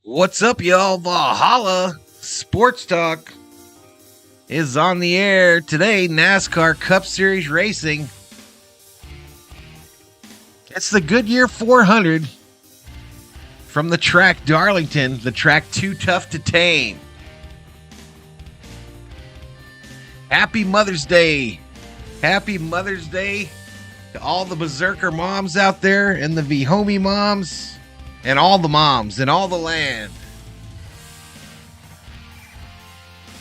What's up, y'all? Valhalla Sports Talk is on the air today. NASCAR Cup Series racing. It's the Goodyear 400 from the track Darlington, the track Too Tough to Tame. Happy Mother's Day. Happy Mother's Day to all the Berserker moms out there and the V-Homie moms. And all the moms in all the land.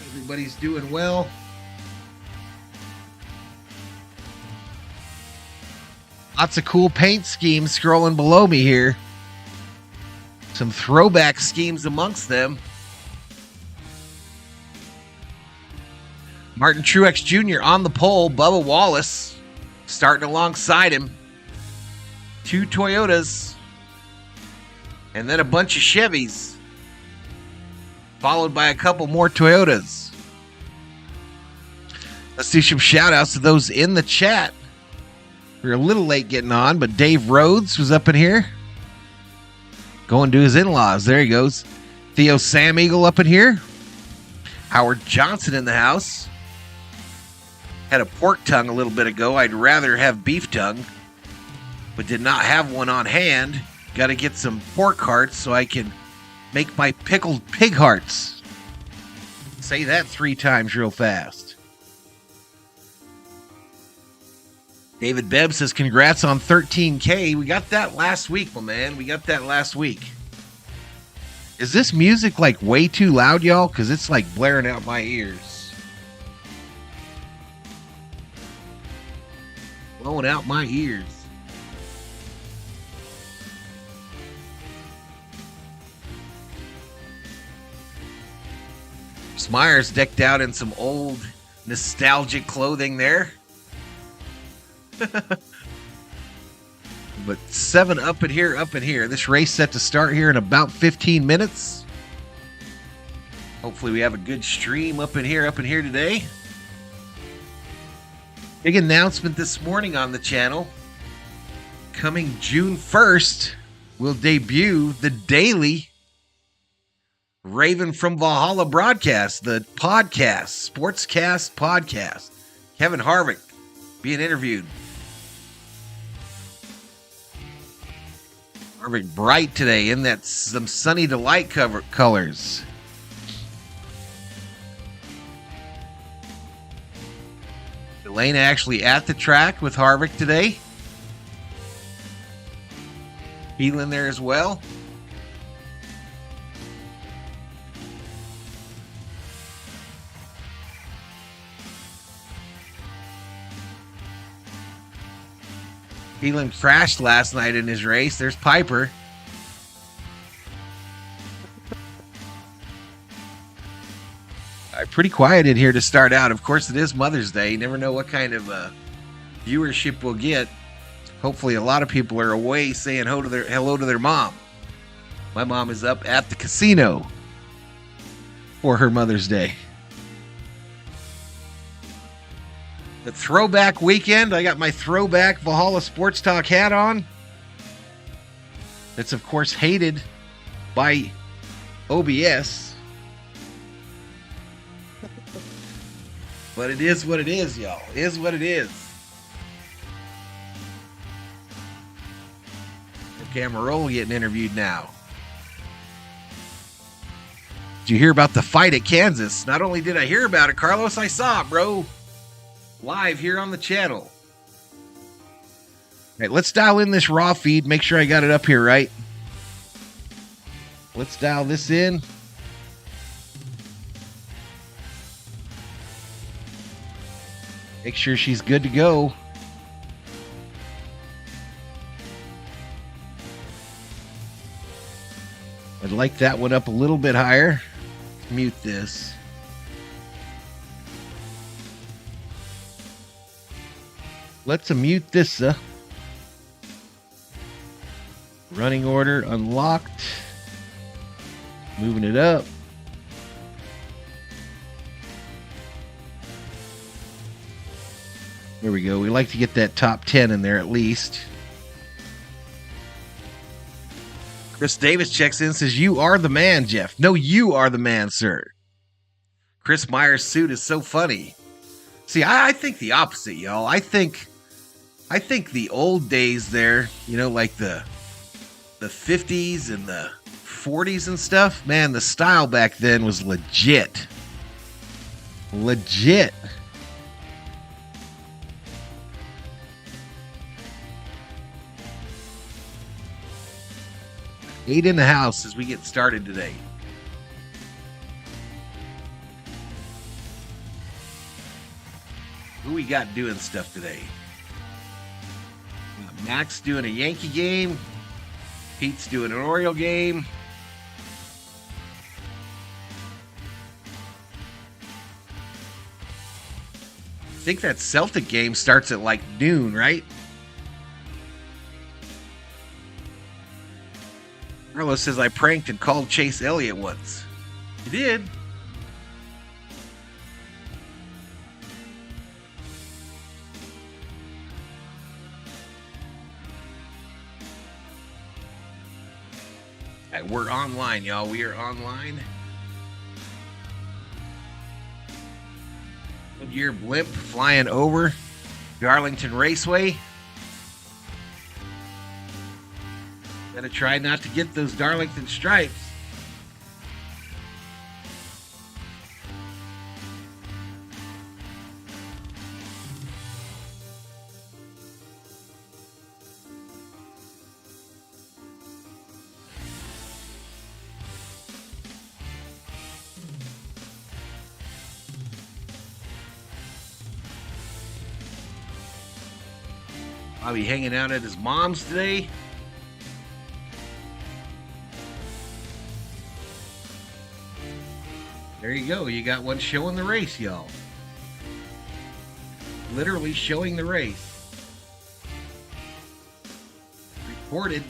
Everybody's doing well. Lots of cool paint schemes scrolling below me here. Some throwback schemes amongst them. Martin Truex Jr. on the pole. Bubba Wallace starting alongside him. 2 Toyotas. And then a bunch of Chevys, followed by a couple more Toyotas. Let's do some shout outs to those in the chat. We were a little late getting on, but Dave Rhodes was up in here. Going to his in-laws. There he goes. Theo Sam Eagle up in here. Howard Johnson in the house. Had a pork tongue a little bit ago. I'd rather have beef tongue, but did not have one on hand. Got to get some pork hearts so I can make my pickled pig hearts. Say that 3 times real fast. David Bebb says, congrats on 13K. We got that last week, my man. We got that last week. Is this music like way too loud, y'all? Because it's like blaring out my ears. Blowing out my ears. Myers decked out in some old nostalgic clothing there. But 7 up in here. This race set to start here in about 15 minutes. Hopefully we have a good stream up in here today. Big announcement this morning on the channel. Coming June 1st, we'll debut the daily Raven from Valhalla broadcast, the podcast, Sportscast podcast. Kevin Harvick being interviewed. Harvick bright today in that some sunny delight colors. Elena actually at the track with Harvick today. Healing there as well. Phelan crashed last night in his race. There's Piper. Pretty quiet in here to start out. Of course, it is Mother's Day. You never know what kind of viewership we'll get. Hopefully, a lot of people are away saying hello to their mom. My mom is up at the casino for her Mother's Day. The throwback weekend. I got my throwback Valhalla Sports Talk hat on. That's, of course, hated by OBS. But it is what it is, y'all. It is what it is. Camera roll getting interviewed now. Did you hear about the fight at Kansas? Not only did I hear about it, Carlos, I saw it, bro. Live here on the channel. All right, let's dial in this raw feed. Make sure I got it up here right. Let's dial this in. Make sure she's good to go. I'd like that one up a little bit higher. Mute this. Let's mute this. Running order unlocked. Moving it up. There we go. We like to get that top 10 in there at least. Chris Davis checks in and says, "You are the man, Jeff." No, you are the man, sir. Chris Meyer's suit is so funny. See, I think the opposite, y'all. I think the old days there, like the 50s and the 40s and stuff, man, the style back then was legit. Legit. Eight in the house as we get started today. Who we got doing stuff today? We got Max doing a Yankee game. Pete's doing an Oriole game. I think that Celtic game starts at like noon, right? Carlos says, I pranked and called Chase Elliott once. You did? We're online, y'all. We are online. Goodyear blimp flying over Darlington Raceway. Gotta try not to get those Darlington stripes. I'll be hanging out at his mom's today. There you go. You got one showing the race, y'all. Literally showing the race. Reported.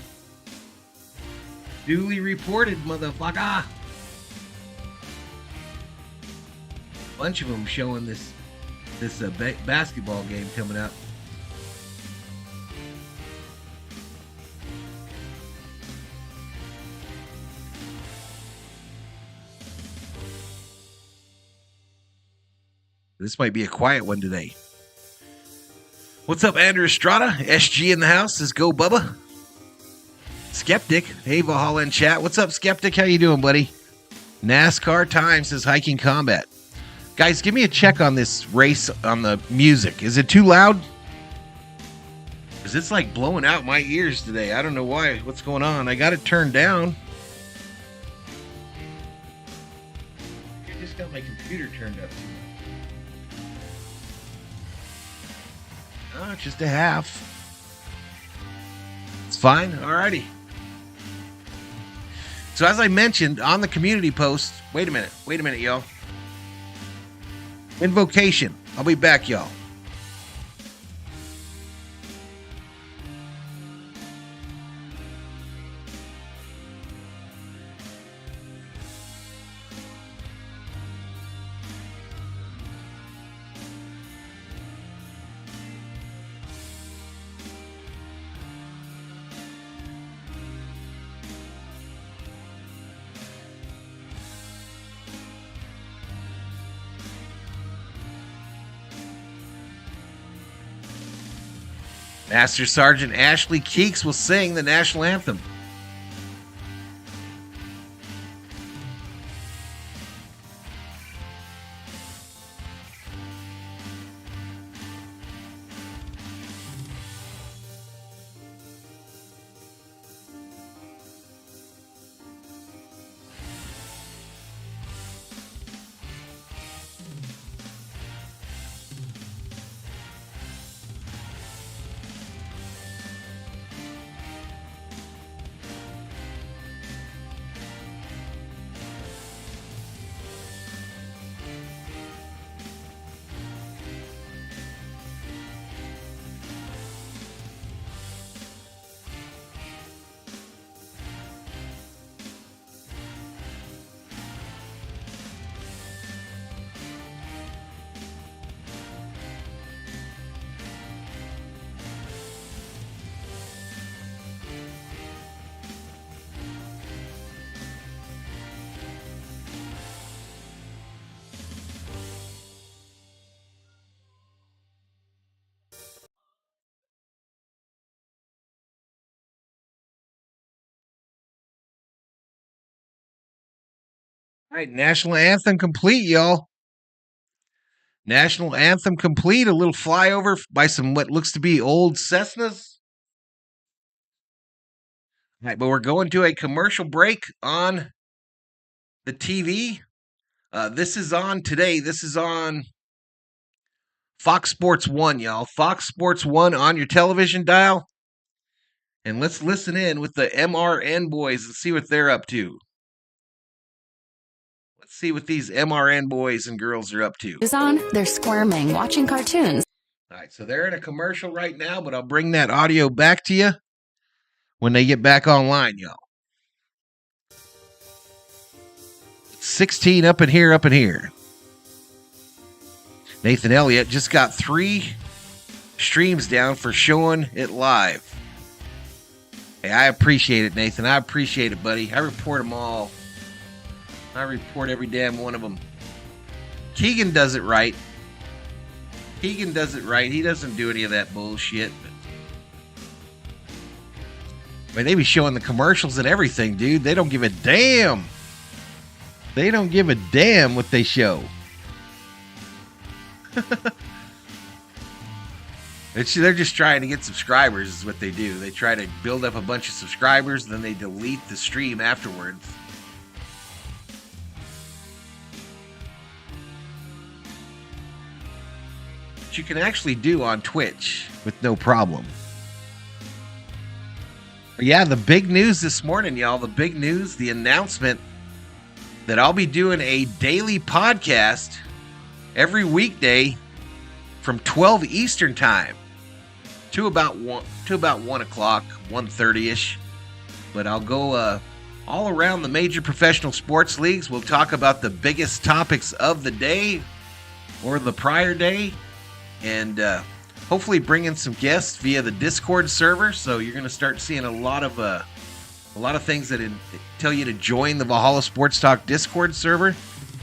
Duly reported, motherfucker. Bunch of them showing this basketball game coming up. This might be a quiet one today. What's up, Andrew Estrada? SG in the house says, go Bubba. Skeptic, hey Valhalla in chat. What's up, Skeptic? How you doing, buddy? NASCAR time says Hiking Combat. Guys, give me a check on this race on the music. Is it too loud? Because it's like blowing out my ears today. I don't know why. What's going on? I got it turned down. I just got my computer turned up too much. Oh, just a half. It's fine. Alrighty. So as I mentioned on the community post, wait a minute, y'all. Invocation. I'll be back, y'all. Master Sergeant Ashley Keeks will sing the national anthem. All right, national anthem complete, y'all. National anthem complete. A little flyover by some what looks to be old Cessnas. All right, but we're going to a commercial break on the TV. This is on today. This is on Fox Sports 1, y'all. Fox Sports 1 on your television dial. And let's listen in with the MRN boys and see what they're up to. Let's see what these MRN boys and girls are up to. Is on, they're squirming, watching cartoons. All right, so they're in a commercial right now, but I'll bring that audio back to you when they get back online, y'all. 16 up in here. Nathan Elliott just got 3 streams down for showing it live. Hey, I appreciate it, Nathan. I appreciate it, buddy. I report them all. I report every damn one of them. Keegan does it right. He doesn't do any of that bullshit. I mean, they be showing the commercials and everything, dude. They don't give a damn. They don't give a damn what they show. They're just trying to get subscribers is what they do. They try to build up a bunch of subscribers, then they delete the stream afterwards. Which you can actually do on Twitch with no problem. But yeah, the big news this morning, y'all. The big news, the announcement that I'll be doing a daily podcast every weekday from 12 Eastern time to about 1 o'clock, 1:30ish. But I'll go all around the major professional sports leagues. We'll talk about the biggest topics of the day or the prior day, and hopefully bring in some guests via the Discord server. So you're going to start seeing a lot of things that tell you to join the Valhalla Sports Talk Discord server.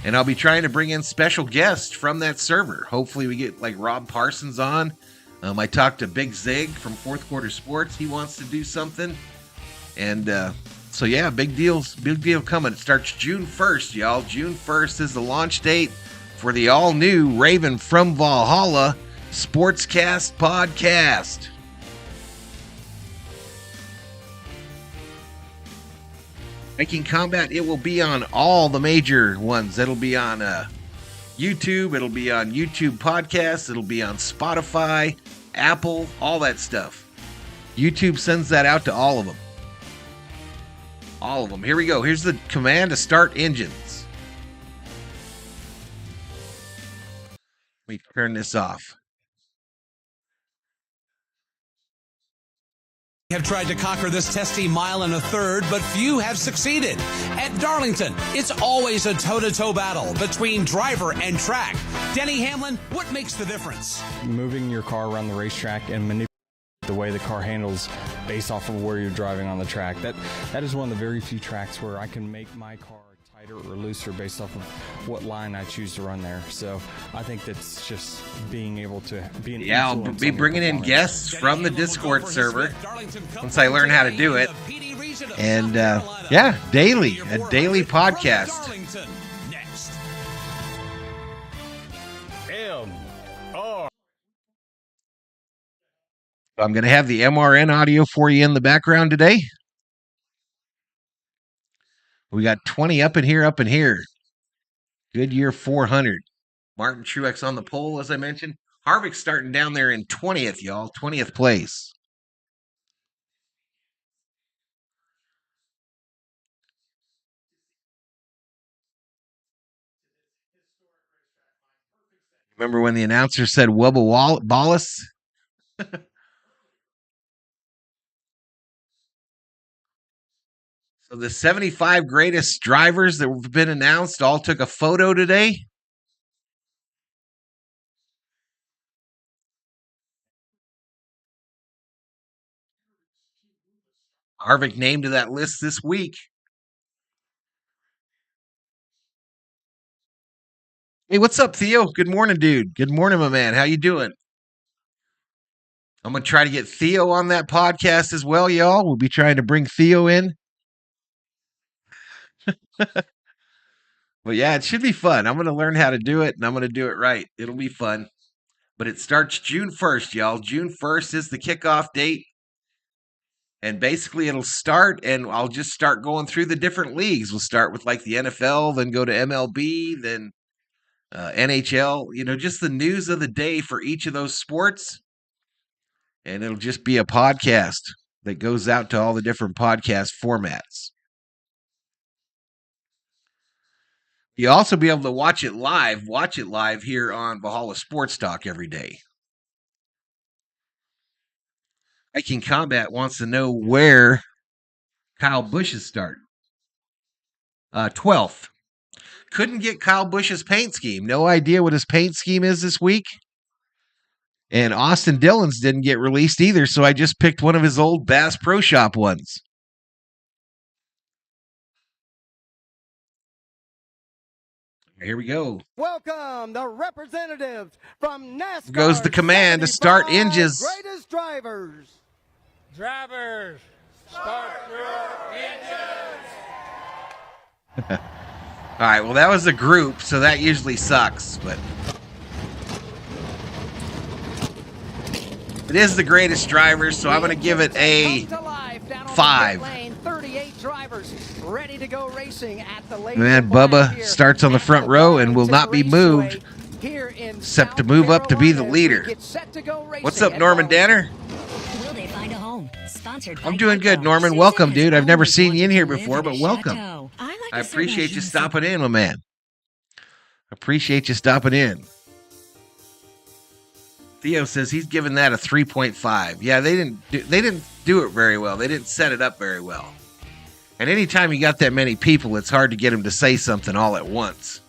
And I'll be trying to bring in special guests from that server. Hopefully we get like Rob Parsons on. I talked to Big Zig from Fourth Quarter Sports. He wants to do something. And so yeah, big deal coming. It starts June 1st, y'all. June 1st is the launch date for the all-new Raven from Valhalla Sportscast podcast. Viking Combat, it will be on all the major ones. It'll be on YouTube. It'll be on YouTube Podcasts. It'll be on Spotify, Apple, all that stuff. YouTube sends that out to all of them. All of them. Here we go. Here's the command to start engines. Let me turn this off. Have tried to conquer this testy mile and a third, but few have succeeded. At Darlington, it's always a toe-to-toe battle between driver and track. Denny Hamlin, what makes the difference? Moving your car around the racetrack and manipulating the way the car handles based off of where you're driving on the track. That is one of the very few tracks where I can make my car tighter or looser based off of what line I choose to run there. So I think that's just being able to be an influence. I'll be bringing in guests from the Discord server once I learn how to do it. And yeah, a daily podcast. I'm going to have the MRN audio for you in the background today. We got 20 up in here. Goodyear 400. Martin Truex on the pole, as I mentioned. Harvick starting down there in 20th, y'all. 20th place. Remember when the announcer said Wubba Wallace? So the 75 greatest drivers that have been announced all took a photo today. Harvick named to that list this week. Hey, what's up, Theo? Good morning, dude. Good morning, my man. How you doing? I'm going to try to get Theo on that podcast as well, y'all. We'll be trying to bring Theo in. Well, yeah, it should be fun. I'm going to learn how to do it, and I'm going to do it right. It'll be fun. But it starts June 1st, y'all. June 1st is the kickoff date. And basically it'll start, and I'll just start going through the different leagues. We'll start with like the NFL, then go to MLB, then NHL, just the news of the day for each of those sports. And it'll just be a podcast that goes out to all the different podcast formats. You'll also be able to watch it live here on Valhalla Sports Talk every day. Hiking Combat wants to know where Kyle Busch's start. 12th. Couldn't get Kyle Busch's paint scheme. No idea what his paint scheme is this week. And Austin Dillon's didn't get released either, so I just picked one of his old Bass Pro Shop ones. Here we go. Welcome the representatives from NASCAR. Goes the command to start engines. Greatest drivers. Drivers, start your engines. All right, well, that was a group, so that usually sucks, but it is the greatest drivers, so I'm going to give it a 5. 38 drivers ready to go racing at the late. Man, Bubba starts on the front row and will not be moved except to move up to be the leader. What's up, Norman Danner? Will they find a home? Sponsored by I'm doing good, Geico. Norman. Welcome, dude. I've never seen you in here before, but welcome. I I appreciate you stopping in, my man. Appreciate you stopping in. Theo says he's giving that a 3.5. Yeah, they didn't do it very well. They didn't set it up very well. And anytime you got that many people, it's hard to get them to say something all at once.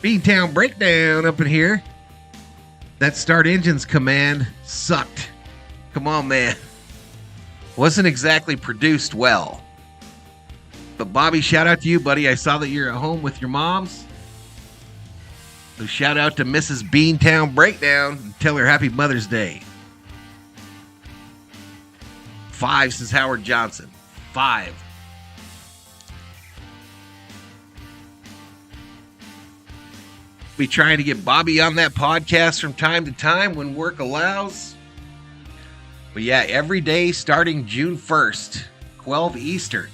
Beantown Breakdown up in here. That start engines command sucked. Come on, man. Wasn't exactly produced well. But Bobby, shout out to you, buddy. I saw that you're at home with your moms. So shout out to Mrs. Beantown Breakdown and tell her Happy Mother's Day. 5, says Howard Johnson. 5. Be trying to get Bobby on that podcast from time to time when work allows. But yeah, every day starting June 1st, 12 Eastern.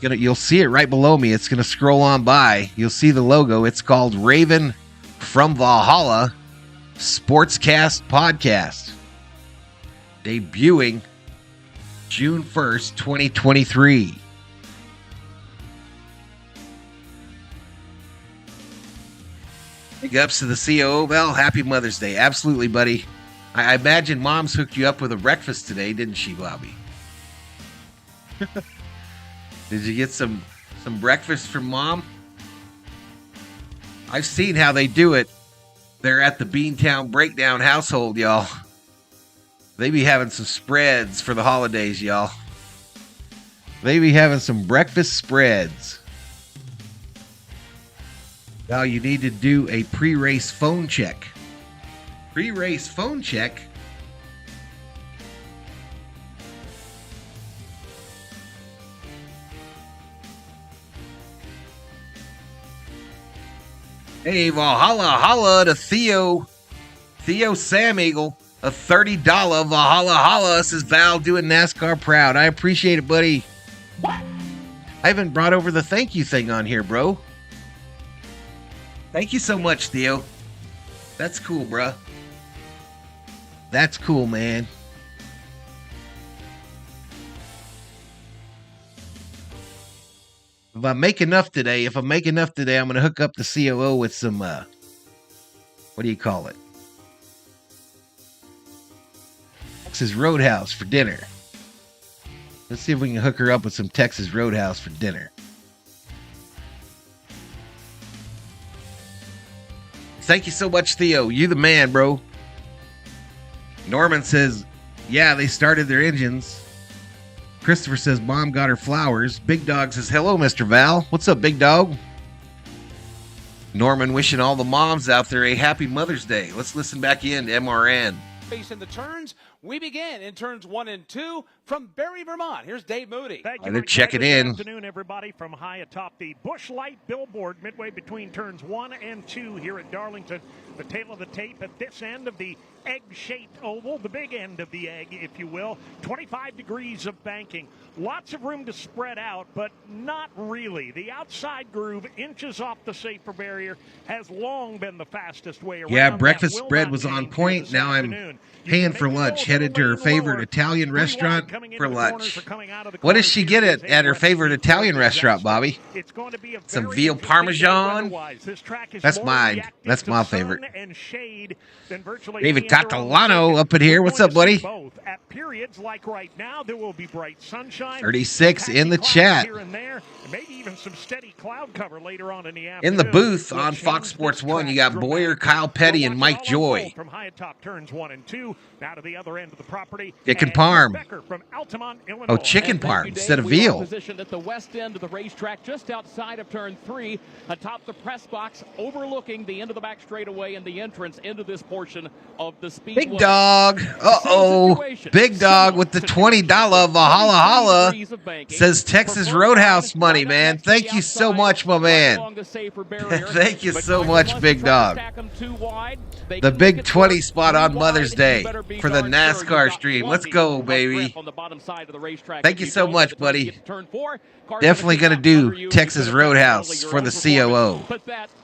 You'll see it right below me. It's gonna scroll on by. You'll see the logo. It's called Raven from Valhalla Sportscast Podcast. Debuting June 1st, 2023. Big ups to the COO, Val. Happy Mother's Day. Absolutely, buddy. I imagine Mom's hooked you up with a breakfast today, didn't she, Bobby? Did you get some breakfast from Mom? I've seen how they do it. They're at the Beantown Breakdown household, y'all. They be having some spreads for the holidays, y'all. They be having some breakfast spreads. Now you need to do a pre-race phone check. Pre-race phone check? Hey, Valhalla, holla to Theo Sam Eagle, a $30 Valhalla holla, says Val, doing NASCAR proud. I appreciate it, buddy. I haven't brought over the thank you thing on here, bro. Thank you so much, Theo. That's cool, bruh. That's cool, man. If I make enough today, I'm going to hook up the COO with some, what do you call it? Texas Roadhouse for dinner. Let's see if we can hook her up with some Texas Roadhouse for dinner. Thank you so much, Theo. You the man, bro. Norman says, yeah, they started their engines. Christopher says, Mom got her flowers. Big Dog says, hello, Mr. Val. What's up, Big Dog? Norman wishing all the moms out there a happy Mother's Day. Let's listen back in to MRN. Face in the turns, We begin in turns 1 and 2 from Barrie, Vermont. Here's Dave Moody. Thank you, They're Mike. checking Good in. afternoon, everybody, from high atop the Busch Light billboard midway between turns 1 and 2 here at Darlington. The tail of the tape at this end of the egg-shaped oval, the big end of the egg, if you will. 25 degrees of banking. Lots of room to spread out, but not really. The outside groove, inches off the safer barrier, has long been the fastest way around. Yeah, breakfast That will spread not was on change point. this Now I'm afternoon. paying for lunch, headed to her favorite Italian restaurant for lunch. What does she get at her favorite Italian restaurant, Bobby? Some veal parmesan. That's mine. That's my favorite. David Catalano up in here. What's up, buddy? At periods like right now, there will be bright sunshine. 36 in the chat. Here and there, and maybe even some steady cloud cover later on in the afternoon. In the booth on Fox Sports 1, you got Boyer, Kyle Petty, and Mike Joy. From high atop turns 1 and 2, now to the other end of the property. Chicken parm. From Altamont, Illinois. Oh, chicken parm instead of veal. Positioned at the west end of the racetrack, just outside of turn 3, atop the press box, overlooking the end of the back straightaway and the entrance into this portion of the speedway. Big dog. Uh-oh. Big dog with the $20 Valhalla Holla says Texas Roadhouse money, man. Thank you so much, my man. Thank you so much, Big Dog. The big 20 spot on Mother's Day for the NASCAR stream. Let's go, baby. Thank you so much, buddy. Definitely going to do Texas Roadhouse for the COO.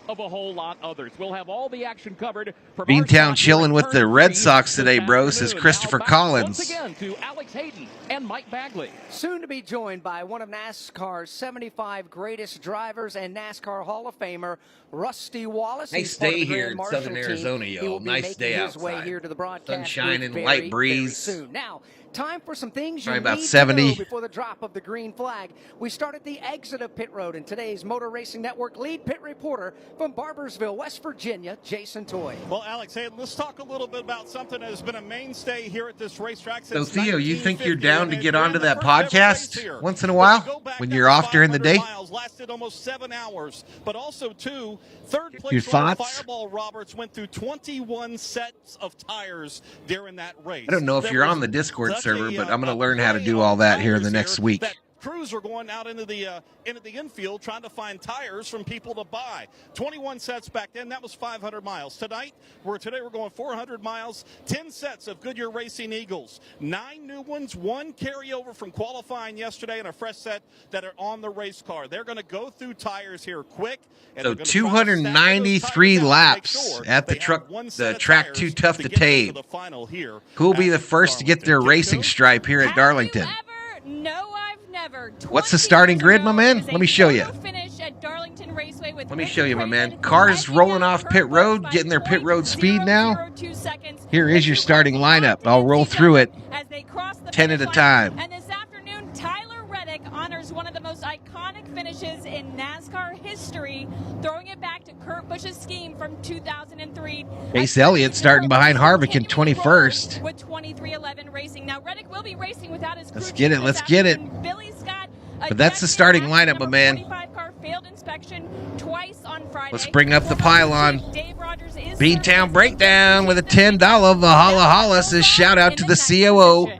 Of a whole lot others. We'll have all the action covered. Beantown chilling with the Red Sox today, bro, says Christopher Collins. Once again to Alex Hayden and Mike Bagley. Soon to be joined by one of NASCAR's 75 greatest drivers and NASCAR Hall of Famer, Rusty Wallace. Nice day here in Southern Arizona, yo. Nice day outside. Here to the broadcast sunshine and very, light breeze. very soon. Now, time for some things Probably you about need 70. to know before the drop of the green flag. We start at the exit of pit road, and today's Motor Racing Network lead pit reporter from Barbersville, West Virginia, Jason Toy. Well, Alex, hey, let's talk a little bit about something that has been a mainstay here at this racetrack So, since Theo, you think you're 1950, down to and get it's onto been that the first ever race podcast here. once in a But while you go back, when that you're off during the 500 day? miles lasted almost 7 hours, but also, too, third Your place runner thoughts? Fireball Roberts went through 21 sets of tires during that race. I don't know if There you're was on the Discord such server, a, but I'm going to learn how to play do on all that here in the tires next here week. that crews were going out into the infield trying to find tires from people to buy. 21 sets back then. That was 500 miles. Today we're going 400 miles. 10 sets of Goodyear Racing Eagles. 9 new ones. 1 carryover from qualifying yesterday, and a fresh set that are on the race car. They're going to go through tires here quick. And So they're gonna try to stack those 293 tires out to make laps sure at the they truck. have one The set of track tires too tough to get them tame. the final here Who will be at the first to get their Darlington. racing stripe here at Have Darlington? you ever? No, I've never. What's the 20 starting years grid, ago, my man? it was Let a me show you. photo finish at Darlington Raceway with Let me Ricky show you, my man. Craven Cars edging rolling out off Kurt pit Busch road, by getting their pit road speed now. 0.002 seconds. Here is your The starting two lineup. cars I'll roll through it as they cross the 10 at finish a time. line. And this afternoon, Tyler Reddick honors one of the most iconic finishes in NASCAR history, throwing it back to Kurt Busch's scheme from 2003. Chase Elliott starting behind Harvick in 21st. With 2311 Racing. Now Reddick will be racing without his crew Let's get it, chief let's this get it. afternoon. Billy Scott, But that's the starting lineup, my man. 25 car failed inspection twice on Friday. Let's bring up the pylon. Dave Rogers is Beantown Breakdown with a $10 Valhalla Holla says shout out to the COO.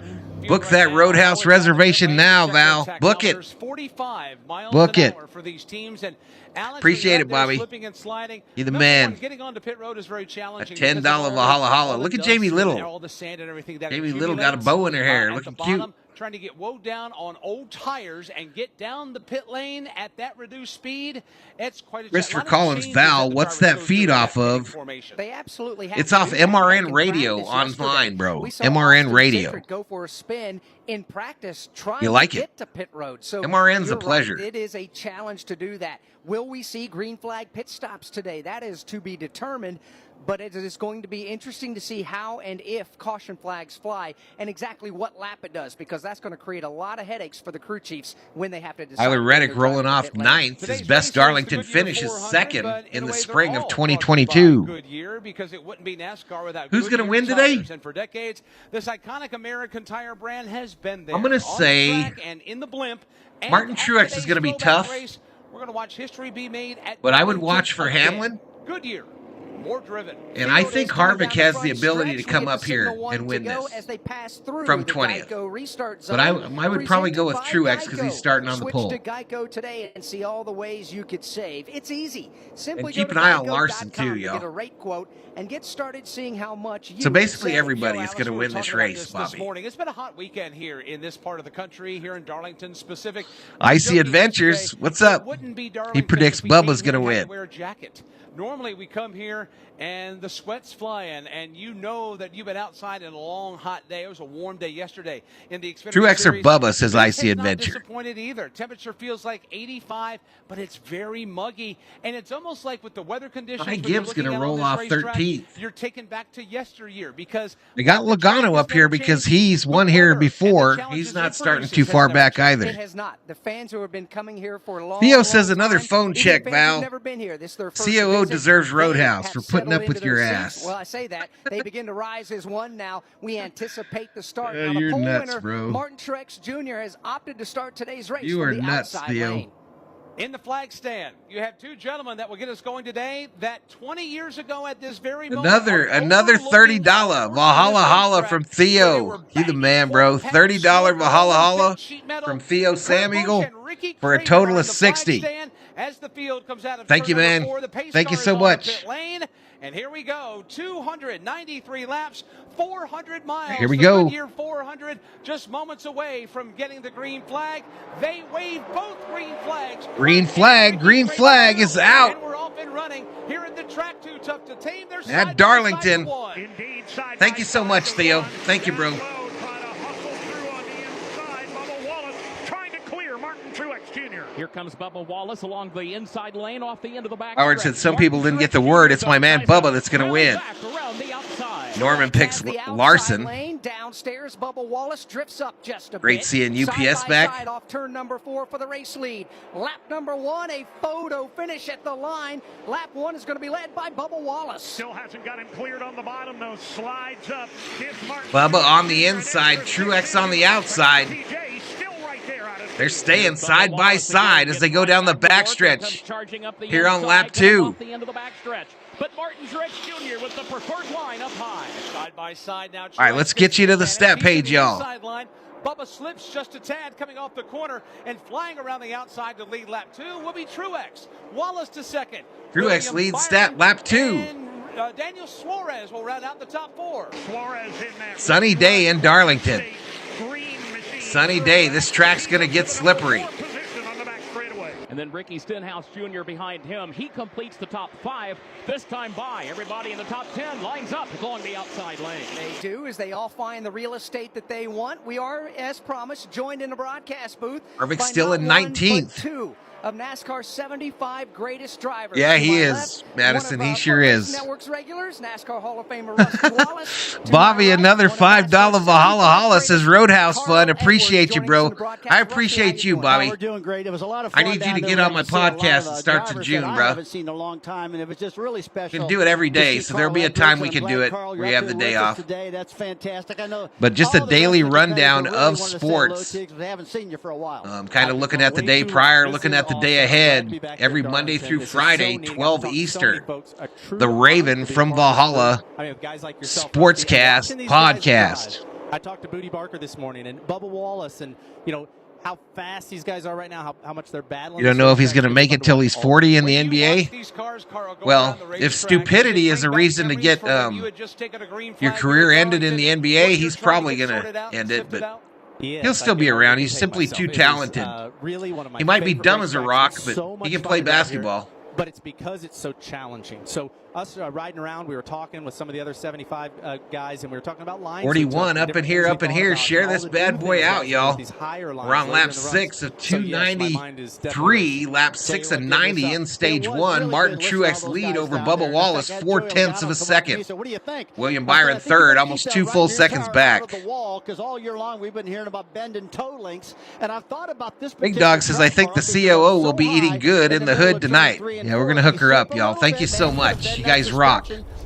Book that Roadhouse reservation now, Val. Book it. 45 miles Book an it. hour for these teams, and Alex Appreciate is it, out there Bobby. slipping and sliding. You're the Number man. one, getting onto pit road is very A challenging. $10 because of all the- Valhalla Holla. all the Look at dust Jamie and Little. all the sand and everything that Jamie Little got a accumulates, bow in her hair, at looking the cute. bottom, trying to get woe down on old tires and get down the pit lane at that reduced speed. It's quite a Christopher lot of Collins, changes Val, the what's drivers that go feed through in off that of? formation. They absolutely have It's to off do that MRN back in radio practice online, yesterday. bro. We saw MRN Austin radio. Cindric go for a spin in practice trying You like to it? get to pit road. So MRN's a you're pleasure. right, it is a challenge to do that. Will we see green flag pit stops today? That is to be determined. But it is going to be interesting to see how and if caution flags fly and exactly what lap it does, because that's going to create a lot of headaches for the crew chiefs when they have to decide. Tyler whether Reddick they're rolling driving off the pit lane. ninth. His Today's best race Darlington is the Goodyear finish is 400, second but in a the way, spring they're of all 2022. sponsored by Goodyear, because it wouldn't be NASCAR without Who's gonna Goodyear win today? tires. And for decades, this iconic American tire brand has been there. I'm gonna on say the track and in the blimp. And Martin at Truex is today's gonna be throwback tough. race, we're going to watch history be made at What I would Darlington watch for again. Hamlin? Goodyear. more driven. And I think Harvick has the ability to come up here and win this from 20th. But I would probably go with Truex because he's starting on the pole. Switch to Geico today and see all the ways you could save. It's easy. Simply And keep go to an eye on geico.com Larson, too, to y'all. get a rate quote and get started seeing how much you So basically save. everybody is going to win this race, This Bobby. morning. It's been a hot weekend here in this part of the country, here in Darlington specific. Icy Adventures, what's up? He predicts Bubba's going to win. Wear a jacket. Normally we come here and the sweat's flying, and you know that you've been outside in a long, hot day. It was a warm day yesterday in the Xfinity Truex or Series. Bubba says Icy It's not Adventure. disappointed either. Temperature feels like 85, but it's very muggy, and it's almost like with the weather conditions. Ty when you're Gibbs going to looking out roll on off this racetrack, 13th. You're taken back to yesteryear because They got Logano up here because he's won here before. He's not starting too far back It either. has not. The fans who have been coming here for a long Theo says long another time, phone even check, fans Val. who've never been here. This is their first COO visit. deserves They Roadhouse have for putting settled up with into your their ass. seats. Well, I say that. They begin to rise as one now. We anticipate the start. Yeah, Now, the you're pole nuts, winner, bro. Martin Truex Jr. has opted to start today's race You from are the nuts, outside Theo. lane. in the flag stand, you have two gentlemen that will get us going today that 20 years ago at this very moment. Another $30 Valhalla Holla from Theo. You the man, bro. $30 Valhalla Holla from Theo Sam Eagle for a total of 60. As the field comes out of Thank you, turn number man. 4, the pace Thank you car so is on the much. pit lane. And here we go, 293 laps, 400 miles. Here we The go. Goodyear 400, just moments away from getting the green flag. They wave both green flags. Green flag is out. And we're off and running here at the track. Too tough to tame. They're At side Darlington. by side to one. Indeed, side Thank by you so side much, to Theo. one. Thank you, bro. Down low, trying to hustle through on the inside. Bubba Wallace trying to clear Martin Truex Jr. Here comes Bubba Wallace along the inside lane off the end of the back. Howard said some people didn't get the word. It's my man Bubba that's going to win. Norman picks At the outside Larson. lane, downstairs, Bubba Wallace drifts up just a Great bit. seeing UPS Side by back. side off turn number 4 for the race lead. Lap number 1, a photo finish at the line. Lap 1 is going to be led by Bubba Wallace. Still hasn't got him cleared on the bottom, though. Slides up. Bubba on the inside, Truex on the outside. They're staying side by side as they go down the backstretch here on lap 2. But Martin Truex Jr. with the preferred line up high. Side by side now. All right, let's get you to the step page, y'all. Sideline. Bubba slips just a tad coming off the corner and flying around the outside to lead lap 2 will be Truex. Wallace to second. Truex leads stat lap 2. And Daniel Suarez will round out the top 4. Suarez in that Sunny day in Darlington. green machine. Sunny day. This track's going to get slippery. Position on the back straightaway. And then Ricky Stenhouse Jr. behind him. He completes the top 5. This time by. Everybody in the top 10 lines up along the outside lane. They do as they all find the real estate that they want. We are, as promised, joined in the broadcast booth. Harvick's by still not in one, but 19th. 2 of NASCAR's 75 greatest drivers. Yeah, To he my is, left, Madison. one of, He sure Race is. Network's regulars, NASCAR Hall of Famer Rusty Wallace. To Bobby, my right, another one of $5 NASCAR's Valhalla Holla 75 says Roadhouse Carl fun. Edwards Appreciate you, joining us bro. in the broadcast. I Rusty, appreciate how you, doing? Bobby. We're doing great. It was a lot of I fun. need you down to there. get We on got my to see a lot podcast of, that starts in drivers June, that I bro. haven't seen in a long time, and it was just really special. Can do it every to day, see so there'll Carl be a Edwards, time we and can I'm do glad, it Carl, where you're you have up the here day with us off. Today. That's fantastic. I know. But just all a the daily rest of the rundown competitors of really wanted to say hello sports. to you 'cause they haven't seen you for a while. Kind of looking at the day prior, looking at the day ahead, every Monday through Friday, 12 Eastern. The Raven from Valhalla Sportscast podcast. I talked to Booty Barker this morning and Bubba Wallace, and you know how fast these guys are right now, how much they're battling. You don't know if he's going to make it till he's 40 in the NBA? Well, if stupidity is a reason to get your career ended in the NBA, he's probably going to end it, but he'll still be around. He's simply too talented. He might be dumb as a rock, but he can play basketball. But it's because it's so challenging. So us riding around, we were talking with some of the other 75 guys, and we were talking about lines. 41 up in here. Share this bad boy out, y'all. We're on lap 6 of 293, lap 6 of 90 in stage 1. Martin Truex lead over Bubba Wallace, 4/10 of a second. William Byron third, almost 2 full seconds back. Because all year long we've been hearing about bending toe links, and I've thought about this. Big Dog says, I think the COO will be eating good in the hood tonight. Yeah, we're going to hook her up, y'all. Thank you so much. You guys rock.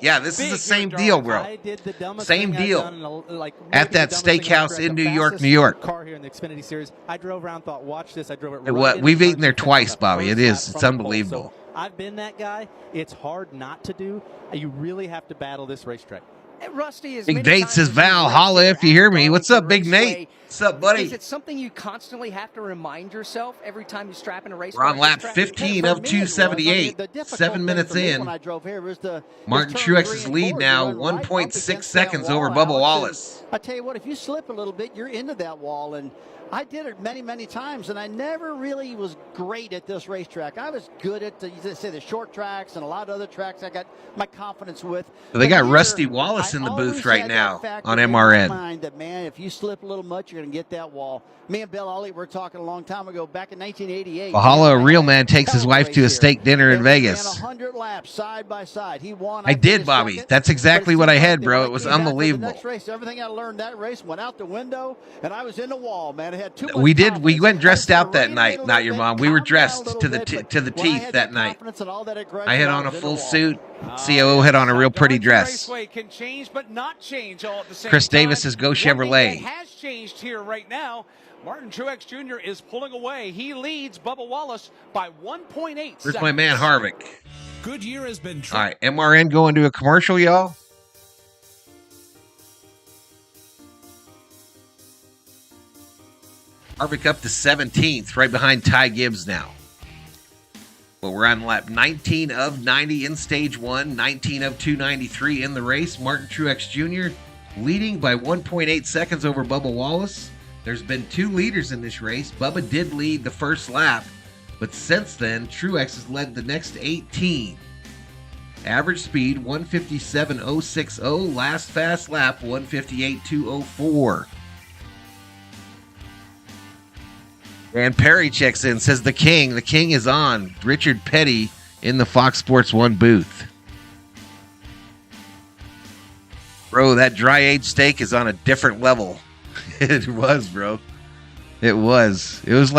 Yeah, this is the same deal, bro. I did the dumbest Same thing I've deal. done in At that steakhouse in New York, New York. Car here in the Xfinity Series. I drove around, thought, watch this. I drove it right What into we've the eaten there turn, twice, Bobby. first It lap is. It's from the pole. unbelievable. So I've been that guy. It's hard not to do. You really have to battle this racetrack. Rusty is Big Nate says Valhalla if you hear me. What's up, Big Nate? What's up, buddy? Is it something you constantly have to remind yourself every time you strap in a race? We're on lap track? 15 of 278. 7 minutes in. Martin Truex's lead now, 1.6 seconds over Bubba Wallace. I tell you what, if you slip a little bit, you're into that wall. And I did it many, many times, and I never really was great at this racetrack. I was good at the short tracks and a lot of other tracks I got my confidence with. So they got Rusty Wallace in the booth right now on MRN. Mind that, man, if you slip a little much, you're going to get that wall. Me and Bill Ollie were talking a long time ago, back in 1988. Valhalla, a real man, takes his wife to a steak dinner in Vegas. 100 laps side by side. He won. I did, Bobby. That's exactly what I had, bro. It was unbelievable. Next race, everything I learned that race went out the window, and I was in the wall, man. I had too much We confidence. went dressed out that night. Not your mom. We were dressed to the teeth that night. I had on a full suit. COO had on a real pretty dress. Can change, but not change all at the same Chris time. Davis is Go One thing Chevrolet. that has changed here right now. Martin Truex Jr. is pulling away. He leads Bubba Wallace by 1.8 seconds. Where's my man Harvick? Goodyear has been All right, MRN going to a commercial, y'all. Harvick up to 17th, right behind Ty Gibbs now. But we're on lap 19 of 90 in stage 1, 19 of 293 in the race. Martin Truex Jr. leading by 1.8 seconds over Bubba Wallace. There's been 2 leaders in this race. Bubba did lead the first lap, but since then, Truex has led the next 18. Average speed, 157.060. Last fast lap, 158.204. And Perry checks in, says the king is on. Richard Petty in the Fox Sports 1 booth. Bro, that dry-aged steak is on a different level. It was, bro. It was. It was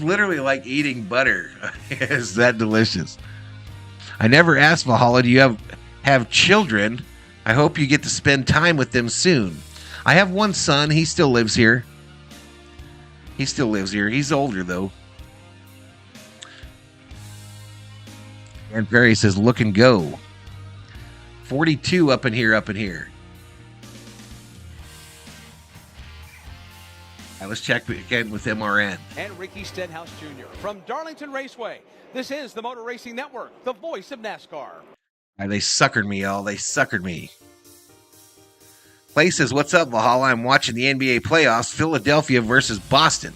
literally like eating butter. It's that delicious. I never asked Valhalla, do you have children? I hope you get to spend time with them soon. I have one son. He still lives here. He's older, though. And Perry says, look and go. 42 up in here. All right, let's check again with MRN. And Ricky Stenhouse Jr. from Darlington Raceway. This is the Motor Racing Network, the voice of NASCAR. All right, they suckered me, y'all. They suckered me. Clay says, what's up, Valhalla? I'm watching the NBA playoffs, Philadelphia versus Boston.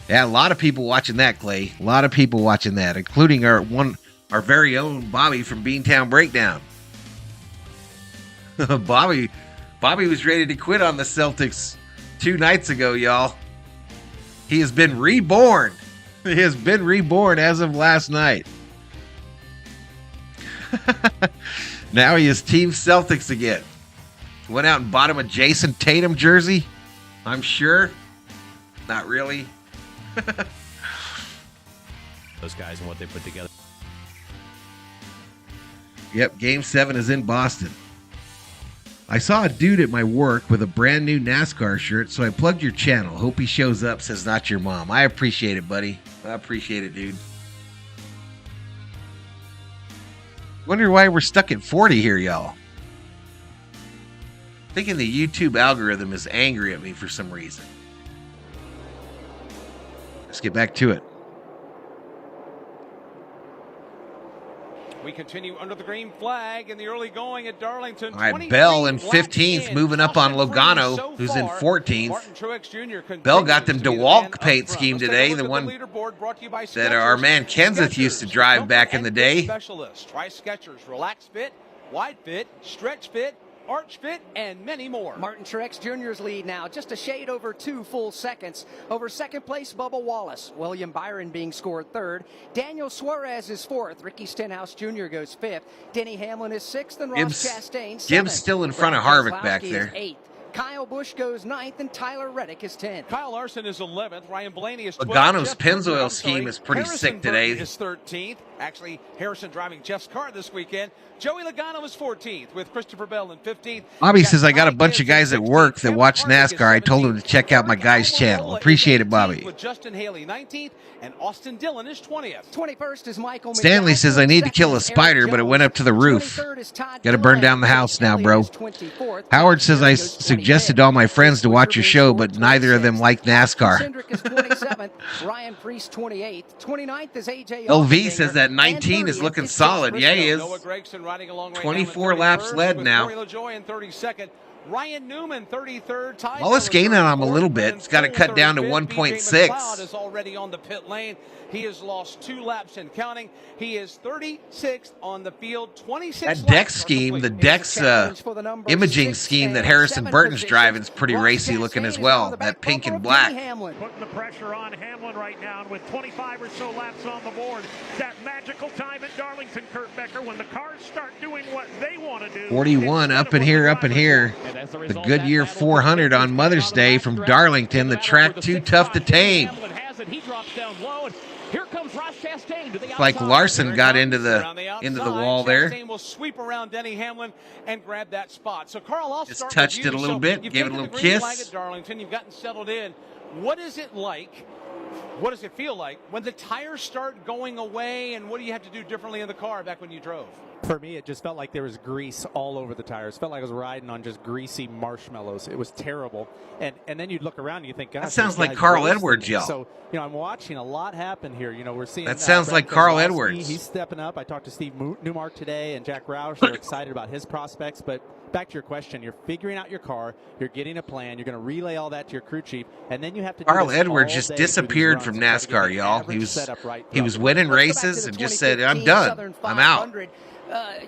Yeah, a lot of people watching that, Clay. A lot of people watching that, including our very own Bobby from Beantown Breakdown. Bobby was ready to quit on the Celtics 2 nights ago, y'all. He has been reborn. He has been reborn as of last night. Now he is Team Celtics again. Went out and bought him a Jason Tatum jersey, I'm sure. Not really. those guys and what they put together. Yep, Game 7 is in Boston. I saw a dude at my work with a brand new NASCAR shirt, so I plugged your channel. Hope he shows up, says not your mom. I appreciate it, buddy. I appreciate it, dude. Wonder why we're stuck at 40 here, y'all. Thinking the YouTube algorithm is angry at me for some reason. Let's get back to it. We continue under the green flag in the early going at Darlington. All right, Bell in 15th, moving up on Logano, who's in 14th. Bell got them DeWalt paint scheme today, the one that our man Kenseth used to drive back in the day. Specialists, try Skechers, Relax Fit, Wide Fit, Stretch Fit, Arch Fit, and many more. Martin Truex Jr.'s lead now, just a shade over 2 full seconds. Over second place, Bubba Wallace. William Byron being scored third. Daniel Suarez is fourth. Ricky Stenhouse Jr. goes fifth. Denny Hamlin is sixth, and Ross Chastain seventh. Gibbs still in front of Harvick back there. Eighth. Kyle Busch goes 9th, and Tyler Reddick is 10th. Kyle Larson is 11th. Ryan Blaney is 12th. Logano's Pennzoil scheme is pretty sick today. Is 13th. Actually, Harrison driving Jeff's car this weekend. Joey Logano is 14th with Christopher Bell in 15th. Bobby says, I got a bunch of guys at work that watch NASCAR. I told them to check out my guy's channel. Appreciate it, Bobby. With Justin Haley 19th, and Austin Dillon is 20th. 21st is Michael Stanley McDowell. says, I need to kill a spider, but it went up to the roof. Got to burn down the house now, bro. Howard says, I suggest suggested to all my friends to watch your show, but neither of them like NASCAR. Cindric is 27th. Ryan Priest 28th. 29th is AJ. LV says that 19 is looking solid. Yeah, he is. Noah Gragson riding along right 24 laps led now. LaJoy in 32nd. Ryan Newman 33rd. Wallace gaining on him a little bit. It's got to cut down to 1.6. McLeod is already on the pit lane. He has lost 2 laps and counting. He is 36th on the field. 26. That deck scheme, the deck's imaging scheme that Harrison Burton's driving is pretty racy looking as well. That pink and black. Putting the pressure on Hamlin right now, and with 25 or so laps on the board, that magical time at Darlington, Kurt Becker, when the cars start doing what they want to do. 41 up in here, up in here. The Goodyear 400 on Mother's Day from Darlington. The track too tough to tame. He drops down low, and here comes Ross Chastain to the outside. Like Larson got into the wall there. Chastain will sweep around Denny Hamlin and grab that spot. So Carl, I'll just start touched with you. it a little bit, gave it a little kiss. Flag at Darlington, you've gotten settled in. What is it like? What does it feel like when the tires start going away, and what do you have to do differently in the car back when you drove? For me, it just felt like there was grease all over the tires. It felt like I was riding on just greasy marshmallows. It was terrible. And then you'd look around and you think, gosh, that sounds like Carl Edwards, y'all. So, I'm watching a lot happen here. We're seeing that sounds like Carl Edwards. He's stepping up. I talked to Steve Newmark today and Jack Roush. They're excited about his prospects. But back to your question, you're figuring out your car, you're getting a plan, you're going to relay all that to your crew chief, and then you have to do Carl Edwards just disappeared from NASCAR, y'all. He was winning races and just said, I'm done. I'm out.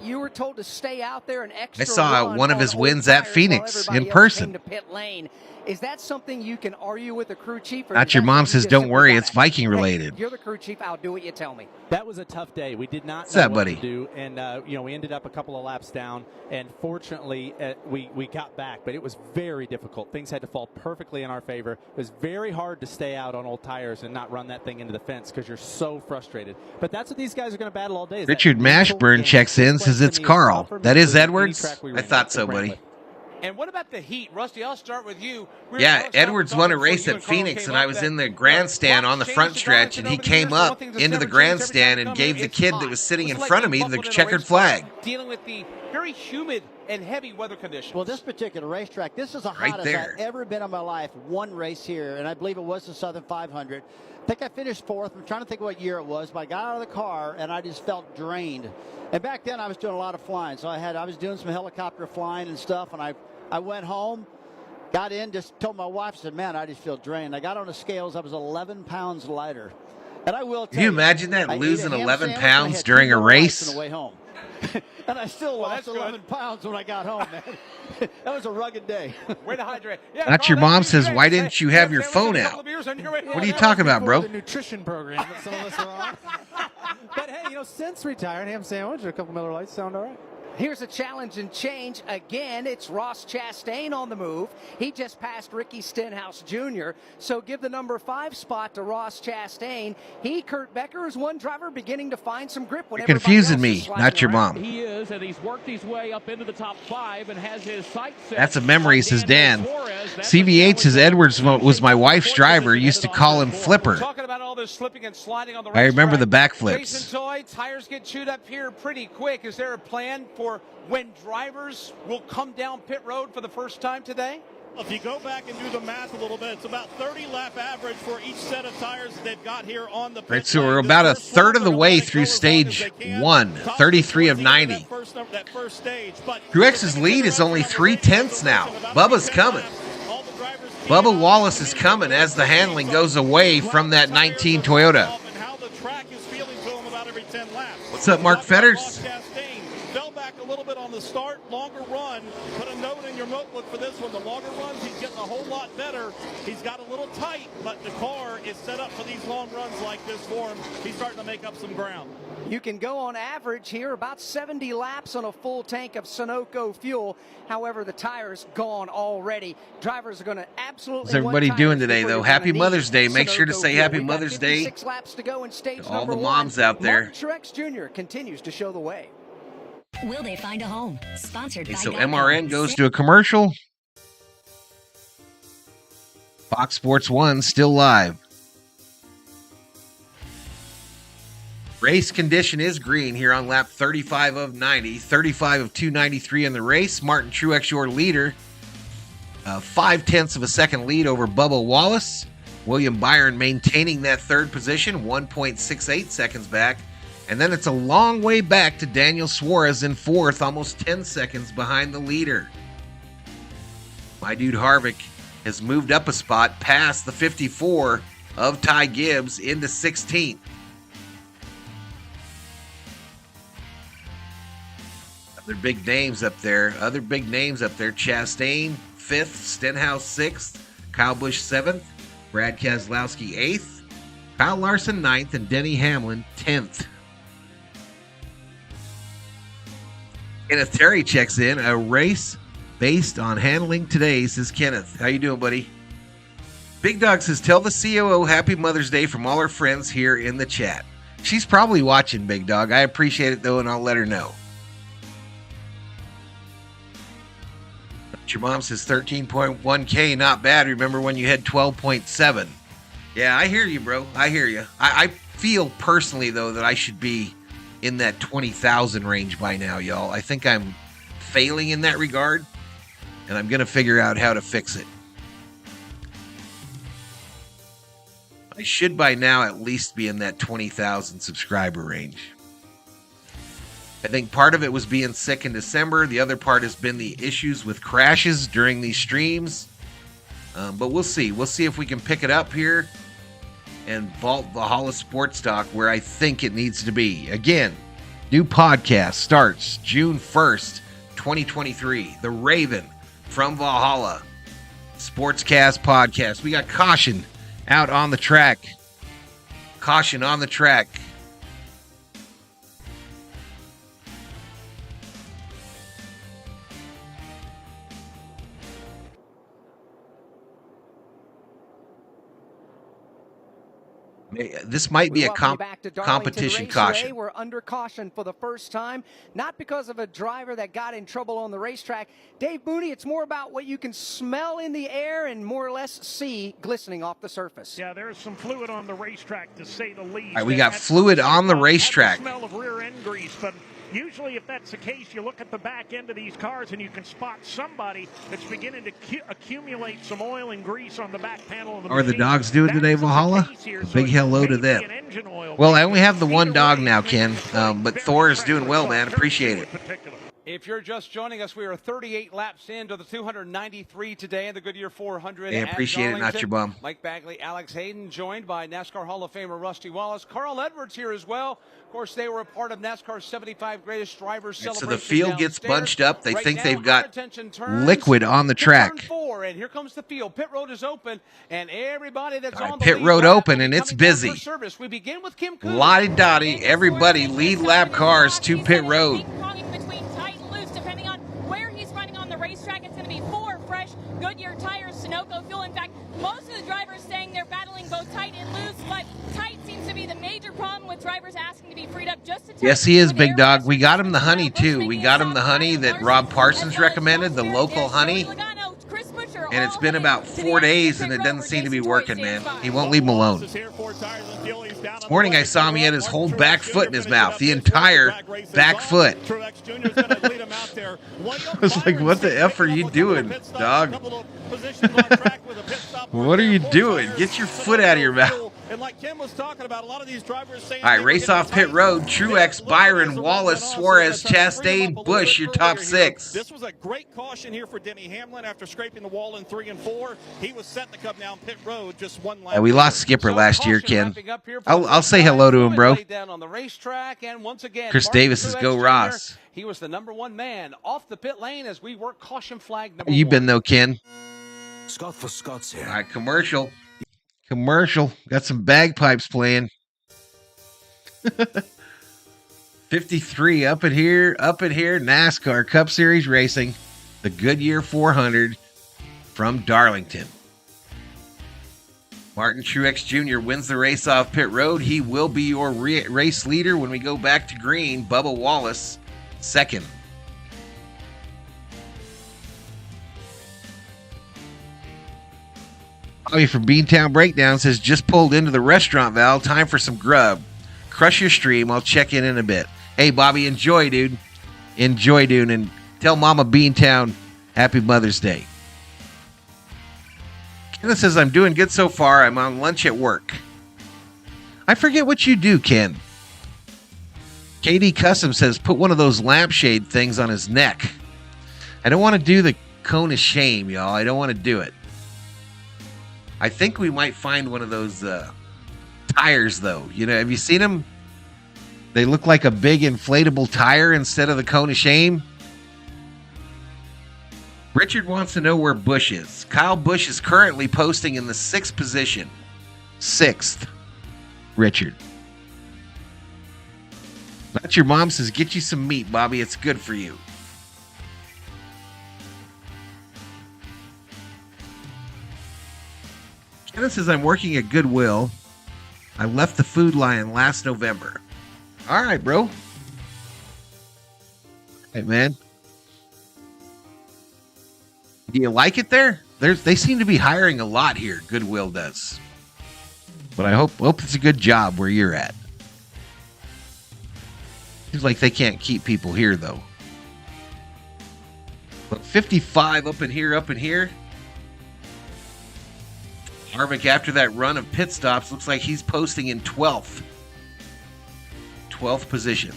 You were told to stay out there an extra. I saw one of his wins at Phoenix in person. To pit lane. Is that something you can argue with the crew chief? Not your mom says, don't worry, it's Viking related. Hey, you're the crew chief. I'll do what you tell me. That was a tough day. We did not know what to do, and we ended up a couple of laps down. And fortunately, we got back, but it was very difficult. Things had to fall perfectly in our favor. It was very hard to stay out on old tires and not run that thing into the fence because you're so frustrated. But that's what these guys are going to battle all day. Richard Mashburn checks in, says it's Carl. That is Edwards? I thought so, buddy. And what about the heat? Rusty, I'll start with you. Yeah, Edwards won a race at Phoenix, and I was in the grandstand on the front stretch, and he came up into the grandstand and gave the kid that was sitting in front of me the checkered flag. Dealing with the very humid and heavy weather conditions. Well, this particular racetrack, this is the hottest I've ever been in my life. One race here, and I believe it was the Southern 500. I think I finished 4th. I'm trying to think what year it was, but I got out of the car, and I just felt drained. And back then, I was doing a lot of flying. So I was doing some helicopter flying and stuff, and I went home, got in, just told my wife, I said, man, I just feel drained. I got on the scales. I was 11 pounds lighter. And I will tell you. Can you imagine that, losing 11 pounds during a race? On the way home. And I still lost 11 pounds when I got home, man. That was a rugged day. Way to hydrate. Yeah, Not your mom says, why didn't you have your phone out? What are you talking about, bro? The nutrition program that some of us are on. But hey, since retiring, ham sandwich and a couple Miller Lights sound all right. Here's a challenge and change. Again, it's Ross Chastain on the move. He just passed Ricky Stenhouse Jr. So give the number 5 spot to Ross Chastain. Kurt Becker, is one driver beginning to find some grip. You're confusing me, not your mom. He is, and he's worked his way up into the top 5 and has his sights set. That's a memory, says Dan. CVH says Edwards was my wife's driver. Used to call him Flipper. Talking about all this slipping and sliding on the I remember the backflips. Jason Toy, tires get chewed up here pretty quick. Is there a plan for when drivers will come down pit road for the first time today? If you go back and do the math a little bit, it's about 30 lap average for each set of tires that they've got here on the pit. Right, so we're about a third of the way through stage 1, 33 of 90. Truex's lead is only 3/10 now. Bubba's coming. Bubba Wallace is coming as the handling goes away from that 19 Toyota. What's up, Mark Fetters? Fell back a little bit on the start, longer run. Put a note in your notebook for this one. The longer runs, he's getting a whole lot better. He's got a little tight, but the car is set up for these long runs like this for him. He's starting to make up some ground. You can go on average here about 70 laps on a full tank of Sunoco fuel. However, the tire's gone already. Drivers are going to absolutely. What's everybody doing today, though? Happy Mother's Day. Make sure to say Happy Mother's Day 6 laps to go in stage to all the number moms 1. out there. Martin Truex Jr. continues to show the way. Will they find a home? Sponsored by So Geico. MRN goes to a commercial. Fox Sports 1 still live. Race condition is green here on lap 35 of 90. 35 of 293 in the race. Martin Truex, your leader. 0.5 of a second lead over Bubba Wallace. William Byron maintaining that third position, 1.68 seconds back. And then it's a long way back to Daniel Suarez in fourth, almost 10 seconds behind the leader. My dude Harvick has moved up a spot past the 54 of Ty Gibbs into 16th. Other big names up there. Chastain, 5th. Stenhouse, 6th. Kyle Busch, 7th. Brad Keselowski, 8th. Kyle Larson, 9th. And Denny Hamlin, 10th. Kenneth Terry checks in. A race based on handling today, says Kenneth. How you doing, buddy? Big Dog says, tell the COO Happy Mother's Day from all her friends here in the chat. She's probably watching, Big Dog. I appreciate it, though, and I'll let her know. Your mom says 13.1K, not bad. Remember when you had 12.7? Yeah, I hear you, bro. I hear you. I feel personally, though, that I should be in that 20,000 range by now, y'all. I think I'm failing in that regard, and I'm going to figure out how to fix it. I should by now at least be in that 20,000 subscriber range. I think part of it was being sick in December. The other part has been the issues with crashes during these streams. But we'll see. We'll see if we can pick it up here and vault Valhalla Sports Talk where I think it needs to be. Again, new podcast starts June 1st, 2023. The Raven from Valhalla Sportscast podcast. We got caution out on the track. Caution on the track. This might be a competition caution. We're under caution for the first time, not because of a driver that got in trouble on the racetrack. Dave Mooney, it's more about what you can smell in the air and more or less see glistening off the surface. Yeah, there's some fluid on the racetrack, to say the least. All right, we got fluid on the racetrack. The smell of rear end grease, but usually if that's the case, you look at the back end of these cars and you can spot somebody that's beginning to accumulate some oil and grease on the back panel of the machine. Are the dogs doing today, Valhalla? A big hello to them. Well, I only have the one dog now, Ken, but Thor is doing well, man. Appreciate it. If you're just joining us, we are 38 laps into the 293 today in the Goodyear 400. Hey, appreciate it, not your bum. Mike Bagley, Alex Hayden, joined by NASCAR Hall of Famer Rusty Wallace. Carl Edwards here as well. Of course, they were a part of NASCAR's 75 Greatest Drivers celebration. So the field gets bunched up. They think they've got liquid on the track. Turn 4, and here comes the field. Pit road is open, and everybody that's on the pit road open, and it's busy. We begin with Kim Coon. Lottie Dottie, everybody lead lap cars to pit road. Racetrack, it's going to be 4 fresh Goodyear tires, Sunoco fuel. In fact, most of the drivers saying they're battling both tight and loose, but tight seems to be the major problem with drivers asking to be freed up just to test. Yes, he is, Big Dog. We got him the honey, too. We got him the honey that Rob Parsons recommended, the local honey. And it's been about 4 days, and it doesn't seem to be working, man. He won't leave him alone. This morning I saw him, he had his whole back foot in his mouth, the entire back foot. I was like, what the F are you doing, dog? What are you doing? Get your foot out of your mouth. And like Kim was talking about, a lot of these drivers saying... All right, race off pit road. Truex, Byron, Wallace, Suarez, Chastain, Busch, your top 6. This was a great caution here for Denny Hamlin after scraping the wall in 3 and 4. He was set to come down pit road just one lap. Yeah, we lost Skipper last year, Ken. I'll say hello to him, bro. Chris Davis says, go Ross. He was the #1 man off the pit lane as we work caution flag number 1. You've been, though, Ken. Scott for Scott's here. All right, commercial. Got some bagpipes playing. 53 up in here. NASCAR Cup Series Racing, the Goodyear 400 from Darlington. Martin Truex Jr. wins the race off pit road. He will be your race leader when we go back to green. Bubba Wallace, second. Bobby from Beantown Breakdown says, just pulled into the restaurant, Val. Time for some grub. Crush your stream. I'll check in a bit. Hey, Bobby, enjoy, dude. Enjoy, dude. And tell Mama Beantown Happy Mother's Day. Kenneth says, I'm doing good so far. I'm on lunch at work. I forget what you do, Ken. KD Custom says, put one of those lampshade things on his neck. I don't want to do the cone of shame, y'all. I don't want to do it. I think we might find one of those tires, though. You know, have you seen them? They look like a big inflatable tire instead of the cone of shame. Richard wants to know where Busch is. Kyle Busch is currently posting in the 6th position. 6th. Richard. That's your mom says, get you some meat, Bobby. It's good for you. Kenneth says, I'm working at Goodwill. I left the Food Lion last November. All right, bro. Hey, man. Do you like it there? They seem to be hiring a lot here. Goodwill does. But I hope it's a good job where you're at. Seems like they can't keep people here, though. But 55 up in here. Harvick, after that run of pit stops, looks like he's posting in 12th. 12th position.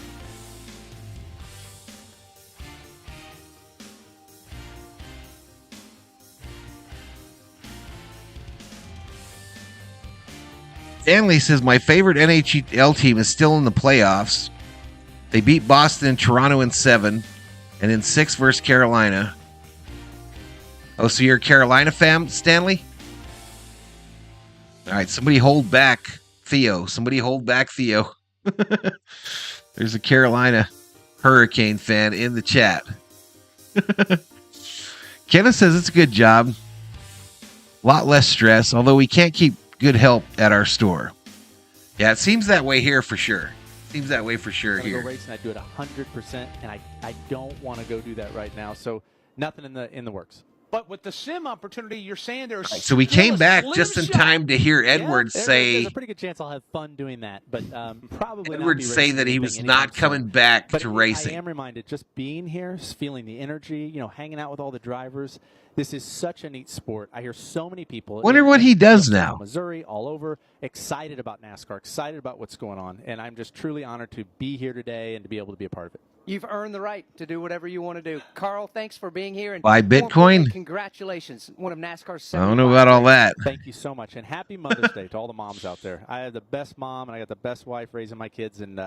Stanley says, my favorite NHL team is still in the playoffs. They beat Boston and Toronto in 7, and in 6 versus Carolina. Oh, so you're a Carolina fan, Stanley? All right, somebody hold back Theo. There's a Carolina Hurricane fan in the chat. Kenneth says it's a good job. A lot less stress, although we can't keep good help at our store. Yeah, it seems that way here for sure. Seems that way for sure here. I go racing, I do it 100%, and I don't want to go do that right now. So nothing in the works. But with the sim opportunity, you're saying there's so we came back just in time to hear Edwards say. There's a pretty good chance I'll have fun doing that, but probably Edwards not say that he was not coming back to racing. I am reminded, just being here, feeling the energy, hanging out with all the drivers. This is such a neat sport. I hear so many people. Wonder what he does now. Missouri, all over, excited about NASCAR, excited about what's going on, and I'm just truly honored to be here today and to be able to be a part of it. You've earned the right to do whatever you want to do. Carl, thanks for being here. And buy Bitcoin? Congratulations. One of NASCAR's I don't know about all that. Thank you so much. And happy Mother's Day to all the moms out there. I have the best mom, and I got the best wife raising my kids, and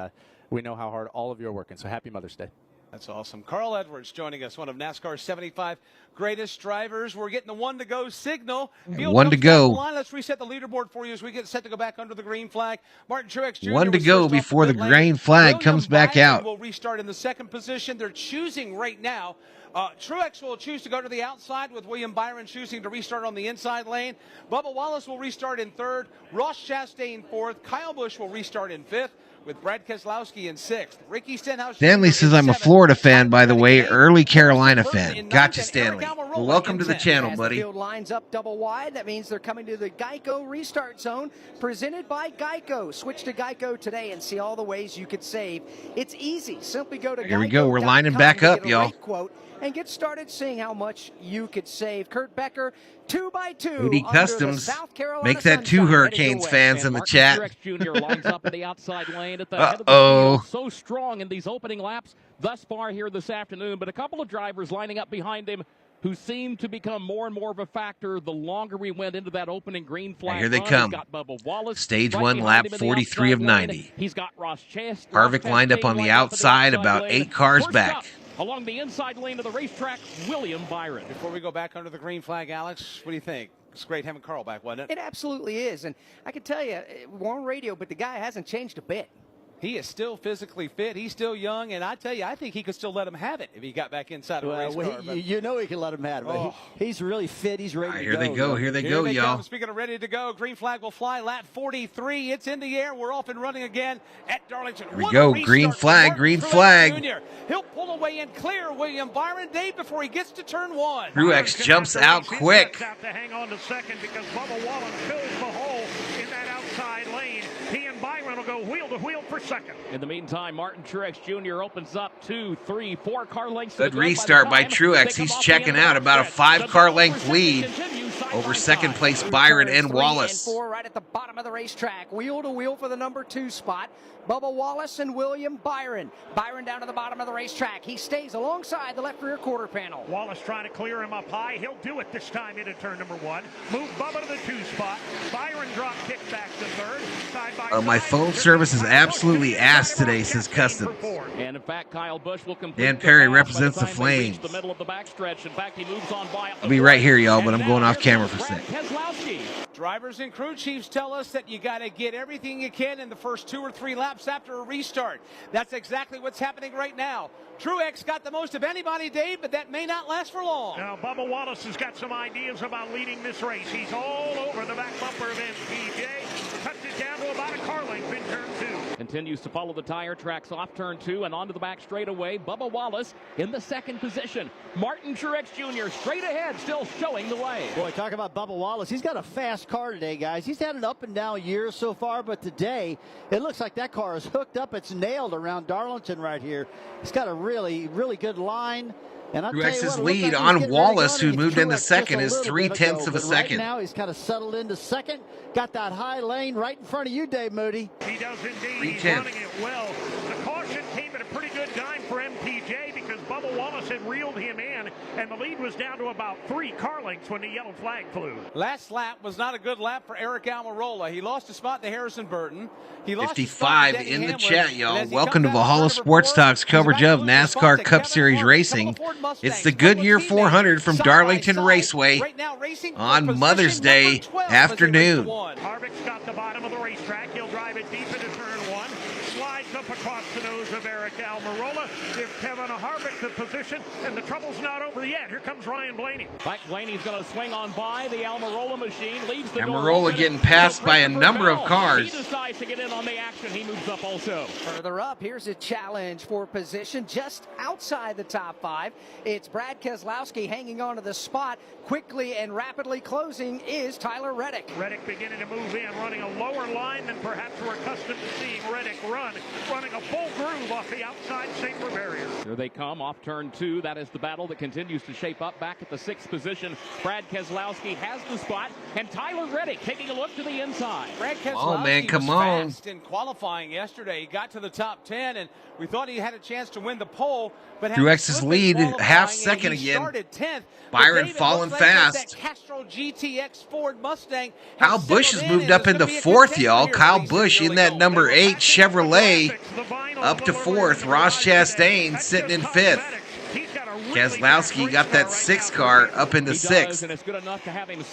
we know how hard all of you are working. So happy Mother's Day. That's awesome. Carl Edwards joining us, one of NASCAR's 75 greatest drivers. We're getting the one-to-go signal. One to go. Let's reset the leaderboard for you as we get set to go back under the green flag. Martin Truex Jr. One to go before the green flag comes back out. Will restart in the 2nd position. They're choosing right now. Truex will choose to go to the outside with William Byron choosing to restart on the inside lane. Bubba Wallace will restart in 3rd. Ross Chastain 4th. Kyle Busch will restart in 5th. With Brad Keselowski in 6th. Ricky Stenhouse. Stanley says, I'm a Florida fan, by the way, early Carolina fan. Gotcha, Stanley. Well, welcome to the channel, buddy. The field lines up double wide. That means they're coming to the Geico restart zone, presented by Geico. Switch to Geico today and see all the ways you could save. It's easy. Simply go to Geico. Here we go. We're lining back up, y'all. And get started seeing how much you could save. Kurt Becker, 2x2. Moody Customs. Make that 2 Hurricanes fans in the chat. Truex Jr. lines up in the outside lane at the head of the field. So strong in these opening laps thus far here this afternoon. But a couple of drivers lining up behind him who seem to become more and more of a factor the longer we went into that opening green flag. Here they run. come. He's got Bubba Wallace Stage right 1, lap 43 of 90. He's got Ross Chastain. Harvick lined up on the outside, about 8 cars back. Along the inside lane of the racetrack, William Byron. Before we go back under the green flag, Alex, what do you think? It's great having Carl back, wasn't it? It absolutely is. And I can tell you, we're on radio, but the guy hasn't changed a bit. He is still physically fit. He's still young, and I tell you, I think he could still let him have it if he got back inside of a race car. You know he can let him have it. He's really fit. He's ready to go. Here they go, y'all. Speaking of ready to go, green flag will fly. Lap 43. It's in the air. We're off and running again at Darlington. Here we go. Green flag. Green flag. He'll pull away and clear William Byron Dave before he gets to turn 1. Truex jumps out quick. Have to hang on to 2nd because Bubba Wallace fills the hole in that outside lane. He and Byron will go wheel to wheel for 2nd. In the meantime, Martin Truex Jr. opens up 2, 3, 4 car lengths. Good restart by Truex. He's checking out about a 5-car length lead. Over second place, Byron and Wallace. 3 and 4 right at the bottom of the racetrack. Wheel to wheel for the number 2 spot. Bubba Wallace and William Byron. Byron down to the bottom of the racetrack. He stays alongside the left rear quarter panel. Wallace trying to clear him up high. He'll do it this time into turn number 1. Move Bubba to the 2 spot. Byron drop kick back to 3rd. Side by My side. phone service is absolutely ass today, says Custom. And in fact, Kyle Busch will complete Dan Perry the pass represents by the the time they reach Flames. the middle of the backstretch. In fact, he moves on by. I'll be right here, y'all, but I'm going off camera for a Brad sec. Keselowski. Drivers and crew chiefs tell us that you got to get everything you can in the first 2 or 3 laps after a restart. That's exactly what's happening right now. Truex got the most of anybody, Dave, but that may not last for long. Now, Bubba Wallace has got some ideas about leading this race. He's all over the back bumper of MPJ. Cuts it down to about a car length in turn 2. Continues to follow the tire tracks off turn 2 and onto the back straightaway. Bubba Wallace in the 2nd position. Martin Truex Jr. straight ahead, still showing the way. Boy, talk about Bubba Wallace. He's got a fast car today, guys. He's had an up and down year so far, but today it looks like that car is hooked up. It's nailed around Darlington right here. He's got a really, really good line. And Truex's lead on Wallace, who moved into second, is 0.3 of a second. Right now he's kind of settled into second. Got that high lane right in front of you, Dave Moody. He does indeed. He's running it well. The caution came at a pretty good time for MPJ because Bubba Wallace had reeled him in, and the lead was down to about 3 car lengths when the yellow flag flew. Last lap was not a good lap for Eric Almirola. He lost a spot to Harrison Burton. He lost 55 in the chat, y'all. Welcome to Valhalla Sports Talk's coverage of NASCAR Cup Series racing. It's the Goodyear 400 from Darlington Raceway on Mother's Day afternoon. Harvick's got the bottom of the racetrack. He'll drive it deep into turn 1. Slides up across the nose of Eric Almirola. Gives Kevin Harvick the position, and the trouble's not over yet. Here comes Ryan Blaney. Mike Blaney's going to swing on by the Almirola machine. Leaves the Almirola getting passed by a number of cars. He decides to get in on the action. He moves up also. Further up, here's a challenge for position just outside the top 5. It's Brad Keselowski hanging on to the spot. Quickly and rapidly closing is Tyler Reddick. Reddick beginning to move in, running a lower line than perhaps we're accustomed to seeing Reddick run. Running a full groove off the outside safer barrier. Here they come off turn 2. That is the battle that continues to shape up. Back at the 6th position, Brad Keselowski has the spot, and Tyler Reddick taking a look to the inside. Brad Keselowski come was on. fast in qualifying yesterday. He got to the top 10, and we thought he had a chance to win the pole. But Truex's lead, half second again. 10th. Byron falling fast. That Castrol GTX Ford Mustang. Kyle Busch has moved up into 4th, y'all. Kyle Busch in that number 8 Chevrolet up to 4th. Ross Chastain sitting in 5th. Keselowski got that 6 car up into 6th.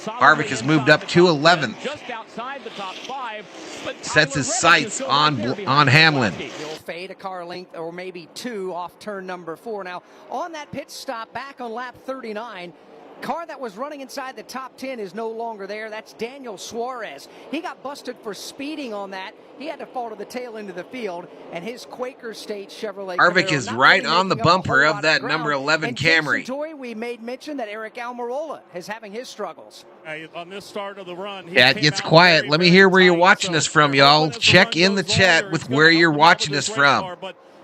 Harvick has moved up to 11th. Just outside the top 5, but sets his sights on Hamlin. He'll fade a car length or maybe 2 off turn number 4. Now, on that pit stop back on lap 39, car that was running inside the top 10 is no longer there. That's Daniel Suarez. He got busted for speeding on that. He had to fall to the tail end of the field, and his Quaker State Chevrolet Harvick is right on the bumper of that number 11 Camry. Joy, we made mention that Eric Almirola is having his struggles. On this start of the run, Yeah, it gets quiet. Let me hear where you're watching us from, y'all. Check in the chat with where you're watching us from.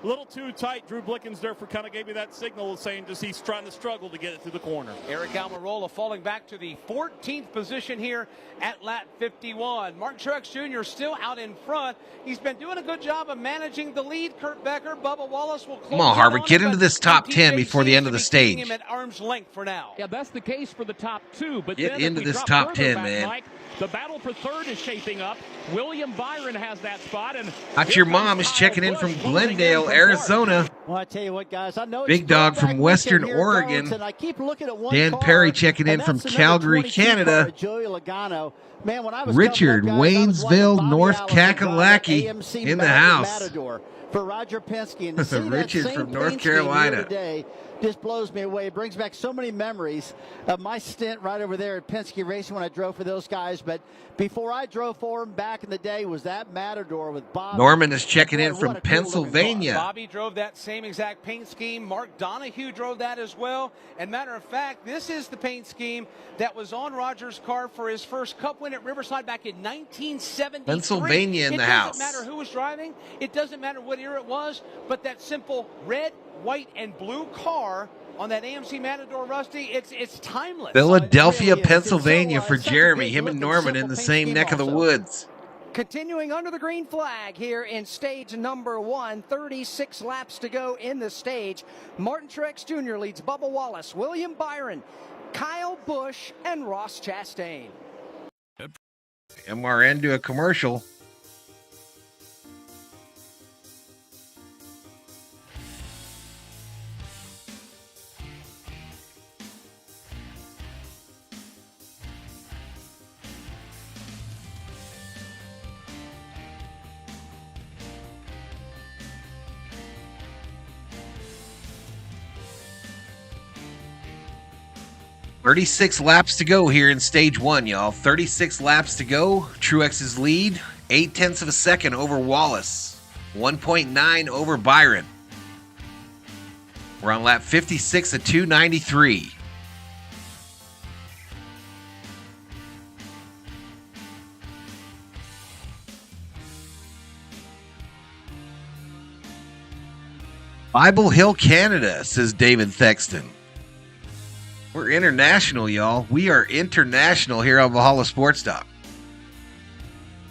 A little too tight. Drew Blickensderfer kind of gave me that signal saying just he's trying to struggle to get it through the corner. Eric Almirola falling back to the 14th position here at lap 51. Martin Truex Jr. still out in front. He's been doing a good job of managing the lead. Kurt Becker, Bubba Wallace will close. Come on, Harvick, get into this top 10 before the end of the stage. Him at arm's length for now. Yeah, that's the case for the top 2. But get then into this top 10, back, man. Mike, the battle for 3rd is shaping up. William Byron has that spot, and your mom is checking in from Glendale, Arizona. Well, I tell you what, guys, I know it's Big Dog from Western here, Oregon. I keep looking at one Dan car, Perry checking in from Calgary, Canada. Joey Logano. Man, when I was Richard, Waynesville, North Kakalaki in the house. Matador for Roger Penske, and to see Richard that same from North paint scheme Carolina. here today just blows me away. It brings back so many memories of my stint right over there at Penske Racing when I drove for those guys. But before I drove for them back in the day was that Matador with Bob. Norman is checking in from Pennsylvania. Bobby drove that same exact paint scheme. Mark Donahue drove that as well. And matter of fact, this is the paint scheme that was on Roger's car for his first Cup win at Riverside back in 1973. Pennsylvania in the house. It doesn't matter who was driving. It doesn't matter what era it was. But that simple red, white, and blue car on that AMC Matador, Rusty, it's timeless. Philadelphia, really is. Pennsylvania It's for such a Jeremy. good Him and looking, Norman simple in the paint same scheme neck of the also. woods. Continuing under the green flag here in stage number 1, 36 laps to go in the stage. Martin Truex Jr. leads Bubba Wallace, William Byron, Kyle Busch, and Ross Chastain. MRN do a commercial. "36 laps to go here in stage 1, y'all. 36 laps to go. Truex's lead, 0.8 of a second over Wallace, 1.9 over Byron. We're on lap 56 at 293. Bible Hill, Canada, says David Thexton. We're international, y'all. We are international here on Valhalla Sports Talk.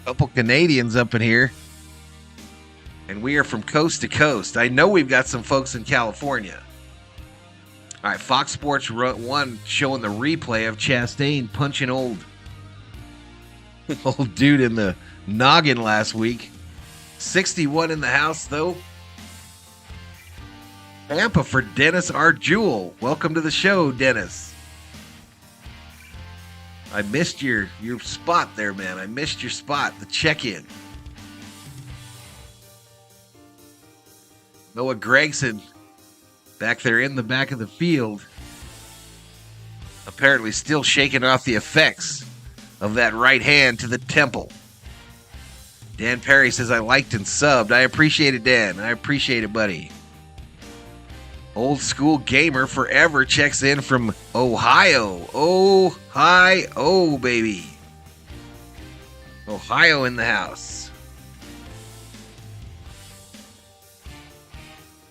Couple Canadians up in here. And we are from coast to coast. I know we've got some folks in California. All right, Fox Sports 1 showing the replay of Chastain punching old dude in the noggin last week. 61 in the house, though. Tampa for Dennis R. Jewell. Welcome to the show, Dennis. I missed your spot there, man. I missed your spot, the check-in. Noah Gregson back there in the back of the field, apparently still shaking off the effects of that right hand to the temple. Dan Perry says, I liked and subbed. I appreciate it, Dan. I appreciate it, buddy. Old school gamer forever checks in from Ohio. Ohio, baby. Ohio in the house.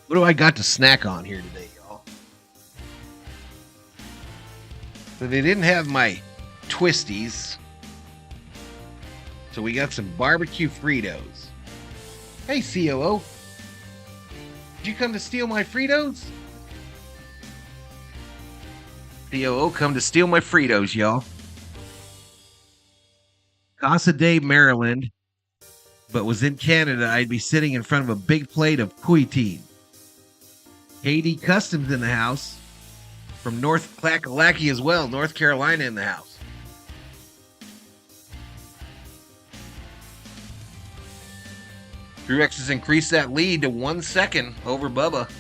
What do I got to snack on here today, y'all? So they didn't have my Twisties. So we got some barbecue Fritos. Hey, COO. Did you come to steal my Fritos? COO come to steal my Fritos, y'all. Casa de Maryland, but was in Canada, I'd be sitting in front of a big plate of poutine. KD Customs in the house. From North Kakalaki as well. North Carolina in the house. Truex has increased that lead to 1 second over Bubba.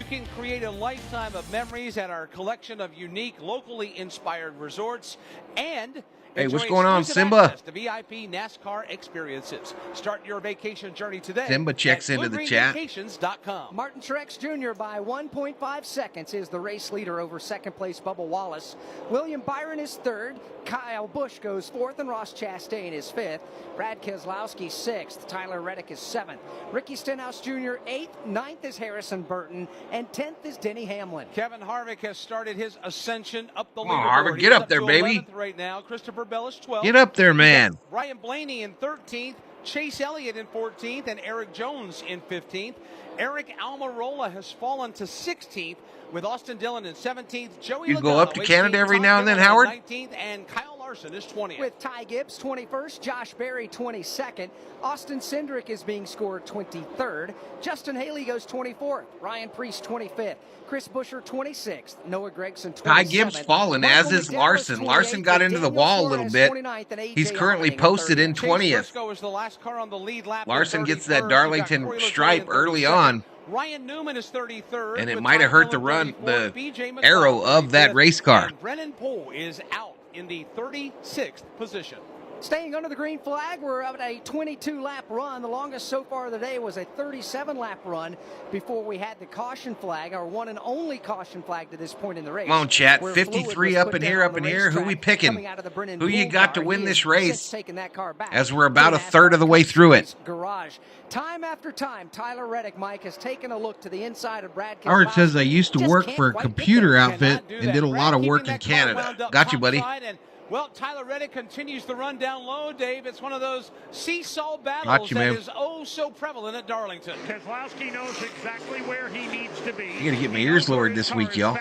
You can create a lifetime of memories at our collection of unique, locally inspired resorts and hey, what's enjoy going on, exclusive Simba? access to VIP NASCAR experiences. Start your vacation journey today. Simba checks into the chat. BlueGreenVacations.com. Martin Truex Jr. by 1.5 seconds is the race leader over second place Bubba Wallace. William Byron is third. Kyle Busch goes fourth, and Ross Chastain is fifth. Brad Keselowski sixth. Tyler Reddick is seventh. Ricky Stenhouse Jr. eighth. Ninth is Harrison Burton, and 10th is Denny Hamlin. Kevin Harvick has started his ascension up the Come on, leaderboard. Harvick, get He's up there, to baby. 11th right now. Christopher Bell is 12th. Get up there, man. Ryan Blaney in 13th. Chase Elliott in 14th, and Eric Jones in 15th. Eric Almirola has fallen to 16th, with Austin Dillon in 17th. Joey You go Logano, up to Canada 18th, every Tom now and then, Dillon Howard? 19th, and Kyle Larson is 20th. With Ty Gibbs 21st, Josh Berry 22nd, Austin Cindric is being scored 23rd, Justin Haley goes 24th, Ryan Preece 25th, Chris Buescher 26th, Noah Gregson 27th. Ty Gibbs fallen, as is Larson. Larson got into the wall a little bit. He's currently posted in 20th. Briscoe is the last car on the lead lap. Larson gets that 31st. Darlington Corey stripe LaJoie in early 32nd. on, Ryan Newman is 33rd. and it with might have Ty hurt the Dillon run, 34th, the BJ McLeod arrow of that 35th, race car. And Brennan Poole is out in the 36th position. Staying under the green flag, we're at a 22-lap run. The longest so far of the day was a 37-lap run before we had the caution flag, our one and only caution flag to this point in the race. Come on, chat. 53 up in here, Who we picking? Who you got to win this race? As we're about a third of the way through it. Garage. Time after time, Tyler Reddick, Mike, has taken a look to the inside of Brad Keselowski. Howard says, I used to work for a computer outfit and did a lot of work in Canada. Got you, buddy. Well, Tyler Reddick continues to run down low, Dave. It's one of those seesaw battles that is oh so prevalent at Darlington. Keselowski knows exactly where he needs to be. You got to get my ears lowered this week, y'all.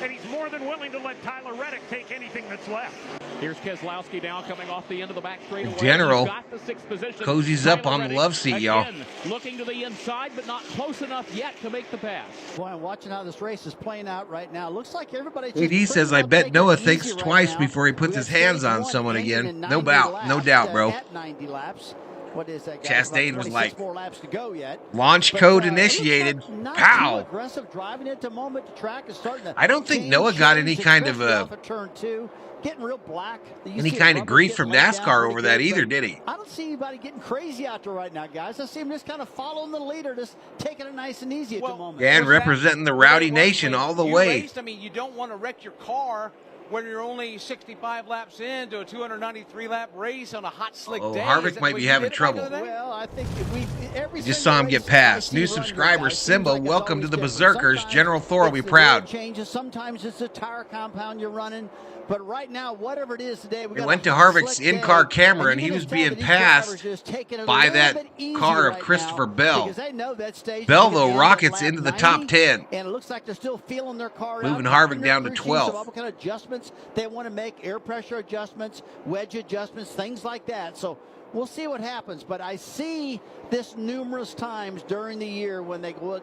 And he's more than willing to let Tyler Reddick take anything that's left. Here's Keselowski now coming off the end of the back straightaway. General cozies up on the love seat, y'all. Looking to the inside, but not close enough yet to make the pass. Boy, I'm watching how this race is playing out right now. Looks like everybody. AD says, I bet Noah thinks twice before he puts his hands on someone again. No doubt, bro. At 90 laps. What is that, guys? Chastain was like, laps to go yet. Launch code initiated. Pow! Aggressive driving into moment. The track is starting to. I don't think Noah got any kind of turn two. Getting real black. Any kind of grief from NASCAR over that either, did he? I don't see anybody getting crazy out there right now, guys. I see him just kind of following the leader, just taking it nice and easy at the moment. Yeah, and representing the Rowdy Nation all the way. I mean, you don't want to wreck your car when you're only 65 laps into a 293-lap race on a hot, slick day. Harvick might be having trouble. Well, I think if we just saw him get past. New subscriber, Simba, welcome to the Berserkers. General Thor will be proud. Changes. Sometimes it's a tire compound you're running. But right now, whatever it is today, we went to Harvick's in-car camera, and he was being passed by that car of Christopher Bell. Bell, though, rockets into the top 10. And it looks like they're still feeling their car moving Harvick down to 12. What kind of adjustments they want to make, air pressure adjustments, wedge adjustments, things like that. So we'll see what happens. But I see this numerous times during the year when they go,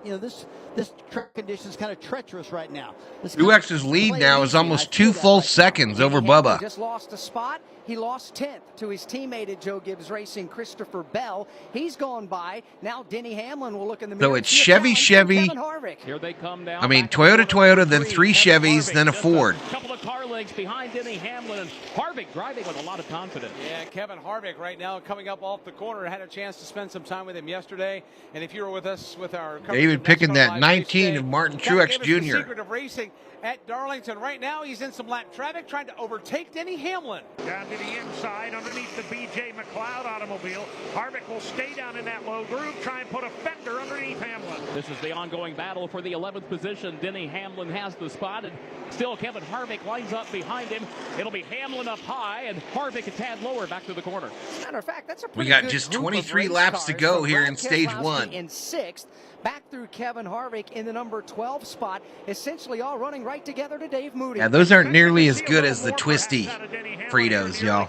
this track condition is kind of treacherous right now. Truex's lead now is almost 2 full seconds over Bubba. Just lost a spot. He lost 10th to his teammate at Joe Gibbs Racing, Christopher Bell. He's gone by. Now Denny Hamlin will look in the mirror. So it's Chevy. Here they come down. I mean, Toyota, then 3 Chevys, then a Ford. A couple of car lengths behind Denny Hamlin, and Harvick driving with a lot of confidence. Yeah, Kevin Harvick right now coming up off the corner. Had a chance to spend some time with him yesterday. And if you were with us with our David picking that 19 of Martin Truex Jr. The secret of racing at Darlington. Right now, he's in some lap traffic trying to overtake Denny Hamlin. Down to the inside underneath the B.J. McLeod automobile. Harvick will stay down in that low groove, try and put a fender underneath Hamlin. This is the ongoing battle for the 11th position. Denny Hamlin has the spot, and still Kevin Harvick lines up behind him. It'll be Hamlin up high, and Harvick a tad lower back to the corner. As a matter of fact, that's a pretty We got good just group 23 of laps to go here in stage Keselowski 1. In 6th, back through Kevin Harvick in the number 12 spot, essentially all running right together to Dave Moody. Yeah, those aren't nearly as good as the twisty Fritos, y'all.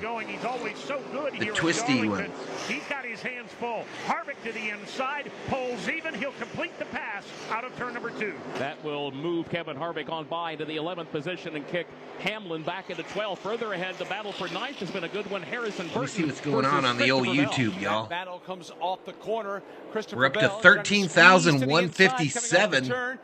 The twisty ones. He's got his hands full. Harvick to the inside, pulls even. He'll complete the pass out of turn number 2. That will move Kevin Harvick on by into the 11th position and kick Hamlin back into 12th. Further ahead, the battle for 9th has been a good one. Harrison Burton. Let's see what's going on the old YouTube, y'all. Battle comes off the corner. We're up to 13,157 on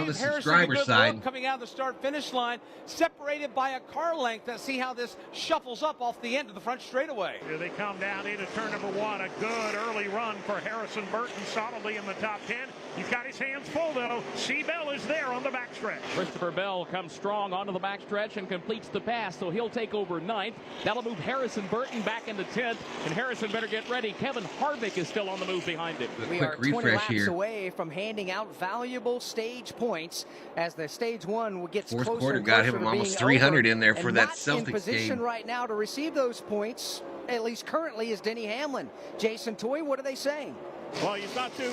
the subscriber side. Coming out of the start-finish line, separated by a car length. Let's see how this shuffles up off the end of the front straightaway. Here they come down into turn number 1. A good early run for Harrison Burton, solidly in the top 10. He's got his hands full, though. C-Bell is there on the backstretch. Christopher Bell comes strong onto the backstretch and completes the pass, so he'll take over 9th. That'll move Harrison Burton back into 10th, and Harrison better get ready. Kevin Harvick is still on the move behind him. We are 20 laps away from handing out valuable stage points as the stage 1 gets closer. Fourth quarter got him almost 300 in there for that Celtics game. In position right now to receive those points, at least currently, is Denny Hamlin. Jason Toy, what are they saying? Well, he's not too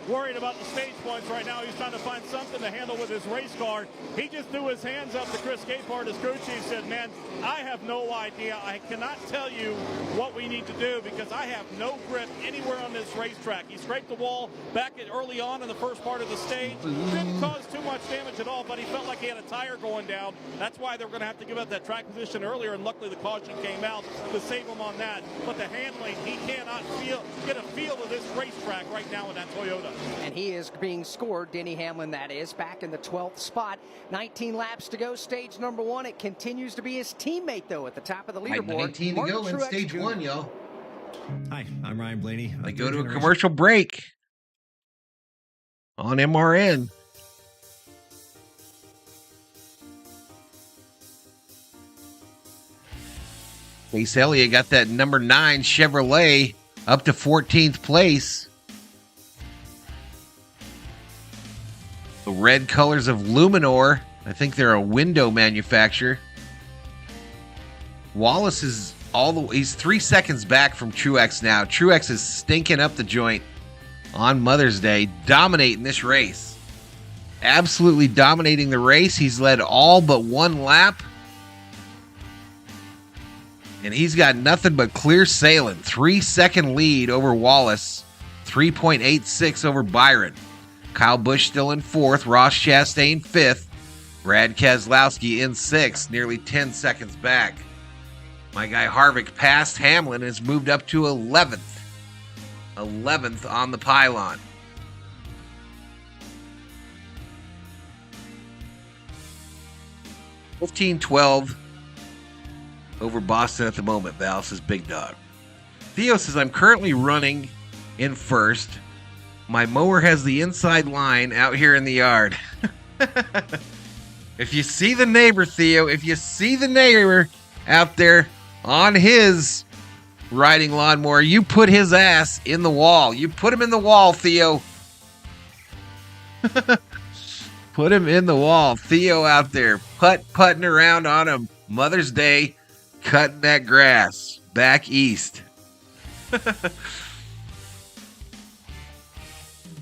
worried about the stage points right now. He's trying to find something to handle with his race car. He just threw his hands up to Chris Capehart, his crew chief, said, man, I have no idea. I cannot tell you what we need to do because I have no grip anywhere on this racetrack. He scraped the wall back early on in the first part of the stage. Didn't cause too much damage at all, but he felt like he had a tire going down. That's why they were going to have to give up that track position earlier, and luckily the caution came out to save him on that. But the handling, he cannot get a feel of this race racetrack right now in that Toyota. And he is being scored, Denny Hamlin that is, back in the 12th spot. 19 laps to go, stage number 1. It continues to be his teammate, though, at the top of the leaderboard. 19 to go in stage Jr. 1, y'all. Hi, I'm Ryan Blaney. I go to a commercial break on MRN. Chase Elliott got that number 9 Chevrolet up to 14th place. The red colors of Luminor. I think they're a window manufacturer. Wallace is he's 3 seconds back from Truex now. Truex is stinking up the joint on Mother's Day, dominating this race. Absolutely dominating the race. He's led all but one lap. And he's got nothing but clear sailing. 3-second lead over Wallace. 3.86 over Byron. Kyle Busch still in 4th. Ross Chastain 5th. Brad Keselowski in 6th. Nearly 10 seconds back. My guy Harvick passed Hamlin and has moved up to 11th. 11th on the pylon. $15-12 over Boston at the moment. Val says big dog. Theo says I'm currently running in 1st. My mower has the inside line out here in the yard. If you see the neighbor, Theo, if you see the neighbor out there on his riding lawnmower, you put his ass in the wall. You put him in the wall, Theo. Put him in the wall. Theo out there putting around on him. Mother's Day, cutting that grass back east.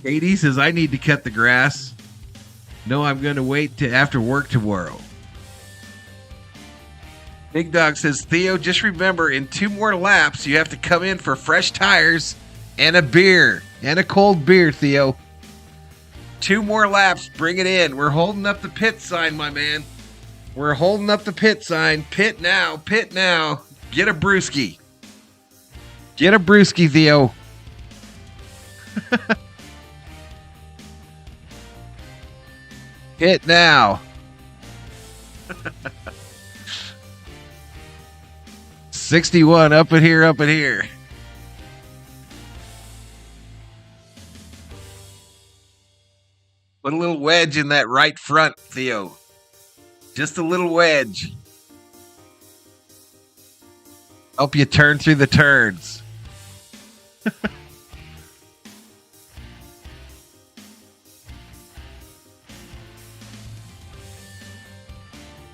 Katie says, I need to cut the grass. No, I'm going to wait till after work tomorrow. Big Dog says, Theo, just remember, in 2 more laps, you have to come in for fresh tires and a beer. And a cold beer, Theo. 2 more laps, bring it in. We're holding up the pit sign, my man. We're holding up the pit sign. Pit now, pit now. Get a brewski. Get a brewski, Theo. Pit now. 61 up in here, up in here. Put a little wedge in that right front, Theo. Just a little wedge. Help you turn through the turns.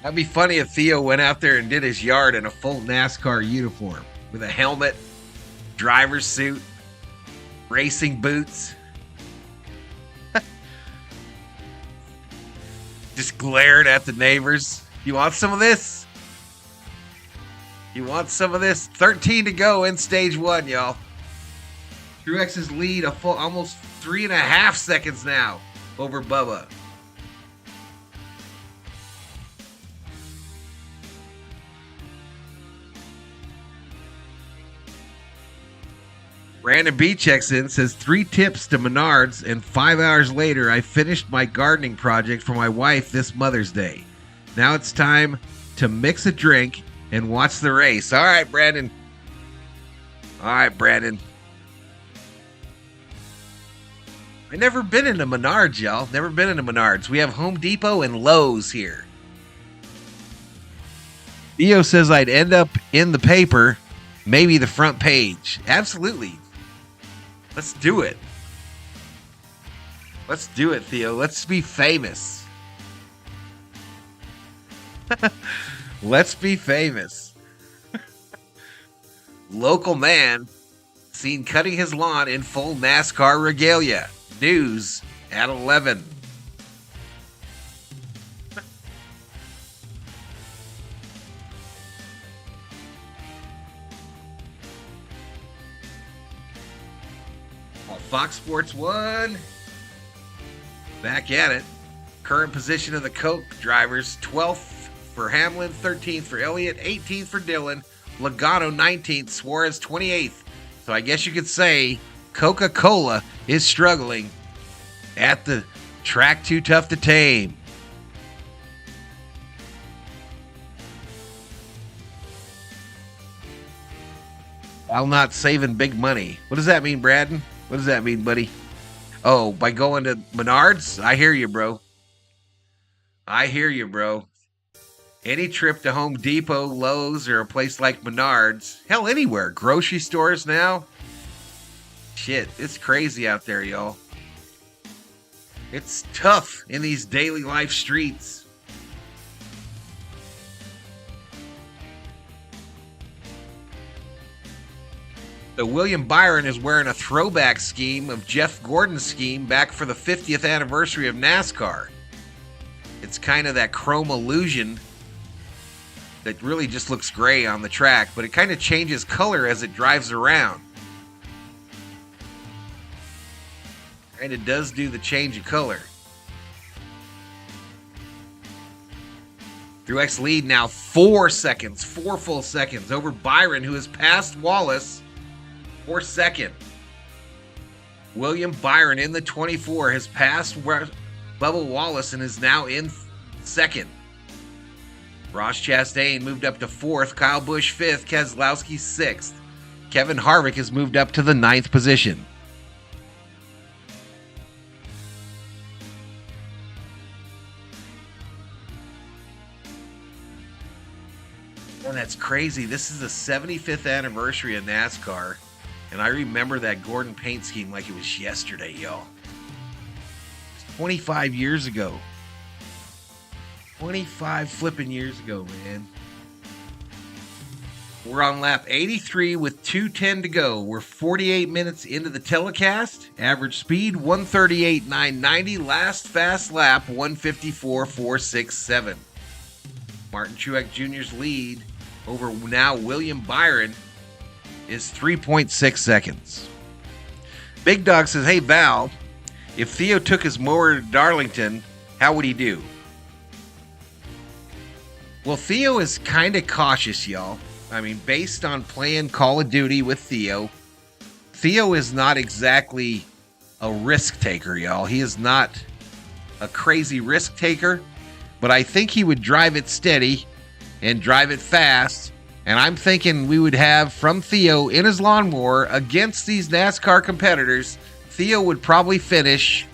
That'd be funny if Theo went out there and did his yard in a full NASCAR uniform with a helmet, driver's suit, racing boots. Just glared at the neighbors. You want some of this? You want some of this? 13 to go in stage 1, y'all. Truex's lead a full almost 3.5 seconds now over Bubba. Brandon B checks in, says 3 tips to Menards, and 5 hours later, I finished my gardening project for my wife this Mother's Day. Now it's time to mix a drink and watch the race. All right, Brandon. All right, Brandon. I've never been into Menards, y'all. Never been into Menards. We have Home Depot and Lowe's here. Theo says I'd end up in the paper, maybe the front page. Absolutely. Let's do it. Let's do it, Theo. Let's be famous. Let's be famous. Local man seen cutting his lawn in full NASCAR regalia. News at 11. Fox Sports 1. Back at it. Current position of the Coke drivers: 12th for Hamlin, 13th for Elliott, 18th for Dillon, Logano 19th, Suarez 28th. So I guess you could say Coca-Cola is struggling at the track too tough to tame. While not saving big money. What does that mean, Braden? What does that mean, buddy? Oh, by going to Menards? I hear you, bro. I hear you, bro. Any trip to Home Depot, Lowe's, or a place like Menards. Hell, anywhere. Grocery stores now. Shit, it's crazy out there, y'all. It's tough in these daily life streets. So William Byron is wearing a throwback scheme of Jeff Gordon's scheme back for the 50th anniversary of NASCAR. It's kind of that chrome illusion that really just looks gray on the track, but it kind of changes color as it drives around. And it does do the change of color. Truex lead now 4 seconds, 4 full seconds over Byron, who has passed Wallace for second. William Byron in the 24 has passed Bubba Wallace and is now in second. Ross Chastain moved up to fourth. Kyle Busch fifth. Keselowski sixth. Kevin Harvick has moved up to the 9th position. And that's crazy. This is the 75th anniversary of NASCAR. And I remember that Gordon paint scheme like it was yesterday, y'all. It's 25 years ago. 25 flipping years ago, man. We're on lap 83 with 2:10 to go. We're 48 minutes into the telecast. Average speed 138.990. Last fast lap 154.467. Martin Truex Jr.'s lead over now William Byron is 3.6 seconds. Big Dog says, hey, Val, if Theo took his mower to Darlington, how would he do? Well, Theo is kind of cautious, y'all. I mean, based on playing Call of Duty with Theo, Theo is not exactly a risk taker, y'all. He is not a crazy risk taker, but I think he would drive it steady and drive it fast. And I'm thinking we would have from Theo in his lawnmower against these NASCAR competitors, Theo would probably finish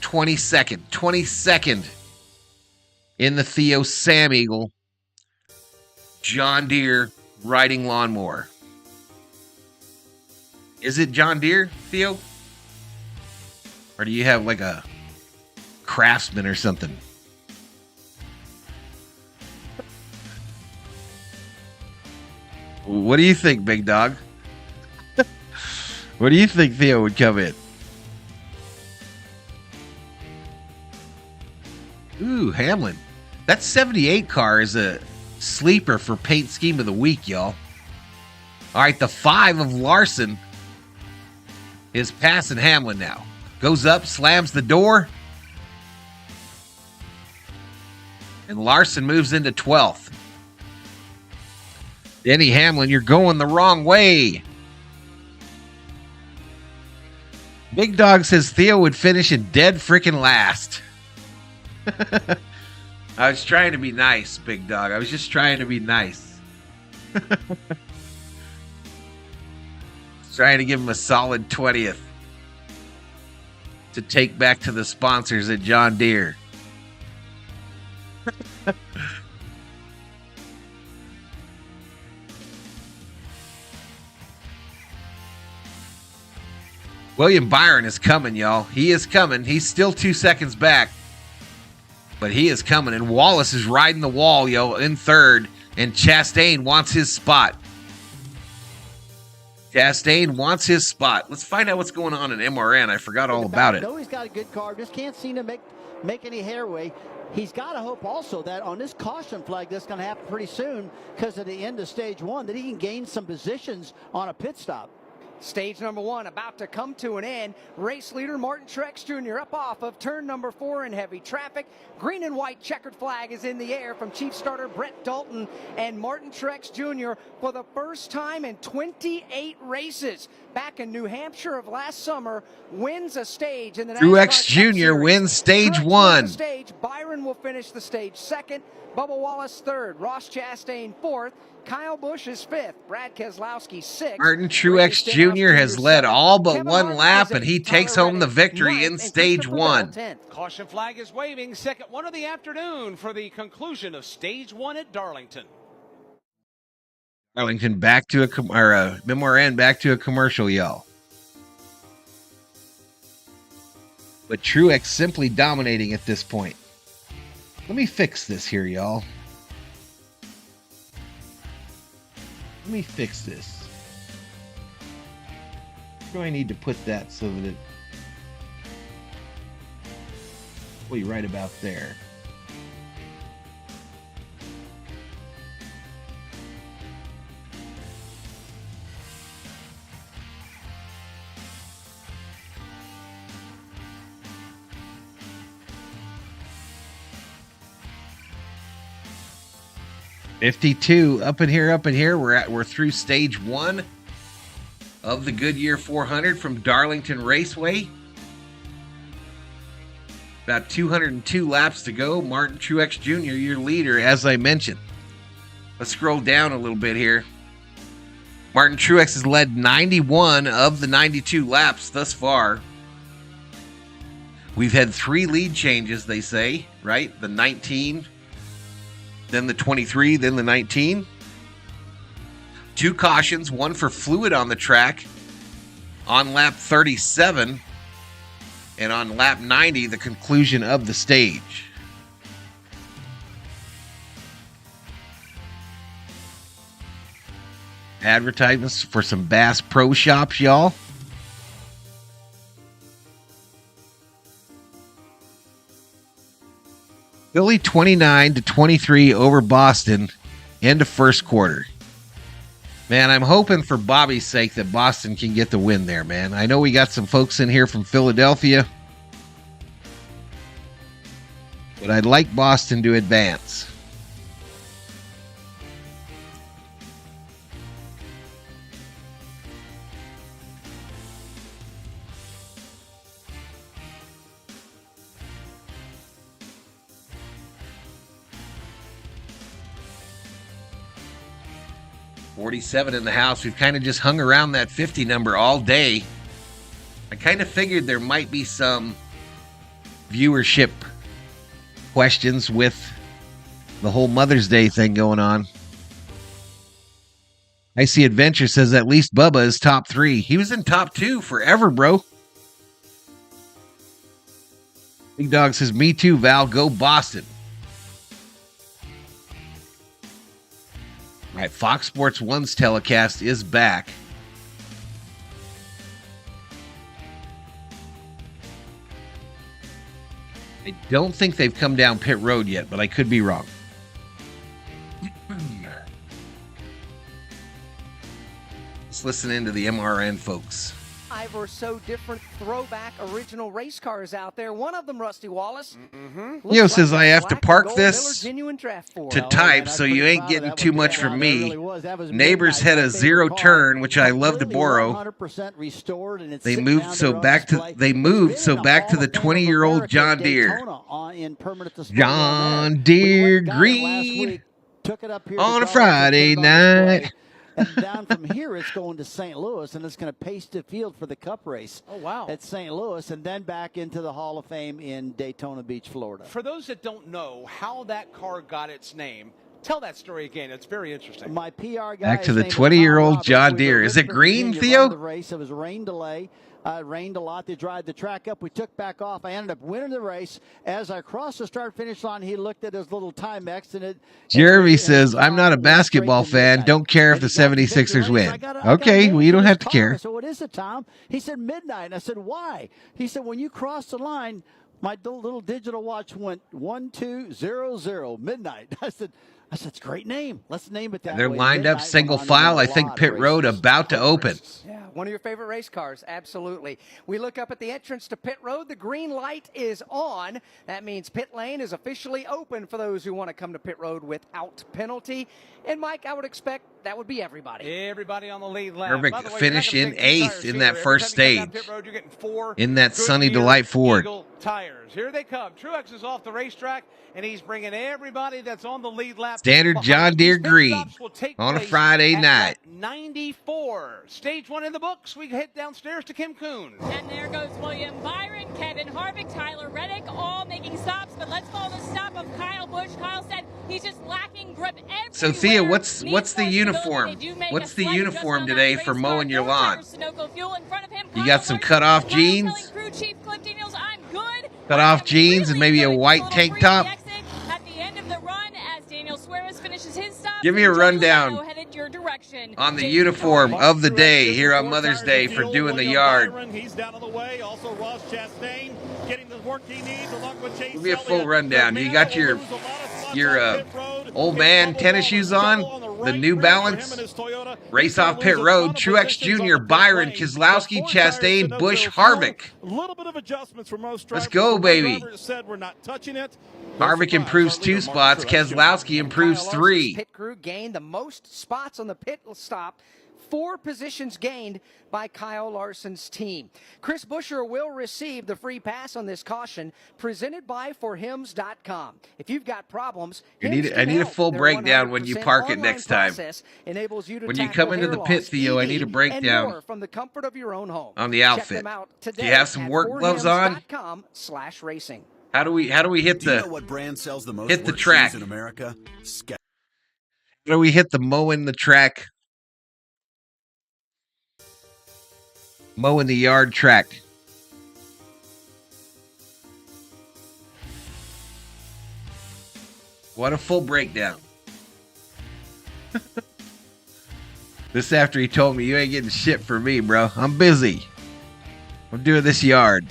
22nd in the Theo Sam Eagle John Deere riding lawnmower. Is it John Deere, Theo? Or do you have like a Craftsman or something? What do you think, Big Dog? What do you think Theo would come in? Ooh, Hamlin. That 78 car is a sleeper for paint scheme of the week, y'all. All right, the 5 of Larson is passing Hamlin now. Goes up, slams the door. And Larson moves into 12th. Denny Hamlin, you're going the wrong way. Big Dog says Theo would finish in dead freaking last. I was trying to be nice, Big Dog. I was just trying to be nice. Trying to give him a solid 20th to take back to the sponsors at John Deere. William Byron is coming, y'all. He is coming. He's still 2 seconds back. But he is coming. And Wallace is riding the wall, yo, in third. And Chastain wants his spot. Chastain wants his spot. Let's find out what's going on in MRN. I forgot all about it. I know he's got a good car. Just can't seem to make any headway. He's got to hope also that on this caution flag that's going to happen pretty soon because at the end of stage 1 that he can gain some positions on a pit stop. Stage number 1 about to come to an end. Race leader Martin Truex Jr. up off of turn number 4 in heavy traffic. Green and white checkered flag is in the air from chief starter Brett Dalton, and Martin Truex Jr. for the first time in 28 races back in New Hampshire of last summer wins a stage in the Truex Jr. wins stage 1. Stage. Byron will finish the stage 2nd. Bubba Wallace 3rd. Ross Chastain 4th. Kyle Busch is 5th. Brad Keselowski 6th. Martin Truex Jr. has led all but one lap, and he takes home the victory in stage 1. Caution flag is waving. Second one of the afternoon for the conclusion of stage 1 at Darlington. Darlington back to Memoir N back to a commercial, y'all. But Truex simply dominating at this point. Let me fix this here, y'all. Let me fix this. Where do I need to put that so that it will be right about there? $52 up in here. We're through stage 1 of the Goodyear 400 from Darlington Raceway. About 202 laps to go. Martin Truex Jr., your leader, as I mentioned. Let's scroll down a little bit here. Martin Truex has led 91 of the 92 laps thus far. We've had 3 lead changes, they say, right? The 19, then the 23, then the 19. 2 cautions, one for fluid on the track on lap 37, and on lap 90, the conclusion of the stage. Advertisements for some Bass Pro Shops, y'all. Philly 29-23 over Boston, end of first quarter. Man, I'm hoping for Bobby's sake that Boston can get the win there, man. I know we got some folks in here from Philadelphia, but I'd like Boston to advance. $47 in the house. We've kind of just hung around that 50 number all day. I kind of figured there might be some viewership questions with the whole Mother's Day thing going on. I see Adventure says at least Bubba is top 3. He was in top 2 forever, bro. Big Dog says, me too, Val. Go Boston. All right, Fox Sports 1's telecast is back. I don't think they've come down pit road yet, but I could be wrong. Let's listen into the MRN folks. 5 or so different throwback original race cars out there. One of them, Rusty Wallace. Leo says I have to park this to type, so you ain't getting too much from me. Neighbors had a 0 turn, which I love to borrow. They moved so back to the 20-year-old John Deere. John Deere green on a Friday night. And down from here, it's going to St. Louis, and it's going to pace the field for the Cup race. Oh, wow. At St. Louis, and then back into the Hall of Fame in Daytona Beach, Florida. For those that don't know how that car got its name, tell that story again. It's very interesting. My PR guy. Back to the 20-year-old John Deere. Is it green, Theo? The race. It was rain delay. It rained a lot. They dried the track up. We took back off. I ended up winning the race. As I crossed the start-finish line, he looked at his little Timex, and Jeremy says, I'm not a basketball fan. Don't care if the 76ers win. Okay, well, you don't have to care. So what is it, Tom? He said midnight. And I said, why? He said, when you cross the line, my little digital watch went 1200 midnight. I said, it's a great name. Let's name it that. They're way. lined up single file. I think pit road about to open. Yeah, one of your favorite race cars, absolutely. We look up at the entrance to pit road. The green light is on. That means pit lane is officially open for those who want to come to pit road without penalty. And, Mike, I would expect that would be everybody. Everybody on the lead lap. Hervick finished in 8th in that first stage. Road, you're getting 4 in that Sunny Delight Ford. Eagle tires. Here they come. Truex is off the racetrack, and he's bringing everybody that's on the lead lap. Standard John Deere green on a Friday night. 94. Stage 1 in the books. We head downstairs to Kim Kuhn. And there goes William Byron, Kevin Harvick, Tyler Reddick, all making stops. But let's follow the stop of Kyle Busch. Kyle said he's just lacking grip everywhere. So, Thea, what's the uniform? What's the uniform today for mowing your lawn? You got some cut-off jeans? Cut-off jeans and maybe a white tank top? Give me a rundown on the uniform of the day here on Mother's Day for doing the yard. He's down on the way. Also, Ross Chastain getting the work he needs along with Chase. Give me a full rundown. You got your old man tennis shoes on, the New Balance, race off pit road, Truex Jr., Byron, Keselowski, Chastain, Busch, Harvick. A little bit of adjustments for most drivers. Let's go, baby. Said we're not touching it. Harvick improves 2 spots. Keselowski improves 3. Pit crew gained the most spots on the pit stop. 4 positions gained by Kyle Larson's team. Chris Buescher will receive the free pass on this caution presented by forhims.com. If you've got problems, I need a full breakdown when you park it next time. When you come into the pit, Theo, I need a breakdown from the comfort of your own home. On the outfit. Do you have some work gloves on? /racing. How do we hit Do you know what brand sells the most hit the work track shoes in America? How do we hit the mowing the track? Mowing the yard track. What a full breakdown. This after he told me, you ain't getting shit for me, bro. I'm busy. I'm doing this yard.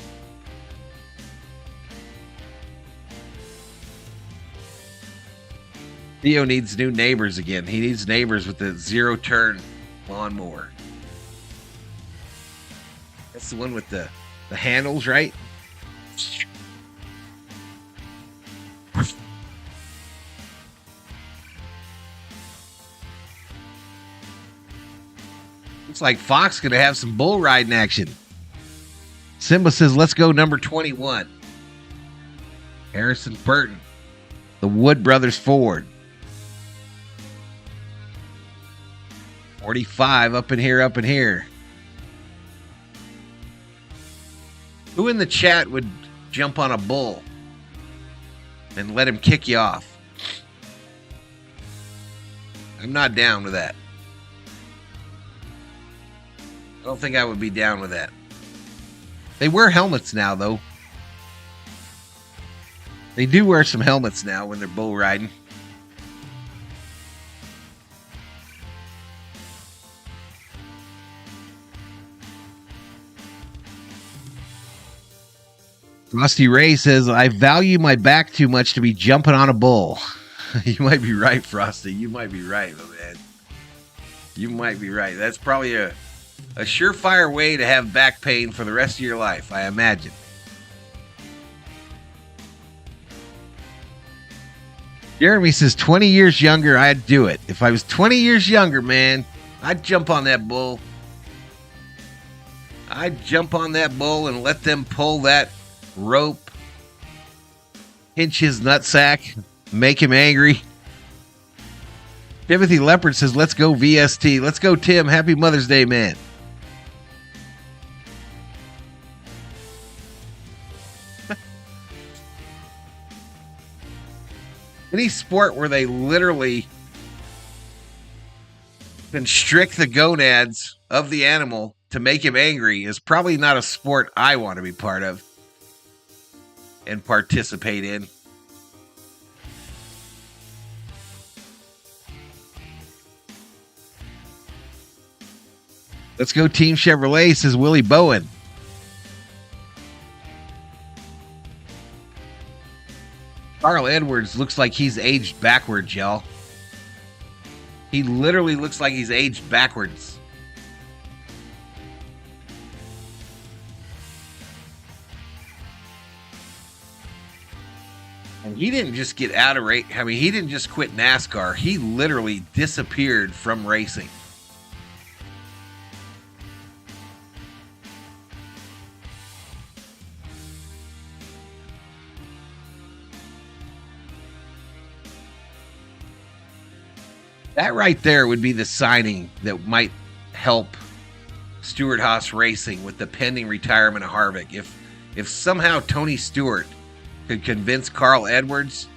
Theo needs new neighbors again. He needs neighbors with the 0-turn lawnmower. That's the one with the handles, right? Looks like Fox going to have some bull riding action. Simba says, let's go number 21. Harrison Burton. The Wood Brothers Ford. 45 up in here. Who in the chat would jump on a bull and let him kick you off? I'm not down with that. I don't think I would be down with that. They wear helmets now, though. They do wear some helmets now when they're bull riding. Rusty Ray says, I value my back too much to be jumping on a bull. You might be right, Frosty. You might be right, my man. You might be right. That's probably a surefire way to have back pain for the rest of your life, I imagine. Jeremy says, 20 years younger, I'd do it. If I was 20 years younger, man, I'd jump on that bull. I'd jump on that bull and let them pull that rope, hinch his nutsack, make him angry. Timothy Leopard says, let's go VST. Let's go, Tim. Happy Mother's Day, man. Any sport where they literally constrict the gonads of the animal to make him angry is probably not a sport I want to be part of and participate in. Let's go Team Chevrolet, says Willie Bowen. Carl Edwards looks like he's aged backwards, y'all. He literally looks like he's aged backwards. And he didn't just get out of race. I mean, he didn't just quit NASCAR. He literally disappeared from racing. That right there would be the signing that might help Stewart-Haas Racing with the pending retirement of Harvick. If somehow Tony Stewart could convince Carl Edwards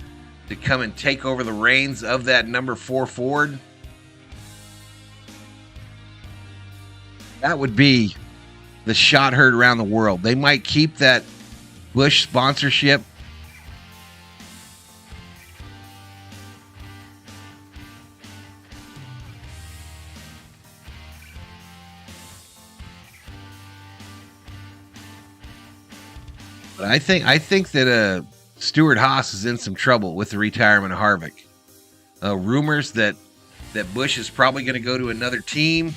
to come and take over the reins of that number 4 Ford, that would be the shot heard around the world. They might keep that Busch sponsorship. But I think that Stewart-Haas is in some trouble with the retirement of Harvick. Rumors that Busch is probably going to go to another team.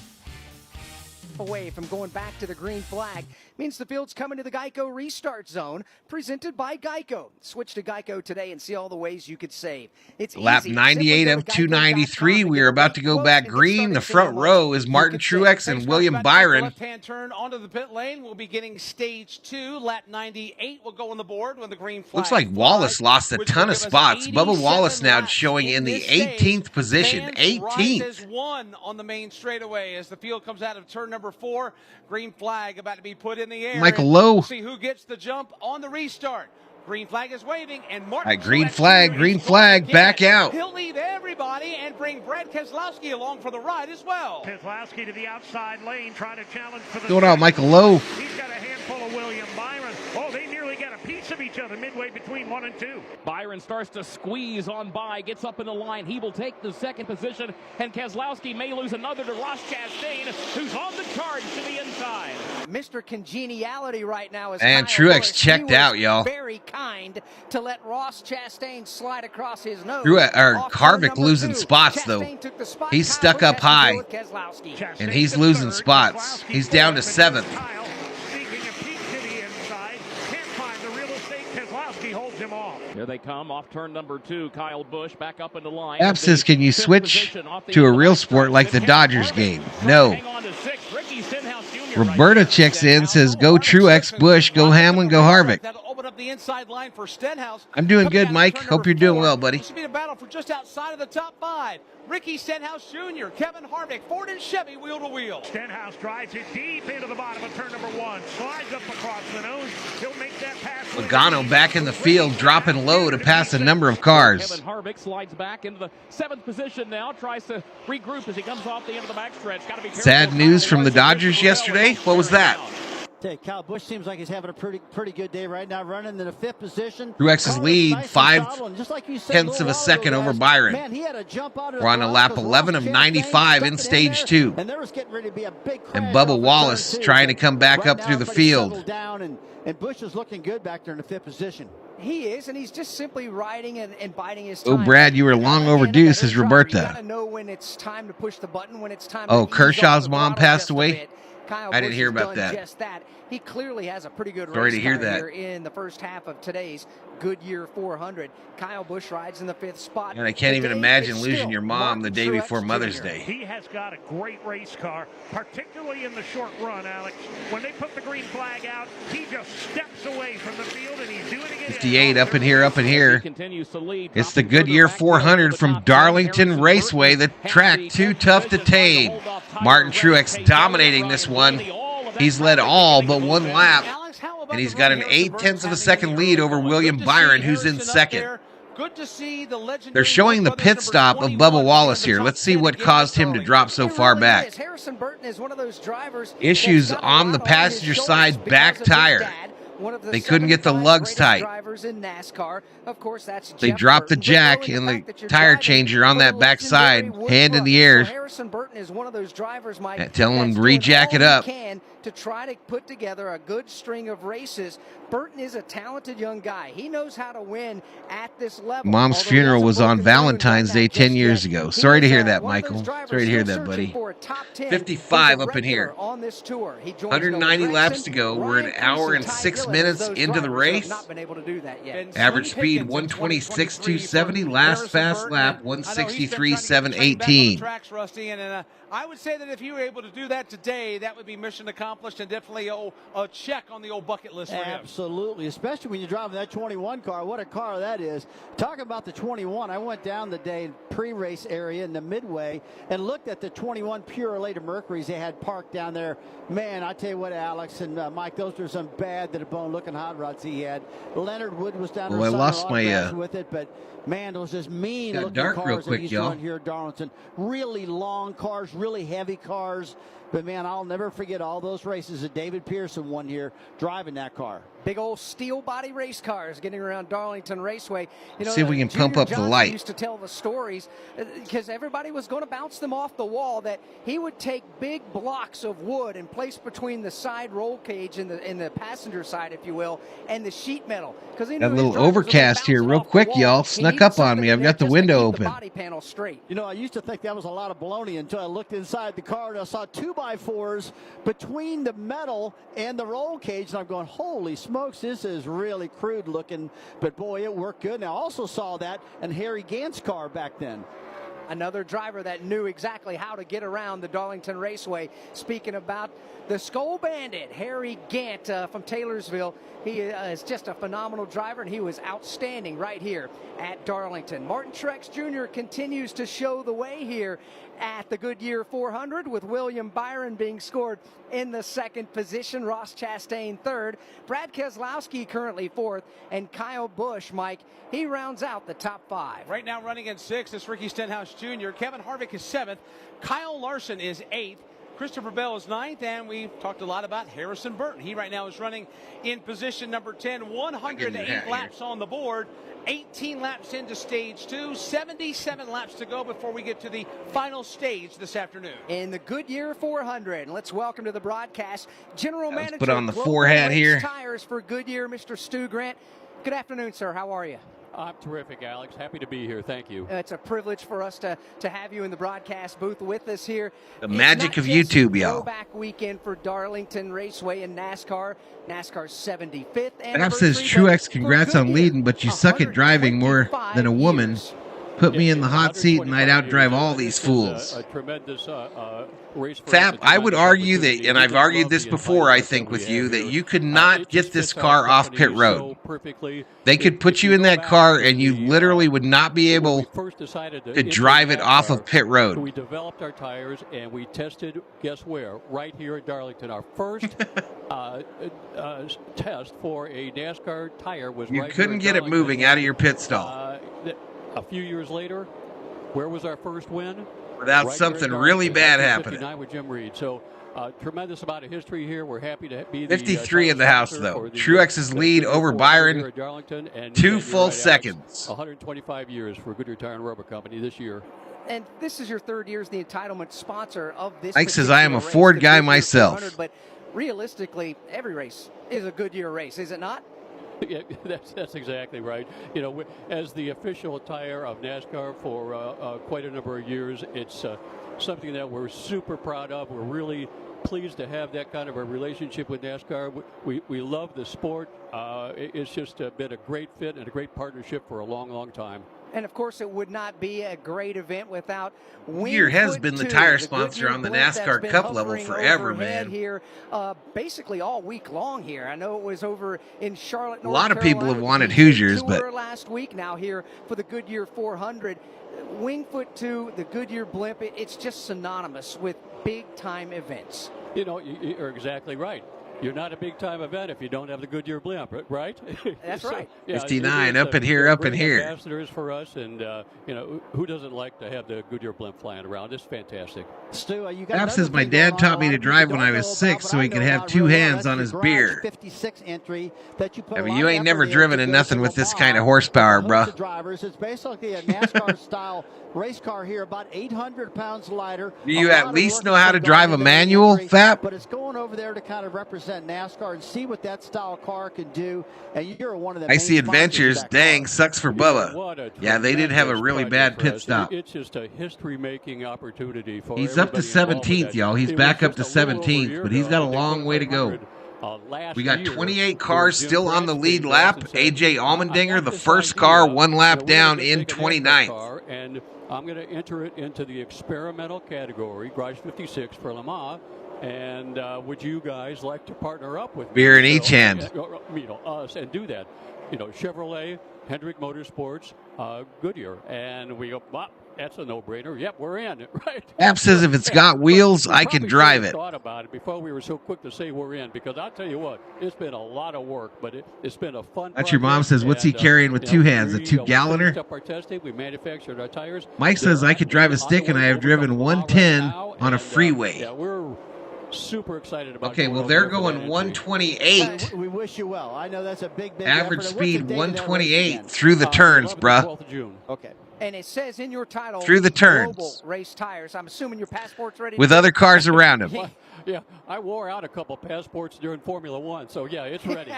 Away from going back to the green flag means the field's coming to the Geico restart zone, presented by Geico. Switch to Geico today and see all the ways you could save. It's lap easy. 98 of 293. We are about to go back green. The front row is Martin Truex and William Byron. Left-hand turn onto the pit lane. We'll be getting stage 2. Lap 98 will go on the board when the green flag Looks like Wallace lost a ton of spots. Bubba Wallace now showing in the 18th position. 18th. 1 on the main straightaway as the field comes out of turn number 4. Green flag about to be put in the air. Michael Lowe. See who gets the jump on the restart. Green flag is waving, and Martin. All right, green flag, back out. He'll leave everybody and bring Brad Keselowski along for the ride as well. Keselowski to the outside lane, trying to challenge for the. What's going on, Michael Lowe? He's got a handful of William Byron. Oh, they nearly got a piece of each other midway between 1 and 2. Byron starts to squeeze on by, gets up in the line. He will take the second position, and Keselowski may lose another to Ross Chastain, who's on the charge to the inside. Mr. Congeniality right now is. And Truex checked out, y'all. Very kind to let Ross Chastain slide across his nose. Harvick losing spots though. He's stuck up high, and he's losing spots. He's down to 7th. Here they come off turn number 2. Kyle Busch back up in the line. App says, can you switch to a real sport like the Dodgers game? No. Roberta checks in, says, go Truex, Busch, go Hamlin, go Harvick. I'm doing good, Mike. Hope you're doing well, buddy. This will be a battle for just outside of the top 5. Ricky Stenhouse Jr., Kevin Harvick, Ford and Chevy wheel to wheel. Stenhouse drives it deep into the bottom of turn number 1. Slides up across the nose. He'll make that pass. Logano back in the field, dropping low to pass a number of cars. Kevin Harvick slides back into the 7th position now. Tries to regroup as he comes off the end of the backstretch. Got to be careful. Sad news from the Dodgers yesterday. What was that? Kyle Busch seems like he's having a pretty good day right now, running in the 5th position. Truex's lead, 0.5 of a second over Byron. Man, he had a jump out of We're on a lap 11 of 95 in stage 2. And there was getting ready to be a big crash. And Bubba Wallace trying to come back up through the field. Down and Busch is looking good back there in the 5th position. He is, and he's just simply riding and biding his time. Oh, Brad, you were long overdue, says Roberta. You gotta know when it's time to push the button, when it's time. Oh, Kershaw's mom passed away? Kyle I didn't Busch hear has about done that. Just that. He clearly has a pretty good Sorry to race hear car that. here in the first half of today's Goodyear 400. Kyle Busch rides in the 5th spot. And I can't even imagine losing your mom the day before Mother's Day. He has got a great race car, particularly in the short run, Alex. When they put the green flag out, he just steps away from the field, and he's doing it. 58 up in here. It's the Goodyear 400 from Darlington Raceway. The track too tough to tame. Martin Truex dominating this one. He's led all but 1 lap, and he's got an 0.8 of a second lead over William Byron, who's in 2nd. They're showing the pit stop of Bubba Wallace here. Let's see what caused him to drop so far back. Issues on the passenger side back tire. They couldn't get the lugs tight. They dropped the jack and the tire changer on that back side, hand in the air. Telling him to re-jack it up. To try to put together a good string of races. Burton is a talented young guy. He knows how to win at this level. Mom's funeral was on Valentine's Day 10 years ago. Sorry to hear that, Michael. Sorry to hear that, buddy. 55 up in here. 190 laps to go. We're an hour and 6 minutes those into the drivers have race. not been able to do that yet. Average speed 126.270. Last fast lap 163.718. Tracks, Rusty, and I would say that if you were able to do that today, that would be mission accomplished and definitely a check on the old bucket list for him. Absolutely, especially when you're driving that 21 car. What a car that is. Talking about the 21, I went down the day pre-race area in the midway and looked at the 21 Pure Later Mercuries they had parked down there. Man, I tell you what, Alex and Mike, those are some bad to the bone looking hot rods he had. Leonard Wood was down there. I lost my with it, but man, those just mean looking dark cars real quick, that he's y'all. run here at Darlington. Really long cars, really heavy cars. But man, I'll never forget all those races that David Pearson won here driving that car. Big old steel body race cars getting around Darlington Raceway. You know, see if we can Junior pump up the Johnson light. used to tell the stories because everybody was going to bounce them off the wall that he would take big blocks of wood and place between the side roll cage and the passenger side, if you will, and the sheet metal. Because Got a little overcast here real quick, y'all. Snuck up on me. I've got the window open. Body panel straight. You know, I used to think that was a lot of baloney until I looked inside the car and I saw 2x4s between the metal and the roll cage, and I'm going, holy smokes, this is really crude looking, but boy, it worked good. And I also saw that in Harry Gant's car back then. Another driver that knew exactly how to get around the Darlington Raceway. Speaking about the SKOL Bandit, Harry Gant from Taylorsville. He is just a phenomenal driver, and he was outstanding right here at Darlington. Martin Truex Jr. continues to show the way here at the Goodyear 400, with William Byron being scored in the second position, Ross Chastain third, Brad Keselowski currently fourth, and Kyle Busch, Mike, he rounds out the top five. Right now running in sixth is Ricky Stenhouse Jr. Kevin Harvick is seventh. Kyle Larson is eighth. Christopher Bell is ninth, and we talked a lot about Harrison Burton. He right now is running in position number 10, 108 laps on the board, 18 laps into stage 2, 77 laps to go before we get to the final stage this afternoon. In the Goodyear 400, and let's welcome to the broadcast General Manager, put on the Global forehead Race here. Tires for Goodyear, Mr. Stu Grant. Good afternoon, sir. How are you? I'm terrific, Alex. Happy to be here. Thank you. It's a privilege for us to have you in the broadcast booth with us here. The magic of YouTube, y'all. Throwback weekend for Darlington Raceway and NASCAR. NASCAR's 75th App anniversary. says, Truex, congrats on leading, but you suck at driving more than a woman. Put me in the hot seat and I'd outdrive all these fools. A tremendous race. Fap, I would argue that, and I've argued this before, I think, with you, that you could not get this car off pit road. They could put you in that car and you literally would not be able to drive it off of pit road. We developed our tires and we tested, guess where? Right here at Darlington. Our first test for a NASCAR tire was You right couldn't here at get it moving out of your pit stall. A few years later, where was our first win? Without something really bad happening. 59 with Jim Reed. So tremendous amount of history here. We're happy to be 53 in the house, though. Truex's lead over Byron, 2 full seconds. 125 years for Goodyear Tire and Rubber Company this year. And this is your third year as the entitlement sponsor of this. Mike says, I am a Ford guy myself. But realistically, every race is a Goodyear race, is it not? Yeah, that's exactly right. You know, as the official tire of NASCAR for quite a number of years, it's something that we're super proud of. We're really pleased to have that kind of a relationship with NASCAR. We love the sport. It's just been a great fit and a great partnership for a long, long time. And, of course, it would not be a great event without Goodyear has been the tire sponsor on the NASCAR Cup level forever, man. Here, basically all week long here. I know it was over in Charlotte, North A lot of people have Carolina, wanted Hoosiers, but last week now here for the Goodyear 400. Wingfoot 2, the Goodyear blimp, it's just synonymous with big-time events. You know, you're exactly right. You're not a big-time event if you don't have the Goodyear blimp, right? That's right. Yeah, 59, up in here, up in here. Ambassadors for us, and you know, who doesn't like to have the Goodyear blimp flying around? It's fantastic. Stu, you got App says my dad taught me to drive when I was 6 so he could have 2 hands on his beer. 56 entry that you put I mean, you ain't never driven in nothing with this kind of horsepower, bruh. Drivers. It's basically a NASCAR-style race car here, about 800 pounds lighter. Do you at least know how to drive a manual, Fap? But it's going over there to kind of represent NASCAR and see what that style car can do. And you're one of the I see Adventures. Dang, sucks for Bubba. Yeah, they did have a really bad pit stop. It's just a history-making opportunity for He's up to 17th, y'all. He's back up to 17th, but he's got a long way to go. We got 28 cars still on the lead lap. AJ Allmendinger, the first car, one lap down in 29th. And I'm going to enter it into the experimental category, Garage 56 for Le Mans. And would you guys like to partner up with me? Beer in each hand. Us, and do that. Chevrolet, Hendrick Motorsports, Goodyear. And we go, well, that's a no-brainer. Yep, we're in, right? App says if it's got wheels, I can drive it. Thought about it before we were so quick to say we're in, because I'll tell you what, it's been a lot of work, but it's been a fun. That's your mom says, what's he carrying with two hands? A 2-galloner? We finished up our testing. We manufactured our tires. Mike says I could drive a stick, and I have driven 110 on a freeway. Yeah, we're super excited about. Okay, well they're going 128. We wish you well. I know that's a big average effort. speed 128 through the turns, bruh. Okay. And it says in your title, through the turns. Global Race Tires. I'm assuming your passport's ready. With other cars around him. Yeah, I wore out a couple passports during Formula One, so yeah, it's ready.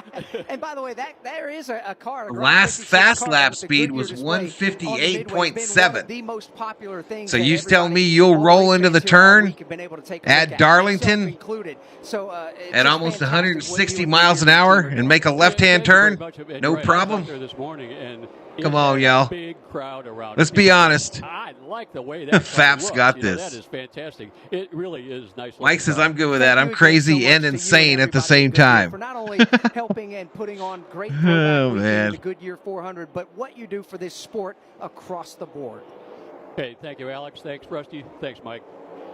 And by the way, there is a car. Last fast lap speed was 158.7. The most popular thing. So you tell me you'll roll into the turn at Darlington at almost 160 miles an hour and make a left-hand turn? No problem. Come on, y'all. Let's be honest. I like the way that Fap's got this. That is fantastic. It really is nice. Mike says I'm good with that. I'm crazy and insane at the same time. For not only helping and putting on great man. the Goodyear 400, but what you do for this sport across the board. Hey, thank you, Alex. Thanks, Rusty. Thanks, Mike.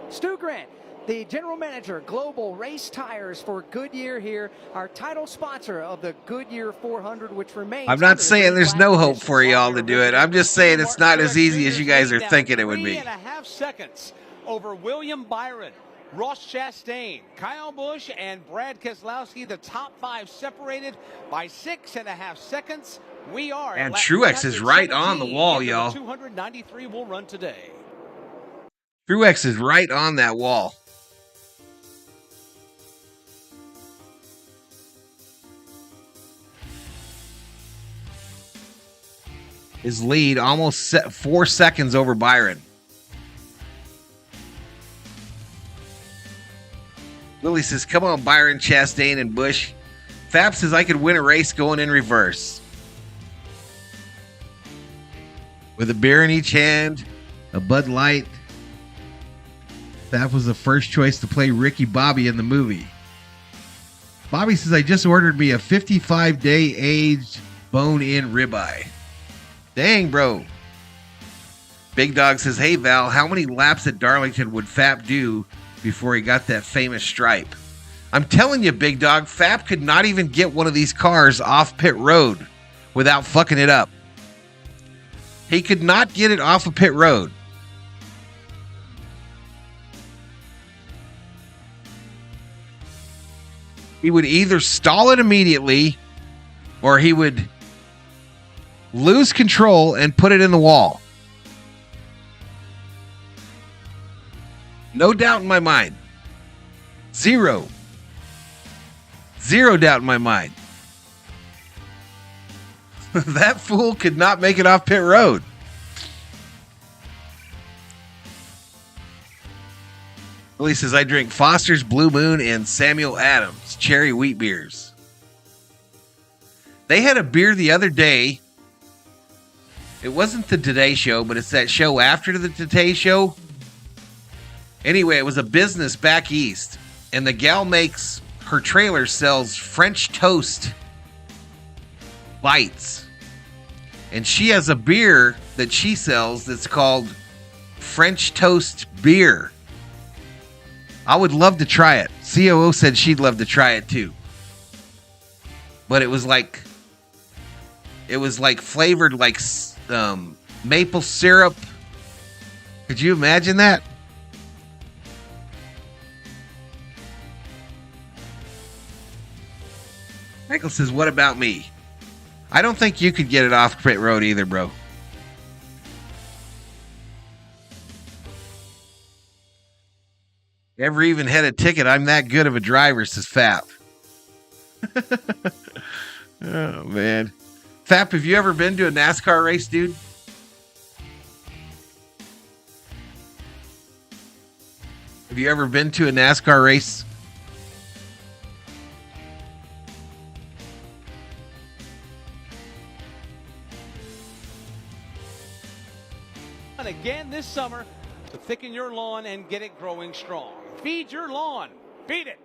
Stu Grant, the general manager, Global Race Tires for Goodyear here, our title sponsor of the Goodyear 400, which remains. I'm not saying there's no hope for y'all to do it. I'm just saying it's not as easy as you guys are thinking it would be. 3.5 seconds over William Byron, Ross Chastain, Kyle Busch, and Brad Keselowski. The top 5 separated by 6.5 seconds. We are. And Truex is right on the wall, y'all. 293 will run today. Truex is right on that wall. His lead almost 4 seconds over Byron. Willie says, come on, Byron, Chastain, and Busch. Fab says I could win a race going in reverse. With a beer in each hand, a Bud Light. That was the first choice to play Ricky Bobby in the movie. Bobby says, I just ordered me a 55-day aged bone-in ribeye. Dang, bro. Big Dog says, hey, Val, how many laps at Darlington would Fap do before he got that famous stripe? I'm telling you, Big Dog, Fap could not even get one of these cars off pit road without fucking it up. He could not get it off of pit road. He would either stall it immediately or he would lose control and put it in the wall. No doubt in my mind. Zero doubt in my mind. That fool could not make it off pit road. Willie says, I drink Foster's, Blue Moon, and Samuel Adams cherry wheat beers. They had a beer the other day. It wasn't the Today Show, but it's that show after the Today Show. Anyway, it was a business back east, and the gal makes, her trailer sells French toast bites. And she has a beer that she sells that's called French Toast Beer. I would love to try it. COO said she'd love to try it too. But it was like flavored like maple syrup. Could you imagine that? Michael says, what about me? I don't think you could get it off pit road either, bro. Ever even had a ticket? I'm that good of a driver, says Fap. Oh, man. Fap, have you ever been to a NASCAR race, dude? Have you ever been to a NASCAR race? again this summer to thicken your lawn and get it growing strong. Feed your lawn. Feed it.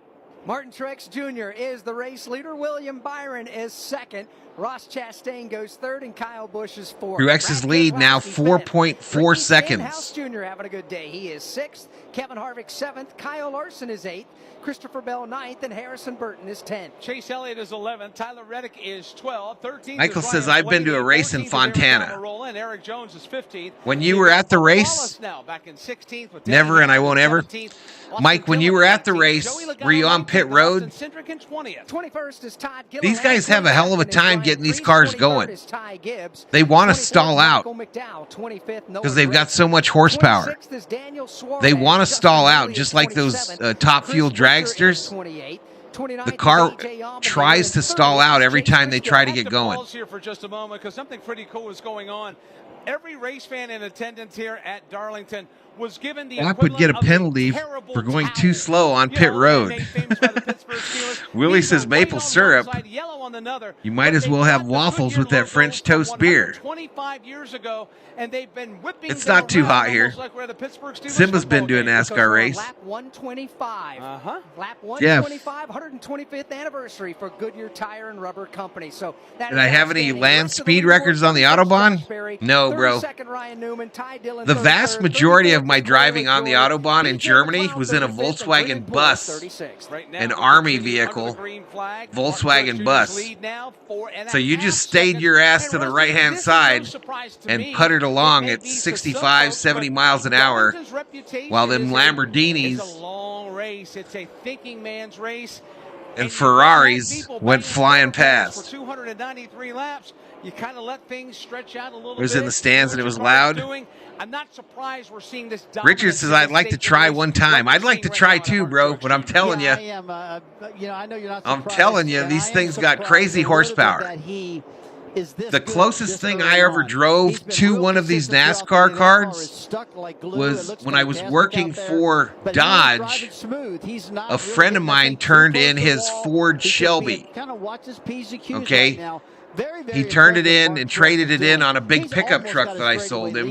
Martin Truex Jr. is the race leader. William Byron is second. Ross Chastain goes third, and Kyle Busch is fourth. Truex's lead now 4.4 seconds. House Jr. having a good day. He is sixth. Kevin Harvick seventh. Kyle Larson is eighth. Christopher Bell ninth, and Harrison Burton is 10th. Chase Elliott is 11th. Tyler Reddick is 12th. 13th. Michael says, I've been to a race in Fontana. And Eric Jones is 15th. When you were at the race, now, back in 16th with never and I won't ever. Mike, when you were at the race, were you on pit road? 21st is Todd Gilliland. These guys have a hell of a time getting these cars going. They want to stall out because they've got so much horsepower. They want to stall out just like those top fuel dragsters. The car tries to stall out every time they try to get going. Pause here for just a moment because something pretty cool is going on. Every race fan in attendance here at Darlington was given the Lap would get a penalty for going too slow on pit road. Willie says maple syrup. You might as well have waffles with that French toast beer. 25 years ago, and they've been whipping. It's not too hot here. Simba's been doing a NASCAR race. Lap 125. Lap 125, 125th anniversary for Goodyear Tire and Rubber Company. So did I have any land speed records on the Autobahn? No, bro. The vast majority of my driving on the Autobahn in Germany was in a Volkswagen bus, an army vehicle, Volkswagen bus. So you just stayed your ass to the right-hand side and puttered along at 65, 70 miles an hour, while them Lamborghinis It's a long race. It's a thinking man's race. and Ferraris went flying past. For 293 laps, you kind of let things stretch out a little bit. It was in the stands and it was loud. I'm not surprised we're seeing this. Richard says, I'd like to try one time. I'd like to try too, bro, but I'm telling you. I am. I know you're not. I'm telling you, these things got crazy horsepower. The closest thing I ever drove to one of these NASCAR cards was when I was working for Dodge. A friend of mine turned in his Ford Shelby. Okay. He turned it in and traded it in on a big pickup truck that I sold him.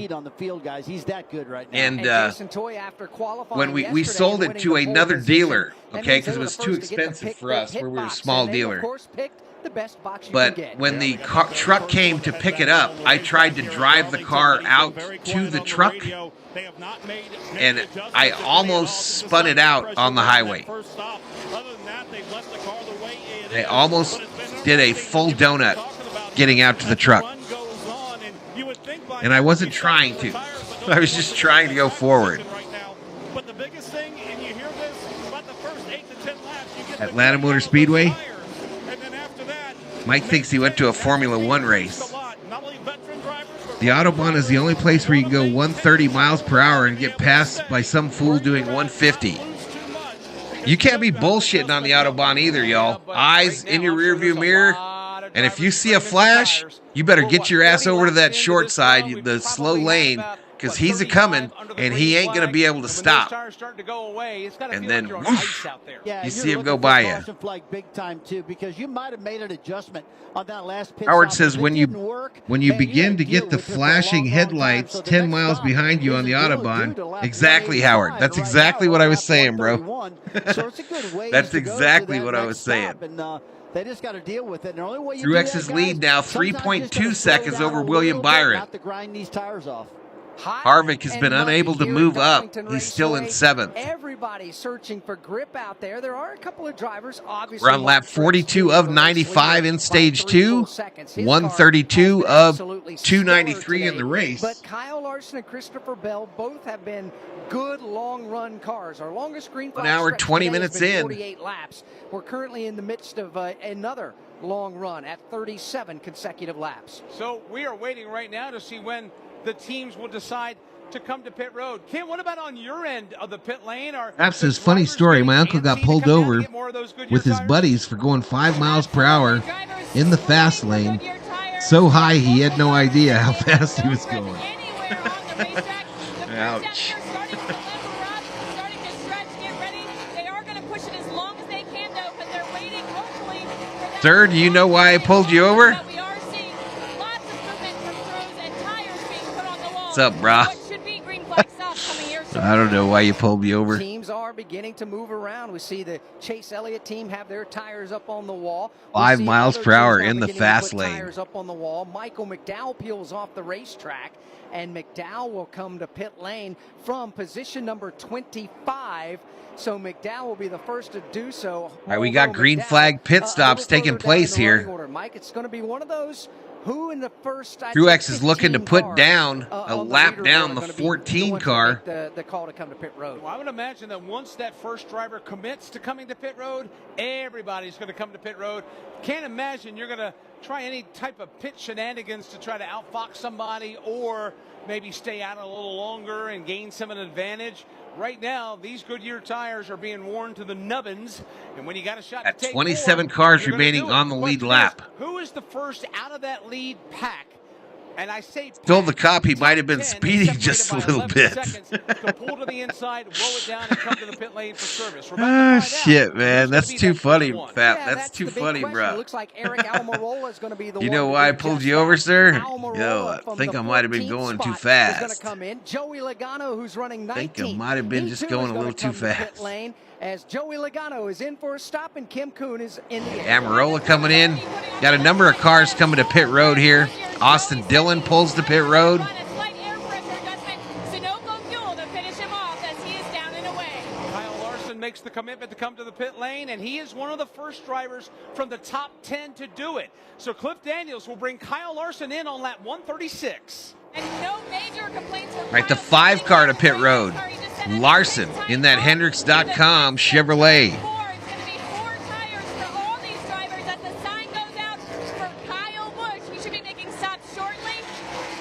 And when we sold it to another dealer, okay, because it was too expensive for us, where we were a small dealer. But when the truck came to pick it up, I tried to drive the car out to the truck, and I almost spun it out on the highway. I almost did a full donut getting out to the truck. And I wasn't trying to. I was just trying to go forward. Atlanta Motor Speedway. Mike thinks he went to a Formula One race. The Autobahn is the only place where you can go 130 miles per hour and get passed by some fool doing 150. You can't be bullshitting on the Autobahn either, y'all. Eyes in your rearview mirror. And if you see a flash, you better get your ass over to that short side, the slow lane, because he's a-coming, and he ain't going to be able to stop. And then, woof, you see him go by you. Howard says, when you begin to get the flashing headlights 10 miles behind you on the Autobahn, exactly, Howard. That's exactly what I was saying, bro. That's exactly what I was saying. They just got to deal with it. Truex's lead now 3.2 seconds over William Byron. To grind these tires off. Harvick has been unable to move up. He's still in 7th. Everybody's searching for grip out there. There are a couple of drivers, obviously. We're on lap 42 of 95 in stage 2, 132 of 293 in the race. But Kyle Larson and Christopher Bell both have been good long-run cars. Our longest green flag 1 hour, 20 minutes in. 48 laps. We're currently in the midst of another long run at 37 consecutive laps. So we are waiting right now to see when the teams will decide to come to pit road. Ken, what about on your end of the pit lane? That's his funny story. My uncle got pulled over with his buddies for going 5 miles per hour in the fast lane. So high, he had no idea how fast he was going. Ouch. Sir, do you know why I pulled you over? What's up, brah? I don't know why you pulled me over. Teams are beginning to move around. We see the Chase Elliott team have their tires up on the wall. 5 miles per hour in the fast lane. Tires up on the wall. Michael McDowell peels off the racetrack, and McDowell will come to pit lane from position number 25. So McDowell will be the first to do so. All right, we got green flag pit stops taking place here. Order. Mike, it's going to be one of those. Who in the first? Truex is looking to put down a lap down the 14 car. The call to come to pit road. Well, I would imagine that once that first driver commits to coming to pit road, everybody's going to come to pit road. Can't imagine you're going to try any type of pit shenanigans to try to outfox somebody or maybe stay out a little longer and gain some an advantage. Right now, these Goodyear tires are being worn to the nubbins, and when you got a shot at to take 27 cars remaining on the lead lap. Who is the first out of that lead pack? And I say Phil the cop, he might have been speeding just a little bit. To pull to the inside, roll it down, and come to the pit lane for service. Ah, shit, man. That's too funny, Fat. That's too funny, bro. Looks like Eric Almirola is going to be the You know why I pulled you over, sir? Yo, I think I might have been going too fast. Joey Logano, who's running 19th. I think I might have been just going a little too fast. As Joey Logano is in for a stop and Kim Kuhn is in the air. Amarola coming in. Got a number of cars coming to pit road here. Austin Dillon pulls to pit road. Kyle Larson makes the commitment to come to the pit lane, and he is one of the first drivers from the top 10 to do it. So Cliff Daniels will bring Kyle Larson in on lap 136. And no major complaints from Right, the 5 car to pit road. Larson in that Hendricks.com Chevrolet. It's going to be 4 tires for all these drivers as the sign goes out for Kyle Busch. He should be making stops shortly.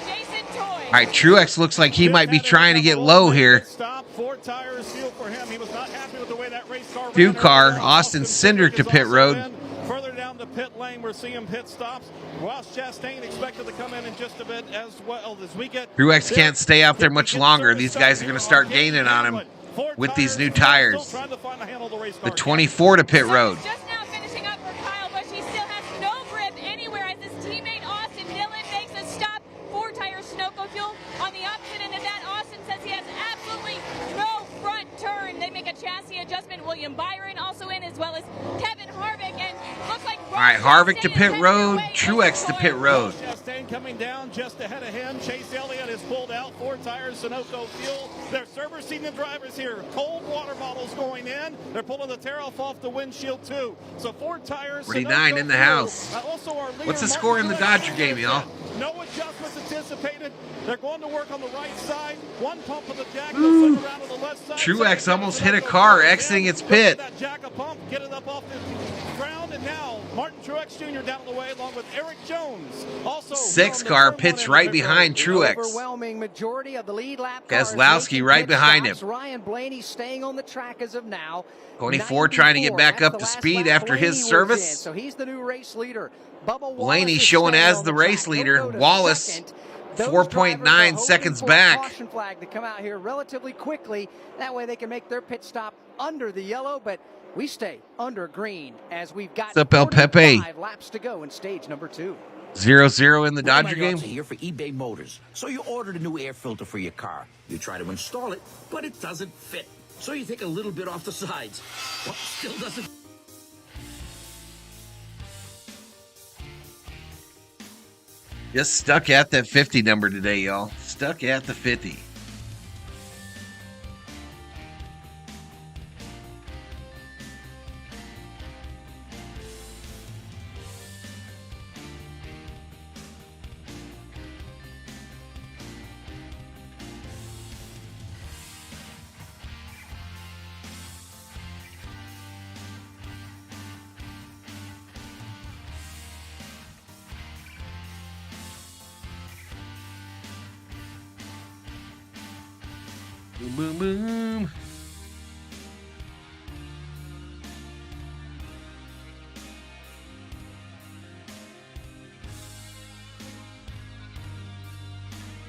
Jason Toy. All right, Truex looks like he might be trying to get low here. Stop, 4 tires sealed for him. He was not happy with the way that race car Few car, Austin Cindric to pit road. Further down the pit lane, we're seeing pit stops. Ross Chastain expected to come in just a bit as well as we get. Truex can't stay out there much longer. These guys are going to start gaining on him with these new tires. The 24 to pit road. Just now finishing up for Kyle Busch. He still has no grip anywhere as his teammate Austin Dillon makes a stop. 4 tires Sunoco fuel. On the opposite end of that, Austin says he has absolutely no front turn. They make a chassis adjustment. William Byron also in, as well as Kevin Harvick, and looks like all right, Harvick to pit road, Truex to pit road. Chastain coming down just ahead of him. Chase Elliott is pulled out. 4 tires, Sunoco fuel. They're servicing the drivers here. Cold water bottles going in. They're pulling the tear off the windshield too. So 4 tires. 49 in the house. What's the score in the Dodger game, y'all? No adjustments anticipated. They're going to work on the right side. 1 pump of the jack. They'll send around to the left side. Truex almost hit a car exiting its pit. That jack a pump, get it up off the ground, and now Martin Truex Jr. down the way along with Eric Jones. Also 6 car pits right behind Truex. Overwhelming majority of the lead lap. Keselowski right behind him. Ryan Blaney staying on the track as of now. 24 trying to get back up to speed after his service. So he's the new race leader. Blaney showing as the race leader. Wallace 4.9 seconds back. Caution flag to come out here relatively quickly. That way they can make their pit stop under the yellow, but we stay under green as we've got What's up, El Pepe? 5 laps to go in stage number 2. 0-0 in the Dodger game. Here for eBay Motors. So you ordered a new air filter for your car. You try to install it, but it doesn't fit. So you take a little bit off the sides. Well, still doesn't. Just stuck at that 50 number today, y'all. Stuck at the 50. Boom, boom, boom.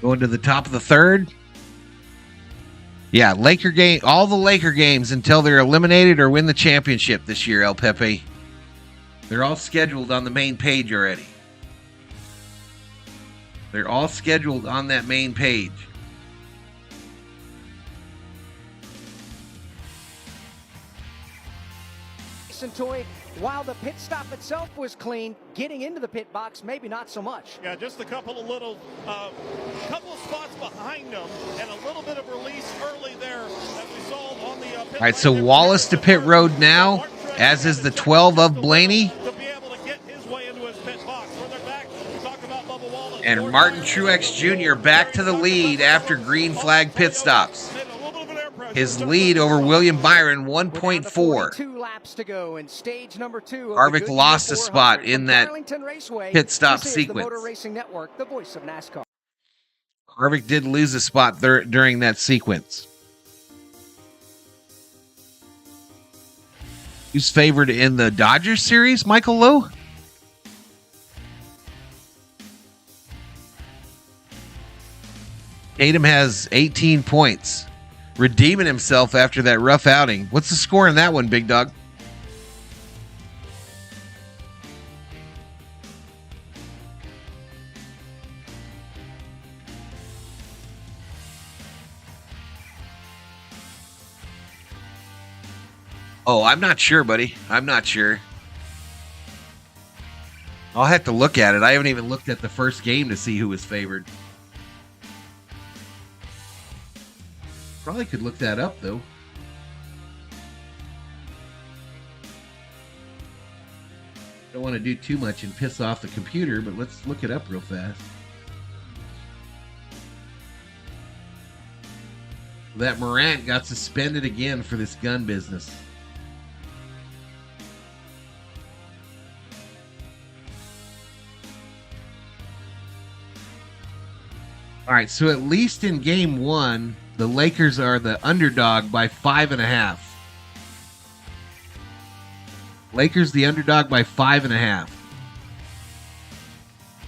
Going to the top of the 3rd. Yeah, Laker game. All the Laker games until they're eliminated or win the championship this year, El Pepe. They're all scheduled on the main page already. They're all scheduled on that main page. Jason Toy, while the pit stop itself was clean, getting into the pit box, maybe not so much. Yeah, just a couple of little, couple of spots behind them, and a little bit of release early there that we saw on the pit. All right, so Wallace to pit road now, as is the 12 of Blaney. And Martin Truex Jr. back to the lead after green flag pit stops. His lead over William Byron, 1.4. 2 laps to go in stage number 2. Harvick lost a spot in that Darlington Raceway. pit stop This is sequence. the Motor Racing Network, the voice of NASCAR. Harvick did lose a spot during that sequence. Who's favored in the Dodgers series, Michael Lowe? Tatum has 18 points, redeeming himself after that rough outing. What's the score in that one, Big Dog? Oh, I'm not sure, buddy. I'm not sure. I'll have to look at it. I haven't even looked at the first game to see who was favored. Probably could look that up, though. Don't want to do too much and piss off the computer, but let's look it up real fast. That Morant got suspended again for this gun business. All right, so at least in game 1, the Lakers are the underdog by 5.5. Lakers the underdog by 5.5.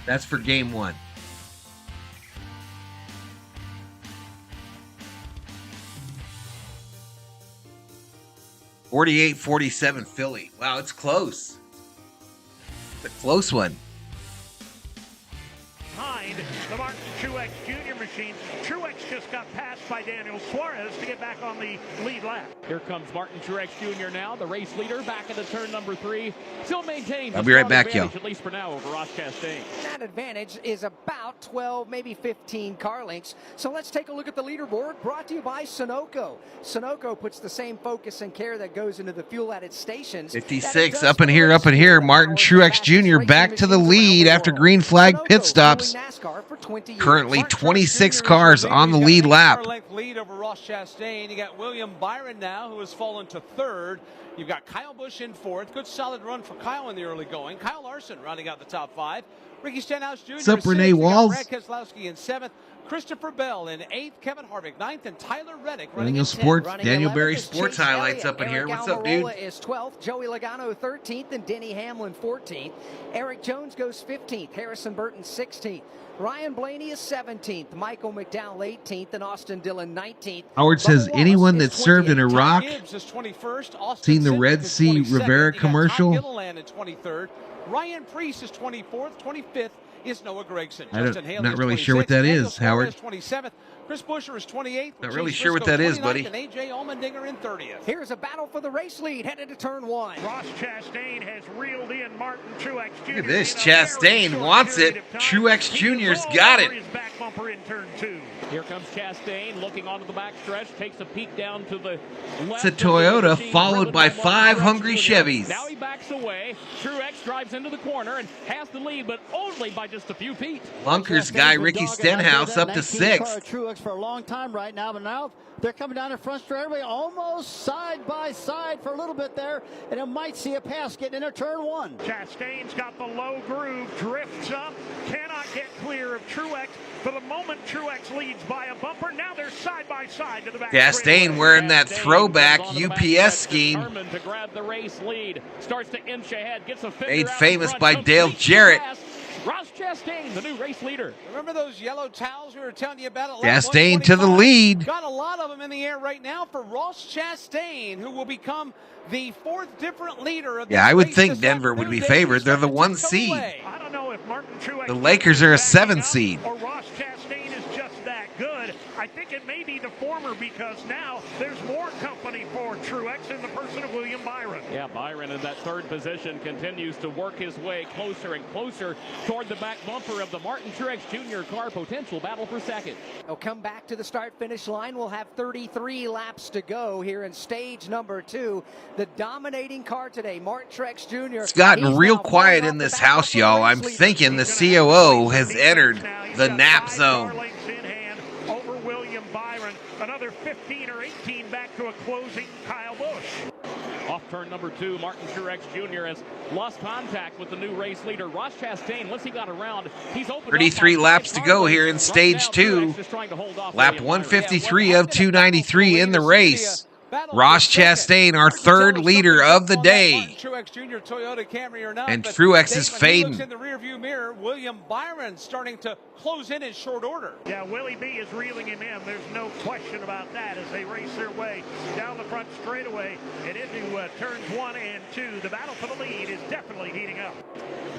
That's for game 1. (48-47) Philly. Wow, it's close. It's a close one. Behind the Martin Truex Jr. machine. Truex just got passed by Daniel Suarez to get back on the lead lap. Here comes Martin Truex Jr. now, the race leader, back into turn number 3. Still maintains I'll be right back, y'all. y'all. At least for now, over Ross Chastain. That advantage is about 12, maybe 15 car lengths. So let's take a look at the leaderboard, brought to you by Sunoco. Sunoco puts the same focus and care that goes into the fuel at its stations. 56 up in here. Martin Truex Jr. back to the lead after green flag pit stops. Currently 26 cars on the lead lap. Lead over Ross Chastain. You got William Byron now, who has fallen to 3rd. You've got Kyle Busch in 4th. Good solid run for Kyle in the early going. Kyle Larson rounding out the top 5. Ricky Stenhouse Jr. What's up, Renee Walls? Brad Keselowski in 7th. Christopher Bell in 8th. Kevin Harvick 9th, and Tyler Reddick running in 10th. Daniel Berry Sports Highlights up in here. What's up, dude? Is 12th. Joey Logano 13th, and Denny Hamlin 14th. Eric Jones goes 15th. Harrison Burton 16th. Ryan Blaney is 17th. Michael McDowell 18th, and Austin Dillon 19th. Howard says, anyone that served in Iraq seen the Red Sea Rivera commercial? Gilliland in 23rd. Ryan Preece is 24th. 25th is Noah Gragson. I'm not really sure what that is, Howard. 27th. Chris Buescher is 28th. Not really sure what that is, buddy. And AJ Allmendinger in 30th. Here's a battle for the race lead headed to turn 1. Ross Chastain has reeled in Martin Truex Jr. Look at this. Chastain wants it. Truex Jr.'s got it. His back bumper in turn 2. Here comes Chastain looking onto the backstretch, takes a peek down to the left. It's a Toyota followed by 5 hungry Chevys. Now he backs away. Truex drives into the corner and has the lead, but only by just a few feet. Lunkers guy Ricky Stenhouse up to 6th. Truex for a long time right now, but now they're coming down the front straightaway almost side by side for a little bit there, and it might see a pass getting into turn 1. Chastain's got the low groove, drifts up, cannot get clear of Truex. For the moment, Truex leads by a bumper. Now they're side by side to the back. Chastain wearing that throwback UPS scheme. To grab the race lead. Starts to inch ahead, gets a made famous by Dale Jarrett. Ross Chastain, the new race leader. Remember those yellow towels we were telling you about? Chastain to the lead. Got a lot of them in the air right now for Ross Chastain, who will become the 4th different leader of I would think Denver would be favored. They're the 1 seed. I don't know if Martin Truex the Lakers are a 7 seed. Or Ross Chastain is just that good. I think it may be the former because now there's more company for Truex in the person of William Byron. Yeah, Byron in that third position continues to work his way closer and closer toward the back bumper of the Martin Truex Jr. car. Potential battle for second. They'll come back to the start-finish line. We'll have 33 laps to go here in stage number 2. The dominating car today, Martin Truex Jr. It's gotten real quiet in this house, y'all. I'm thinking the COO has entered the nap zone. Over William Byron, another 15 or 18 back to a closing Kyle Busch. Off turn number 2, Martin Truex Jr. has lost contact with the new race leader, Ross Chastain. Once he got around, he's opened 33 laps to go here in stage 2. Lap 153 of 293 in the race. Ross Chastain, our third leader of the day. And Truex is fading. In the rearview mirror, William Byron starting to close in short order. Yeah, Willie B is reeling him in. There's no question about that as they race their way down the front straightaway and into turns 1 and 2. The battle for the lead is definitely heating up.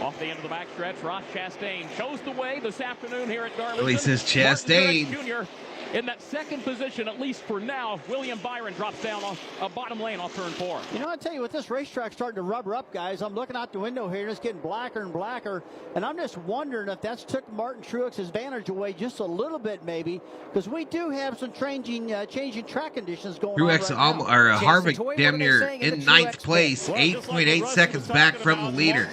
Off the end of the backstretch, Ross Chastain shows the way this afternoon here at Darlington. Willie says Chastain. Jr. in that second position, at least for now. William Byron drops down on a bottom lane off turn 4. You know, I tell you what, this racetrack's starting to rubber up, guys. I'm looking out the window here, and it's getting blacker and blacker, and I'm just wondering if that's took Martin Truex's advantage away just a little bit, maybe, because we do have some changing track conditions going on right now. Harvick damn near in 9th place, 8.8 seconds back from the leader.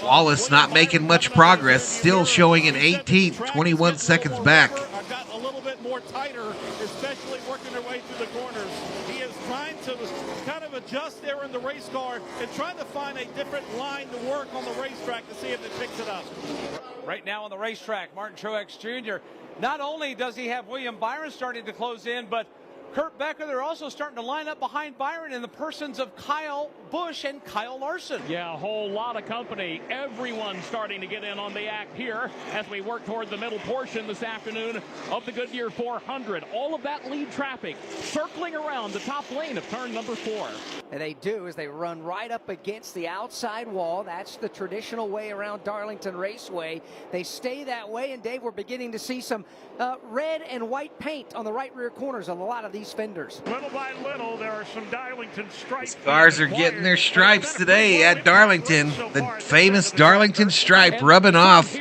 Wallace not making much progress, still showing an 18th, 21 seconds back. Got a little bit more tighter, especially working their way through the corners. He is trying to kind of adjust there in the race car and trying to find a different line to work on the racetrack to see if it picks it up. Right now on the racetrack, Martin Truex Jr. Not only does he have William Byron starting to close in, but Kurt Becker, they're also starting to line up behind Byron in the persons of Kyle Busch and Kyle Larson. Yeah, a whole lot of company. Everyone starting to get in on the act here as we work toward the middle portion this afternoon of the Goodyear 400. All of that lead traffic circling around the top lane of turn number 4. And they do as they run right up against the outside wall. That's the traditional way around Darlington Raceway. They stay that way, and Dave, we're beginning to see some red and white paint on the right rear corners on a lot of these fenders. Little by little, there are some Darlington stripes. Cars are getting their stripes today at Darlington. The famous Darlington stripe rubbing off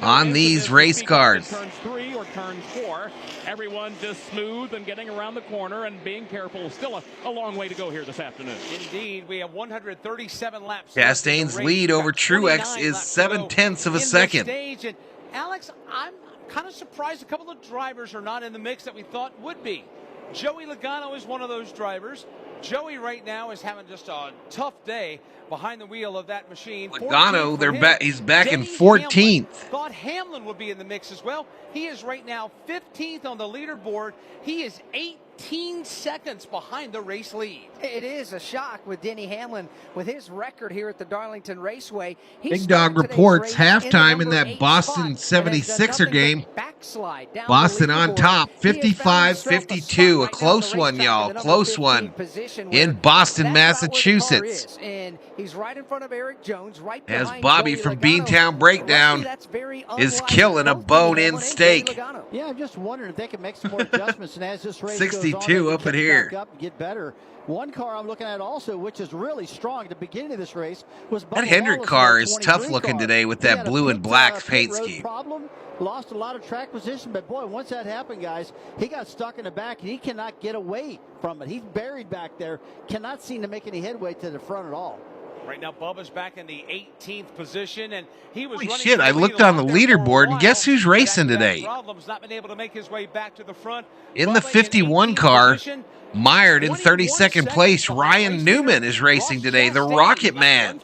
on these race cars. Turn 3 or turn 4. Everyone just smooth and getting around the corner and being careful. Still a long way to go here this afternoon. Indeed, we have 137 laps. Chastain's lead over Truex is 7/10 of a second. And Alex, I'm kind of surprised a couple of drivers are not in the mix that we thought would be. Joey Logano is one of those drivers. Joey right now is having just a tough day behind the wheel of that machine. Logano, he's back in 14th. Thought Hamlin would be in the mix as well. He is right now 15th on the leaderboard. He is 18 seconds behind the race lead. It is a shock with Denny Hamlin with his record here at the Darlington Raceway. Big Dog reports halftime in that Boston 76er game. Boston on top, 55-52. A close one, y'all. Close one in Boston, Massachusetts. And he's right in front of Eric Jones, right as Bobby from Beantown Breakdown is killing a bone-in steak. Yeah, I'm just wondering if they can make some more adjustments, and as this race 62 goes on, up in here. Up and get better. One car I'm looking at also, which is really strong at the beginning of this race, was that Hendrick car is tough looking today with that blue and black paint scheme. Problem, lost a lot of track position, but boy, once that happened, guys, he got stuck in the back and he cannot get away from it. He's buried back there, cannot seem to make any headway to the front at all. Right now, Bubba's back in the 18th position, and he was holy running. Shit, I looked on the leaderboard, and guess who's racing today? Not been able to make his way back to the front. In the 51 car, mired in 32nd place, Ryan Newman is racing today, the Rocket Man.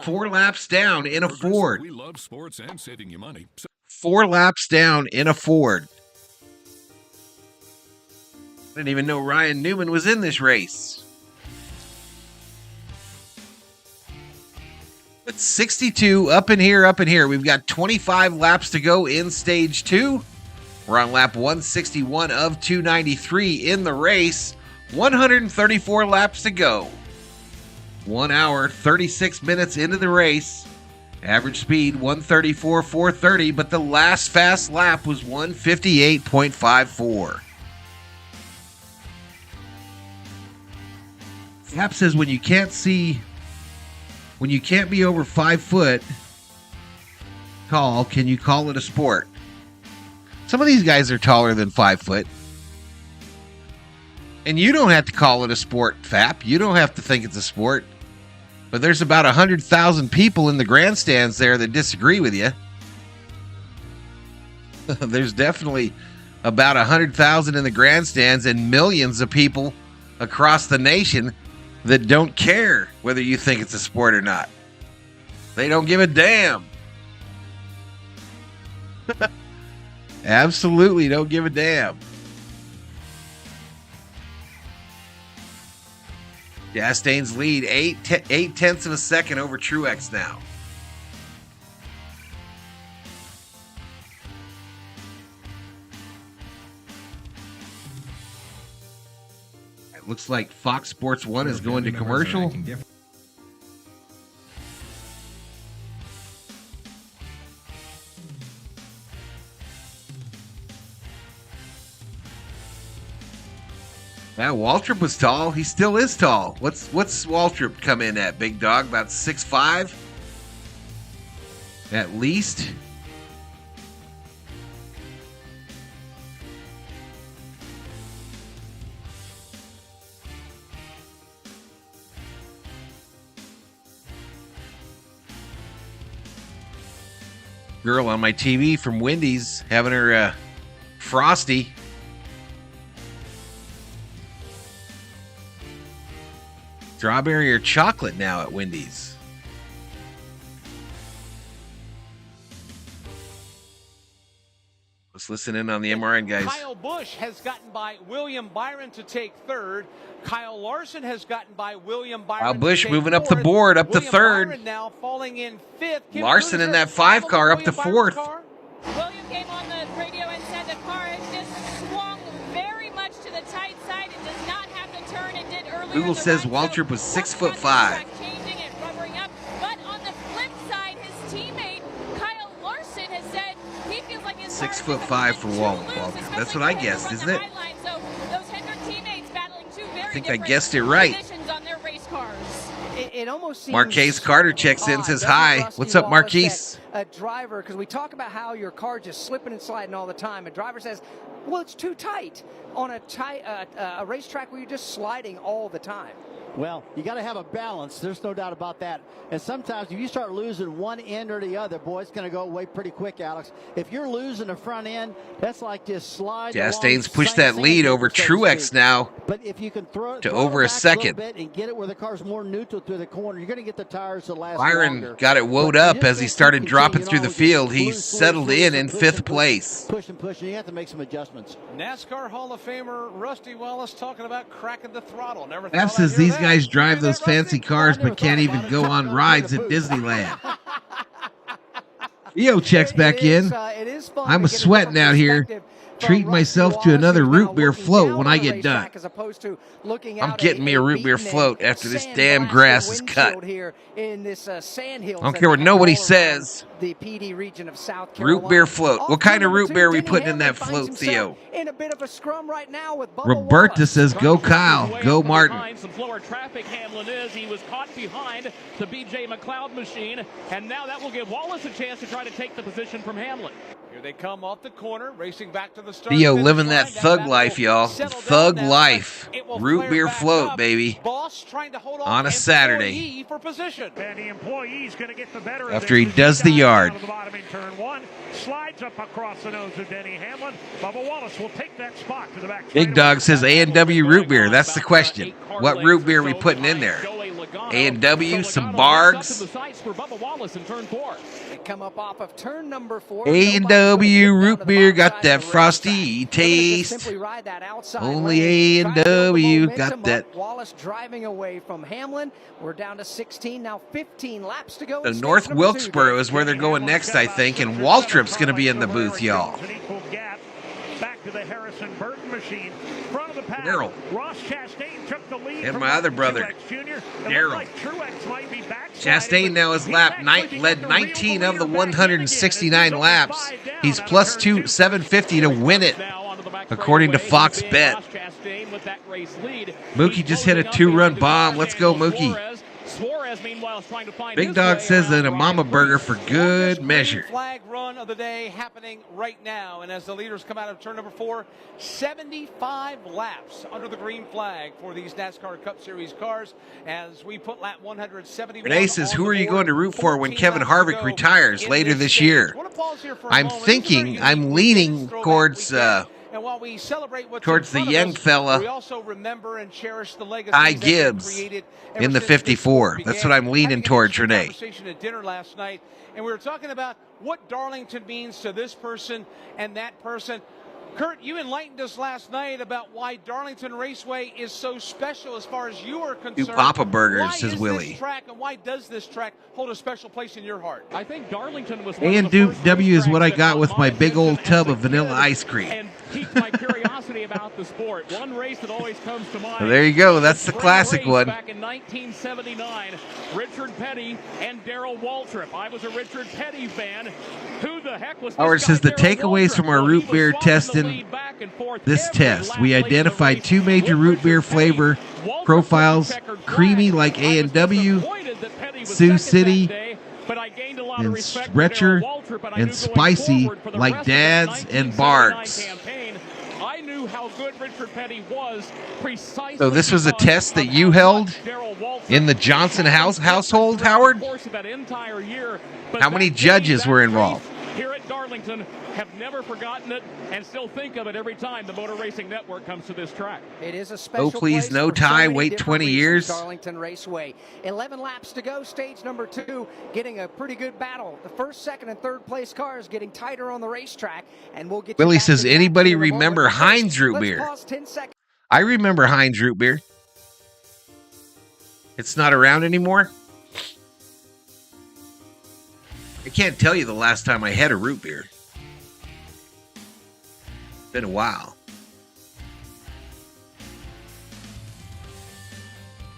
4 laps down in a Ford. We love sports and saving you money. 4 laps down in a Ford. I didn't even know Ryan Newman was in this race. It's 62 up in here. We've got 25 laps to go in stage 2. We're on lap 161 of 293 in the race. 134 laps to go. 1 hour, 36 minutes into the race. Average speed 134.430, but the last fast lap was 158.54. App says when you can't be over 5 foot tall, can you call it a sport? Some of these guys are taller than 5 foot. And you don't have to call it a sport, Fap. You don't have to think it's a sport. But there's about 100,000 people in the grandstands there that disagree with you. There's definitely about 100,000 in the grandstands and millions of people across the nation that don't care whether you think it's a sport or not. They don't give a damn. Absolutely don't give a damn. Chastain's lead 8/10 of a second over Truex now. It looks like Fox Sports 1 is going to commercial. Yeah, Waltrip was tall. He still is tall. What's Waltrip come in at, big dog? About 6'5"? At least. Girl on my TV from Wendy's having her Frosty. Strawberry or chocolate now at Wendy's. Let's listen in on the MRN guys. Kyle Busch has gotten by William Byron to take third. Kyle Larson has gotten by William Byron. Wow, Busch moving up the board, up to third. Byron now falling in fifth. Larson in that 5 car up to fourth. William came on the radio and said the car just swung very much to the tight side. It does not have the turn it did earlier. Google says Waltrip was 6'5". Changing it, rubbering up. But on the flip side, his teammate Kyle Larson has said he feels like his 6'5" for Waltrip. That's what I guessed, isn't it? So those Hendrick teammates battling two very I think I guessed it right. positions on their race cars. It almost seems Marquise Carter checks in, says hi. What's up, Marquise? A driver, because we talk about how your car just slipping and sliding all the time. A driver says, well, it's too tight on a racetrack where you're just sliding all the time. Well, you got to have a balance. There's no doubt about that. And sometimes if you start losing one end or the other, boy, it's going to go away pretty quick, Alex. If you're losing the front end, that's like just slide. Chastain's pushed that lead over Truex now. But if you can throw to over a second and get it where the car's more neutral through the corner, you're going to get the tires to last Byron longer. got it woed up as he started dropping through the field. He's settled in 5th place. Push and you have to make some adjustments. NASCAR Hall of Famer Rusty Wallace talking about cracking the throttle. Never That says these guys drive those fancy cars but can't even go on rides at Disneyland. Theo checks back in. I'm sweating out here, treating myself to another root beer float when I get done. I'm getting me a root beer float after this damn grass is cut. I don't care what nobody says. The PD region of South Carolina. Root beer float. What kind of root beer are we putting in that float, Theo? In a bit of a scrum right now with Roberta says, go Kyle, go Martin. Some slower traffic Hamlin is. He was caught behind the BJ McLeod machine, and now that will give Wallace a chance to try to take the position from Hamlin. Here they come off the corner, racing back to the start. Theo living that thug life, y'all. Thug life. Root beer float, baby. On a Saturday. For position. And the employee's going to get the better after he does the yard. The bottom in turn one, slides up across the nose of Denny Hamlin. Bubba Wallace will take that spot to the back. Big Dog says A&W root beer. That's the question. What root beer are we putting in there? A&W, some Bargs. They come up off of turn number 4. A&W root beer got that frosty taste. Only A&W got that. Wallace driving away from Hamlin. We're down to 16 now. 15 laps to go. The North Wilkesboro is where they're going next, I think, and Waltrip's going to be in the booth, y'all. back to the Harrison Burton machine. Front of the pack, Daryl. Ross Chastain took the lead. And from my other Martin brother, Truex Jr. Daryl. Like Truex might be Chastain now has led 19 of the 169 laps. He's plus 750 to win it, according to Fox Bet. Mookie just hit a 2-run bomb. Let's go, Mookie. Big Dog says that a mama burger for good measure. Flag run of the day happening right now, and as the leaders come out of turn number 4, 75 laps under the green flag for these NASCAR Cup Series cars. As we put lap 171. Renee says, who are you going to root for when Kevin Harvick retires later this year? I'm leaning towards the young fella, we also remember and cherish the legacy Ty Gibbs, in the 54. That's what I'm leaning towards, Renee. Conversation at dinner last night, and we were talking about what Darlington means to this person and that person. Kurt, you enlightened us last night about why Darlington Raceway is so special as far as you are concerned. Do Papa Burgers, why says is Willie. This track, and why does this track hold a special place in your heart? I think Darlington was A and W is what I got with my big old tub of vanilla ice cream. And piqued my curiosity about the sport. One race that always comes to mind. Well, there you go. That's the classic one. Back in 1979, Richard Petty and Darrell Waltrip. I was a Richard Petty fan. Who the heck was Howard says the takeaways from our root beer testing this test. We identified 2 major root beer flavor profiles, creamy like A&W, Sioux City, and stretcher, and spicy like Dad's and Bard's. I knew how good Richard Petty was precisely. So this was a test that you held in the Johnson household, Howard? How many judges were involved? Here at Darlington, have never forgotten it and still think of it every time the Motor Racing Network comes to this track. It is a special please, place no for so tie, many wait different 20 reasons, years. Darlington Raceway. 11 laps to go, stage number 2, getting a pretty good battle. The first, second, and third place cars getting tighter on the racetrack, and we'll get Willie you back says, to the anybody action in a remember moment. Heinz root Let's beer? pause 10 seconds. I remember Heinz root beer. It's not around anymore. I can't tell you the last time I had a root beer. Been a while.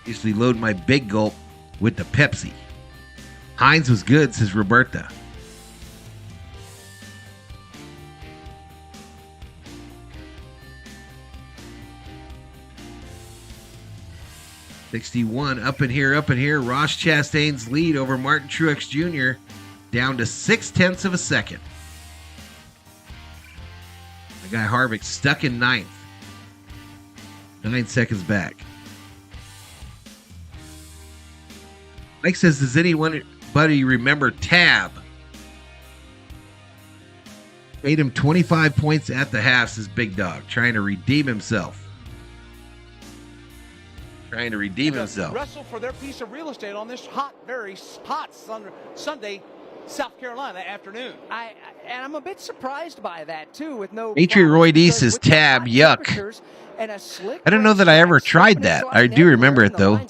Usually load my big gulp with the Pepsi. Heinz was good, says Roberta. '61 up in here. Ross Chastain's lead over Martin Truex Jr. down to 0.6 of a second. The guy Harvick stuck in 9th. 9 seconds back. Mike says, does anybody remember Tab? Paid him 25 points at the half, says Big Dog, trying to redeem himself. Wrestle for their piece of real estate on this very hot Sunday, South Carolina afternoon. I'm a bit surprised by that too, with no. Patriot Roy D says Tab, yuck. I don't know that I ever tried that. I do remember it though.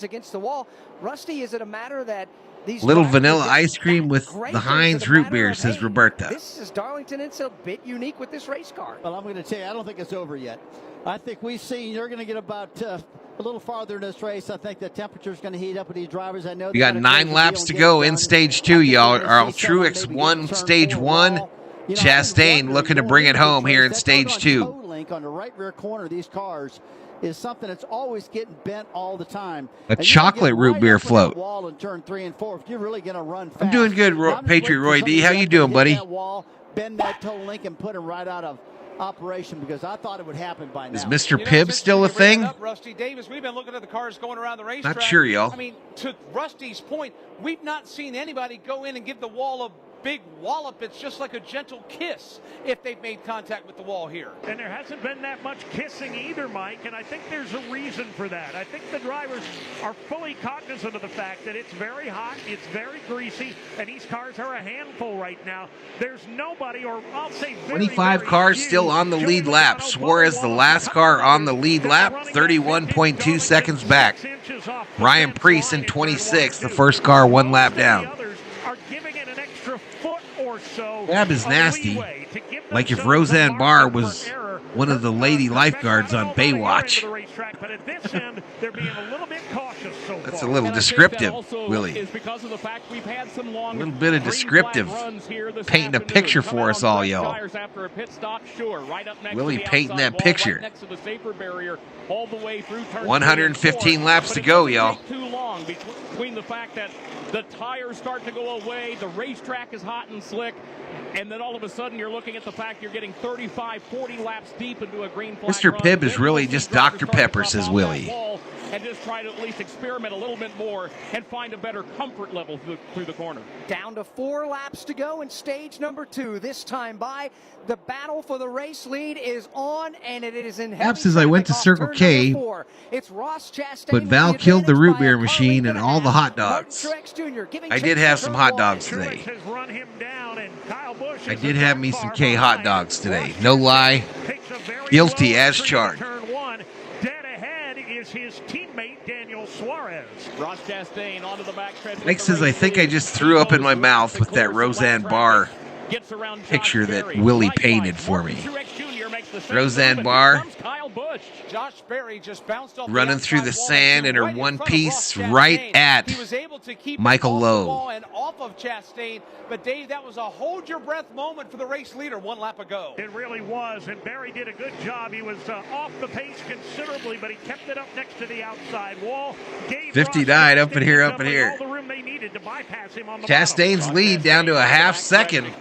Rusty, is it a matter that these little vanilla ice cream with the Heinz root beer, says Roberta. This is Darlington. It's a bit unique with this race car. Well, I'm going to tell you, I don't think it's over yet. I think we've seen you're going to get about a little farther in this race. I think the temperature's going to heat up with these drivers. I know we got 9 laps to go in stage 2, y'all. Earl Truex won stage 1. Chastain looking to bring it home here in stage 2. Link on the right rear corner of these cars is something that's always getting bent all the time. A chocolate root beer float. Wall in turn 3 and 4 if you're really going to run fast. I'm doing good, Patriot Roy D. How you doing, buddy? That wall, bend that toe link and put him right out of operation, because I thought it would happen by now. Is Mr. Pibb still a thing? Rusty Davis, we've been looking at the cars going around the racetrack. Not sure, y'all. I mean, to Rusty's point, we've not seen anybody go in and give the wall a big wallop. It's just like a gentle kiss if they've made contact with the wall here. And there hasn't been that much kissing either, Mike, and I think there's a reason for that. I think the drivers are fully cognizant of the fact that it's very hot, it's very greasy, and these cars are a handful right now. There's nobody, or I'll say 25 cars still on the lead lap. Suarez, the last car on the lead lap, 31.2 seconds back. Ryan Preece in 26, the first car 1 lap down. Tab is nasty. Like if Roseanne Barr was one of the lady lifeguards on Baywatch. That's a little descriptive, Willie. A little bit of descriptive. Painting a picture for us all, y'all. Willie painting that picture. 115 laps to go, y'all. Too long between the fact that the tires start to go away, the racetrack is hot and slick, and then all of a sudden you're looking at the fact you're getting 35, 40 laps deep into a green flag Mr. run. Pibb is really just Dr. Pepper, says Willie. And just try to at least experiment a little bit more and find a better comfort level through the corner. Down to 4 laps to go in stage number 2. This time by, the battle for the race lead is on, and it is in heavy Perhaps as I went to Circle K, it's Ross Chastain, but Val killed the root beer machine and all the hot dogs. I did have some hot dogs today. I did have me some K hot dogs today. No lie. Guilty as charged. His teammate Daniel Suarez. Ross Chastain onto the backstretch. Mike says, I think I just threw up in my mouth with that Roseanne Barr picture that Willie painted for me. Roseanne Barr running through the sand in her one piece right at Michael Lowe. Off of Chastain, but Dave, that was a hold your breath moment for the race leader 1 lap ago. It really was, and Barry did a good job. He was off the pace considerably, but he kept it up next to the outside wall. 59 up in here, up in here. Chastain's lead down to a half second.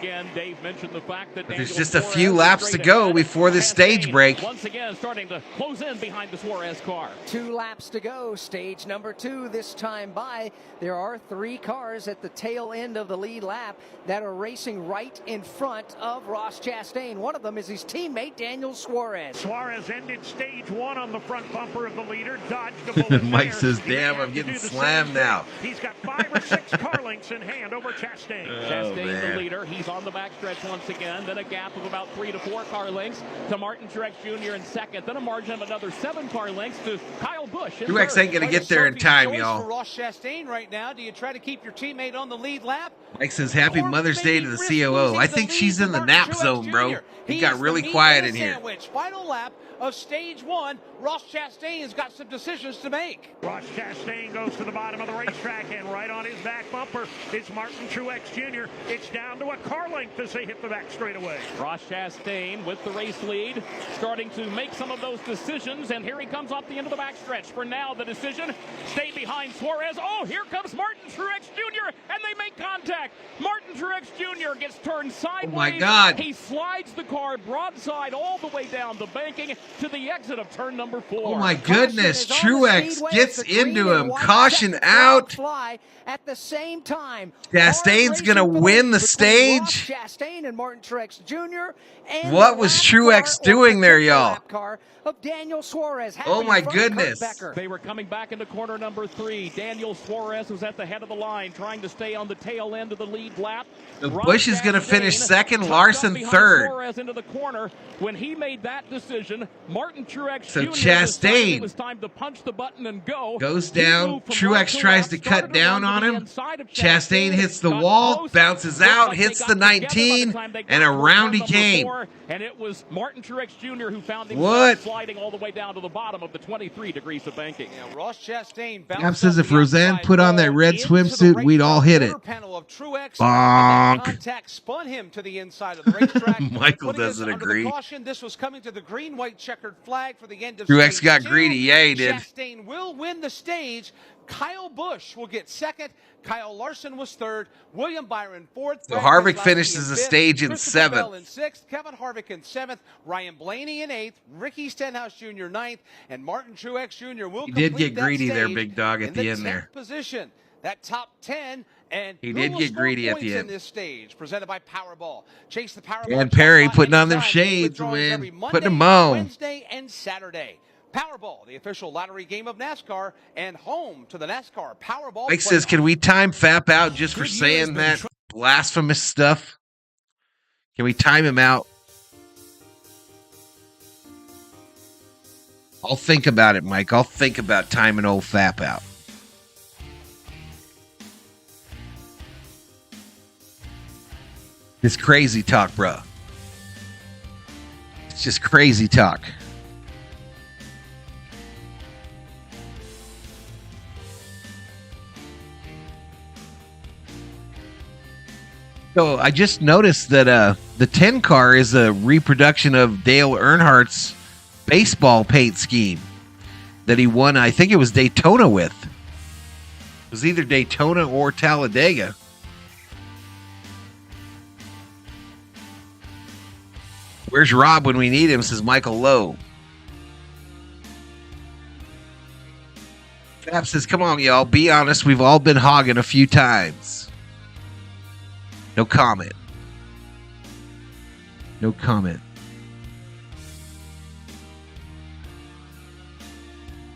But there's just a few laps to go before this stage break. Once again, starting to close in behind the Suarez car. 2 laps to go, stage number 2. This time by, there are 3 cars at the tail end of the lead lap that are racing right in front of Ross Chastain. One of them is his teammate Daniel Suarez. Suarez ended stage 1 on the front bumper of the leader, dodged a bullet. Mike says, damn, I'm getting slammed now. He's got 5 or 6 car lengths in hand over Chastain. Chastain, the leader. He's on the backstretch once again. Then a gap of about 3 to 4 car lengths to Martin Truex Jr. in second. Then a margin of another 7 car lengths to Kyle Busch. Truex ain't going to get there in time, y'all. For Ross Chastain right now. Do you try to keep your teammate on the lead lap? Mike says, happy Mother's Day to the COO. I think she's in the nap zone, bro. He got really quiet in here. Final lap of stage 1. Ross Chastain's got some decisions to make. Ross Chastain goes to the bottom of the racetrack, and right on his back bumper is Martin Truex Jr. It's down to a car length as they hit the back straightaway. Ross Chastain with the race lead, starting to make some of those decisions, and here he comes off the end of the backstretch. For now, the decision, stay behind Suarez. Oh, here comes Martin Truex Jr., and they make contact. Martin Truex Jr. gets turned sideways. Oh, my God. He slides the car broadside all the way down the banking to the exit of turn number 4. Oh, my goodness. Truex gets into him. Caution out. At the same time, Chastain's going to win the stage. Chastain and Martin Truex Jr. What was Truex doing there, y'all? Of Daniel Suarez. Oh, my goodness. They were coming back into corner number 3. Daniel Suarez was at the head of the line, trying to stay on the tail end of the lead lap. Busch is going to finish second, Larson third. Suarez into the corner. When he made that decision, Martin Truex so Jr. Chastain it was time to punch the button and go. Goes down. Truex tries to cut down on him. Chastain hits the wall, bounces out, hits the 19, and around he came. And it was Martin Truex Jr. who found himself sliding all the way down to the bottom of the 23 degrees of banking. Yeah, Ross Chastain Gap says if Roseanne put on that red swimsuit, we'd all hit it. Bonk. Contact spun him to the inside of the racetrack. Michael doesn't agree. This was coming to the green-white checkered flag for the end of Truex got greedy. Yeah, he did. Chastain will win the stage. Kyle Busch will get second. Kyle Larson was third. William Byron fourth. So Harvick finishes the stage in 7th. In 6th. Kevin Harvick in 7th. Ryan Blaney in 8th. Ricky Stenhouse Jr. 9th. And Martin Truex Jr. will complete did get greedy there, big dog, at the end there. Position. That top 10. And he did get greedy at the end. In this stage, presented by Powerball. Chase the Powerball. Dan Perry putting on them shades, man. Putting them on. Wednesday and Saturday. Powerball, the official lottery game of NASCAR, and home to the NASCAR Powerball. Mike says, can we time Fap out just for saying that blasphemous stuff? Can we time him out? I'll think about it, Mike. I'll think about timing old Fap out. This crazy talk, bro. It's just crazy talk. So I just noticed that the 10 car is a reproduction of Dale Earnhardt's baseball paint scheme that he won, I think it was Daytona with. It was either Daytona or Talladega. Where's Rob when we need him, says Michael Lowe. Fap says, come on, y'all. Be honest. We've all been hogging a few times. No comment. No comment.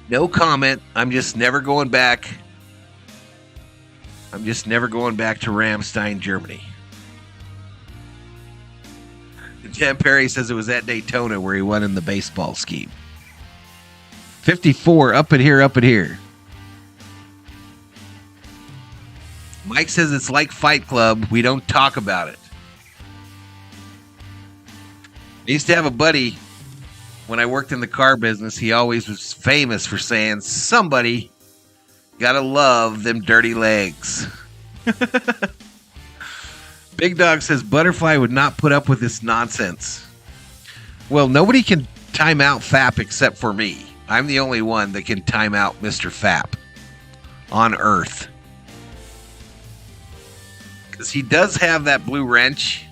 No comment. I'm just never going back. I'm just never going back to Ramstein, Germany. Jan Perry says it was at Daytona where he won in the baseball scheme. 54, up and here, up and here. Mike says it's like Fight Club. We don't talk about it. I used to have a buddy when I worked in the car business. He always was famous for saying, somebody gotta love them dirty legs. Big Dog says Butterfly would not put up with this nonsense. Well, nobody can time out Fap except for me. I'm the only one that can time out Mr. Fap on Earth. Because he does have that blue wrench.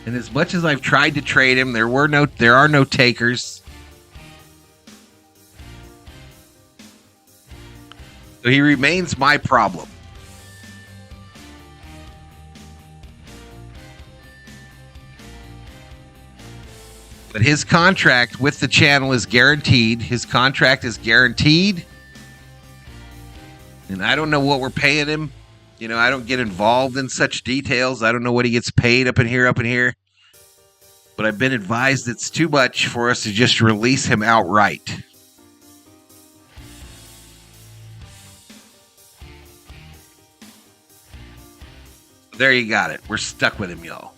And as much as I've tried to trade him, there are no takers. So he remains my problem. But his contract with the channel is guaranteed. His contract is guaranteed. And I don't know what we're paying him. You know, I don't get involved in such details. I don't know what he gets paid up in here. But I've been advised it's too much for us to just release him outright. There you got it. We're stuck with him, y'all.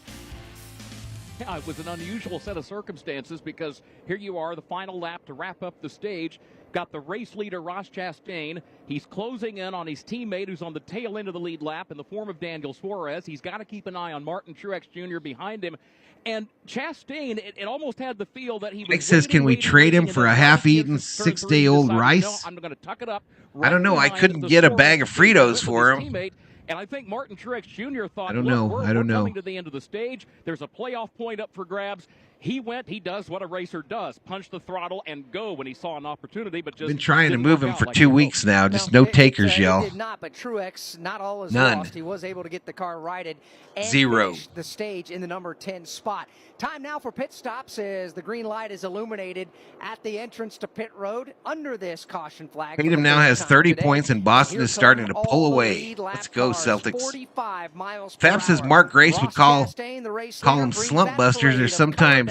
Yeah, it was an unusual set of circumstances because here you are, the final lap to wrap up the stage. Got the race leader, Ross Chastain. He's closing in on his teammate who's on the tail end of the lead lap in the form of Daniel Suarez. He's got to keep an eye on Martin Truex Jr. behind him. And Chastain, it almost had the feel that he was. Mike says, can we trade him for a half-eaten, 6-day-old rice? I'm going to tuck it up. I don't know. I couldn't get a bag of Fritos for him. And I think Martin Truex Jr. thought, I don't know. We're coming to the end of the stage. There's a playoff point up for grabs. He does what a racer does, punch the throttle and go when he saw an opportunity. But just been trying to move him for 2 weeks now. Just no takers, y'all. Did not, but Truex, not all is None. lost. He was able to get the car righted and Zero. finish the stage in the number 10 spot. Time now for pit stops as the green light is illuminated at the entrance to pit road under this caution flag. Tatum now has 30 points, and Boston is starting to pull away. Let's go, Celtics. 45 miles Fab says Mark Grace would call them slump busters or sometimes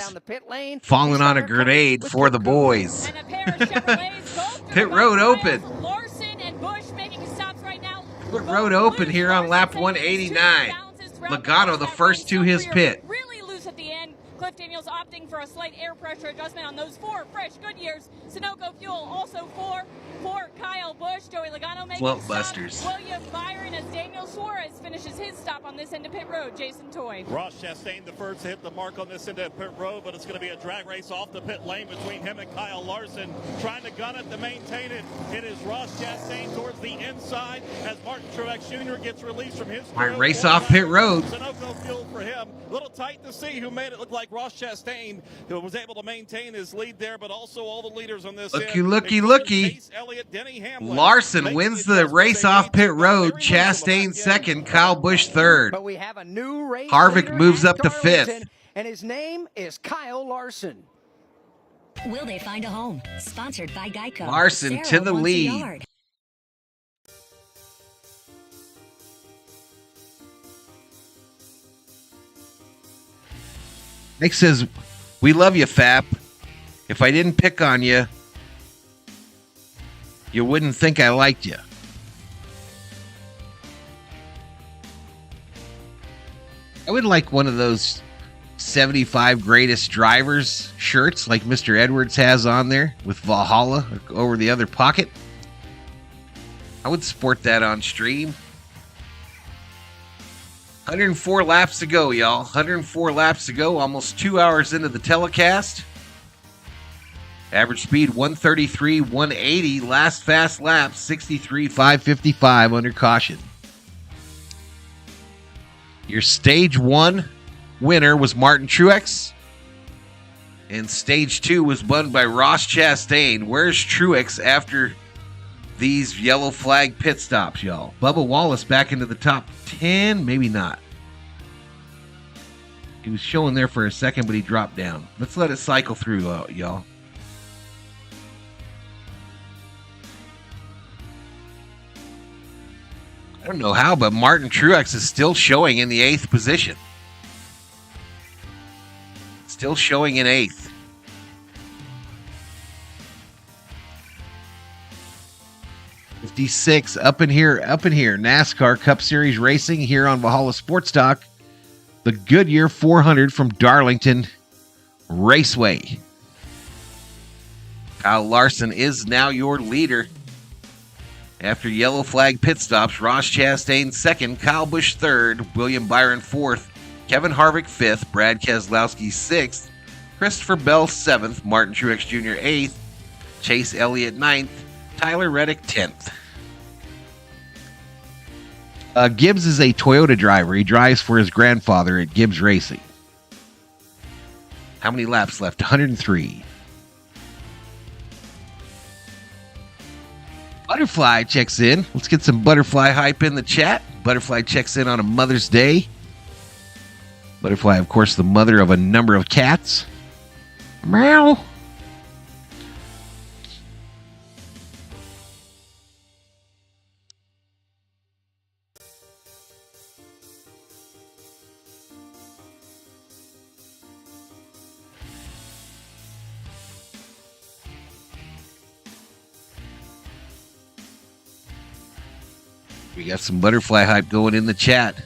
falling on a grenade for the boys. Pit road open. Larson and Busch making stops right now. Pit road open here on lap 189. Logano the first to his pit. Really loose at the end. Cliff Daniels opting for a slight air pressure adjustment on those 4 fresh Goodyears. Sunoco fuel also for Kyle Busch. Joey Logano making Slump stops. busters. William Byron as Daniel Suarez finishes his stop on this end of pit road. Jason Toy. Ross Chastain the first to hit the mark on this end of pit road, but it's going to be a drag race off the pit lane between him and Kyle Larson. Trying to gun it to maintain it. It is Ross Chastain towards the inside as Martin Truex Jr. gets released from his Might race off pit road. Sunoco fuel for him. A little tight to see who made it look like Ross Chastain, who was able to maintain his lead there, but also all the leaders on this looky. Larson wins the race off pit road. Chastain second, Kyle Busch third. But we have a new race Harvick moves up to Darlington, 5th. and his name is Kyle Larson. Will they find a home? Sponsored by Geico. Larson to the wants a lead. yard. Nick says, we love you, Fap. If I didn't pick on you, you wouldn't think I liked you. I would like one of those 75 greatest drivers shirts like Mr. Edwards has on there with Valhalla over the other pocket. I would sport that on stream. 104 laps to go, y'all. 104 laps to go, almost 2 hours into the telecast. Average speed 133, 180. Last fast lap 63, 555 under caution. Your stage 1 winner was Martin Truex. And stage 2 was won by Ross Chastain. Where's Truex after these yellow flag pit stops, y'all? Bubba Wallace back into the top 10? Maybe not. He was showing there for a second, but he dropped down. Let's let it cycle through, y'all. I don't know how, but Martin Truex is still showing in the 8th position. Still showing in 8th. '56 up in here. NASCAR Cup Series racing here on Valhalla Sports Talk. The Goodyear 400 from Darlington Raceway. Kyle Larson is now your leader. After yellow flag pit stops, Ross Chastain 2nd, Kyle Busch 3rd, William Byron 4th, Kevin Harvick 5th, Brad Keselowski 6th, Christopher Bell 7th, Martin Truex Jr. 8th, Chase Elliott 9th, Tyler Reddick 10th. Gibbs is a Toyota driver. He drives for his grandfather at Gibbs Racing. How many laps left? 103. Butterfly checks in. Let's get some Butterfly hype in the chat. Butterfly checks in on a Mother's Day. Butterfly, of course, the mother of a number of cats. Meow. We got some Butterfly hype going in the chat.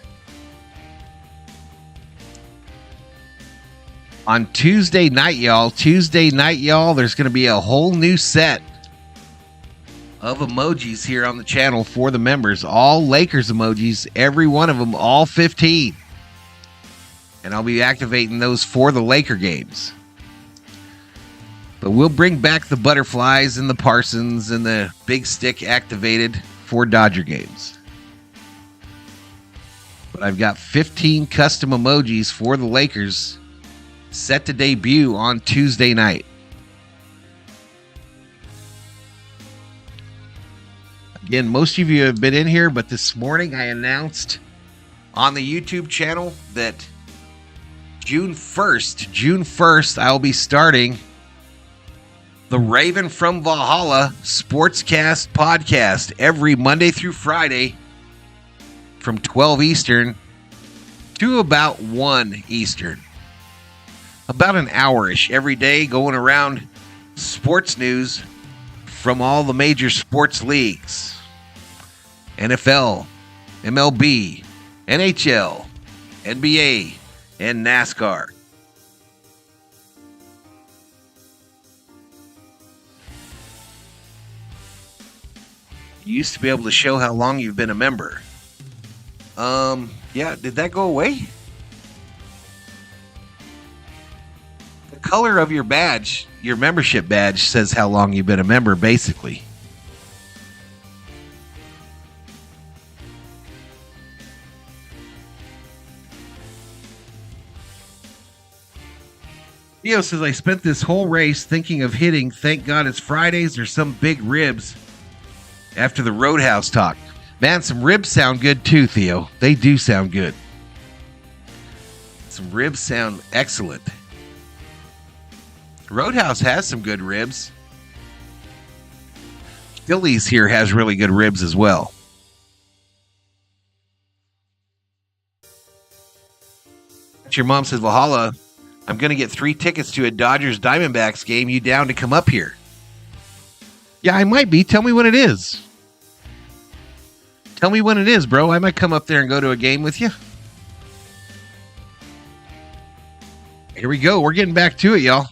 On Tuesday night, y'all, there's going to be a whole new set of emojis here on the channel for the members. All Lakers emojis, every one of them, all 15. And I'll be activating those for the Laker games. But we'll bring back the Butterflies and the Parsons and the Big Stick activated for Dodger games. But I've got 15 custom emojis for the Lakers set to debut on Tuesday night. Again, most of you have been in here, but this morning I announced on the YouTube channel that June 1st, I'll be starting the Raven from Valhalla Sportscast podcast every Monday through Friday from 12 Eastern to about 1 Eastern. About an hour-ish every day going around sports news from all the major sports leagues. NFL, MLB, NHL, NBA, and NASCAR. You used to be able to show how long you've been a member. Yeah, did that go away? The color of your badge, your membership badge, says how long you've been a member, basically. Theo says, I spent this whole race thinking of hitting Thank God It's Fridays or some big ribs after the Roadhouse talk. Man, some ribs sound good too, Theo. They do sound good. Some ribs sound excellent. Roadhouse has some good ribs. Phillies here has really good ribs as well. Your mom says, Valhalla, I'm going to get 3 tickets to a Dodgers Diamondbacks game. You down to come up here? Yeah, I might be. Tell me when it is. Tell me when it is, bro. I might come up there and go to a game with you. Here we go. We're getting back to it, y'all.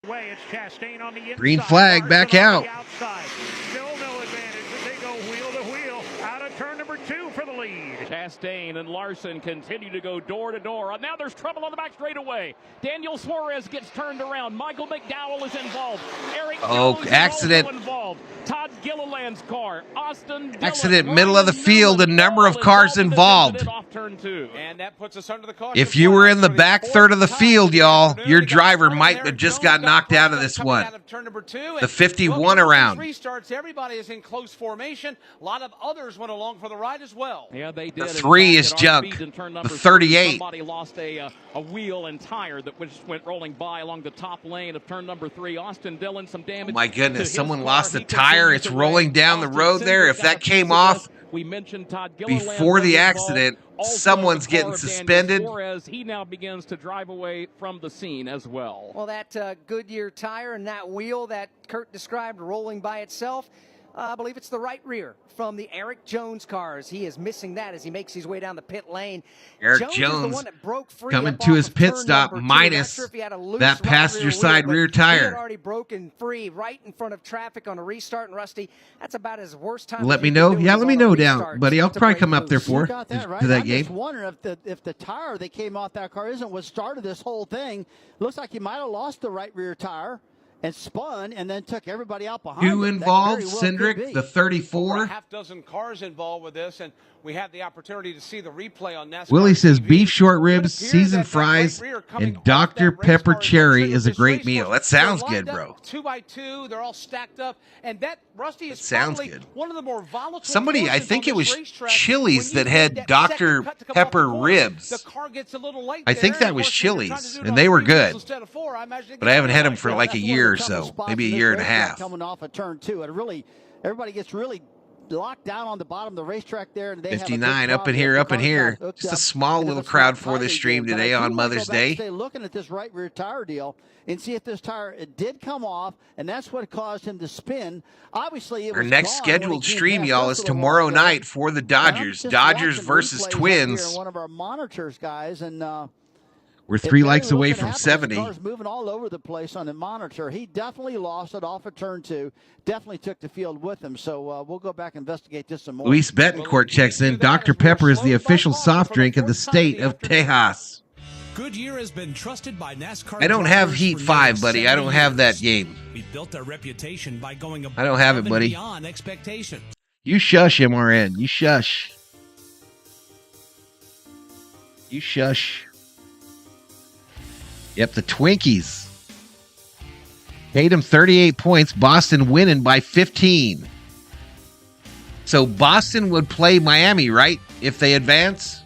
It's Chastain on the inside. Green flag back Larson out. on the outside. Still no advantage as they go wheel to wheel out of turn number 2 for the lead. Chastain and Larson continue to go door to door. Now there's trouble on the back straightaway. Daniel Suarez gets turned around. Michael McDowell is involved. Eric Jones accident. is also involved. Todd Gilliland's car. Austin Dillon, Accident, middle of the field, a number of cars involved. Off turn 2. And that puts us under the caution. If you were in the back third of the field, y'all, your driver might have just got knocked out of this one. The 51 around. Restarts. Everybody is in close formation. A lot of others went along for the ride as well. Yeah, they did. The 3 is junk. The 38. Somebody lost a wheel and tire that went rolling by along the top lane of turn number 3. Austin Dillon, some damage. Oh my goodness, to someone his lost car. a tire. It's rolling down the road there. If that came off we mentioned Todd Gilliland before the accident, someone's getting suspended. Suarez, he now begins to drive away from the scene as well. Well, that Goodyear tire and that wheel that Kurt described rolling by itself, I believe it's the right rear from the Eric Jones cars. He is missing that as he makes his way down the pit lane. Eric Jones coming to his pit stop minus that passenger side rear tire. He had already broken free right in front of traffic on a restart, and Rusty, that's about his worst time. Let me know. Yeah, let me know down, buddy. I'll probably come up there for to that game. I'm just wondering if the tire that came off that car isn't what started this whole thing. Looks like he might have lost the right rear tire and spun and then took everybody out behind. Who involved? Cindric, the 34. A half dozen cars involved with this, and we had the opportunity to see the replay on NASCAR. Willie says TV. beef short ribs, seasoned fries, and Dr. Pepper cherry is a great meal. That sounds good, bro. 2x2, they're all stacked up, and that Rusty is sounds probably good. One of the more volatile. Somebody, I think it was Chili's that had Dr. Pepper ribs. The car gets a little light I think that was Chili's, and they were good. But I haven't had them for like a year or so, maybe a year and a half. Coming off a turn 2, and really, everybody gets really locked down on the bottom of the racetrack there. And they 59 up in here, up in here. Just a small little crowd for this stream today on Mother's Day. Stay looking at this right rear tire deal and see if this tire it did come off, and that's what caused him to spin. Obviously, our next scheduled stream, y'all, is tomorrow night for the Dodgers. Dodgers versus Twins. One of our monitors guys, and we're 3 likes away from 70. Car's moving all over the place on the monitor. He definitely lost it off of turn 2. Definitely took the field with him. So we'll go back and investigate this some more. Luis Betancourt checks in. Dr. Pepper is the official soft drink of the state of Tejas. Goodyear has been trusted by NASCAR. I don't have Heat 5, buddy. I don't have that game. We built our reputation by going above I don't have it, buddy. beyond expectations. You shush, MRN. You shush. You shush. Yep, the Twinkies. Paid him 38 points. Boston winning by 15. So Boston would play Miami, right? If they advance?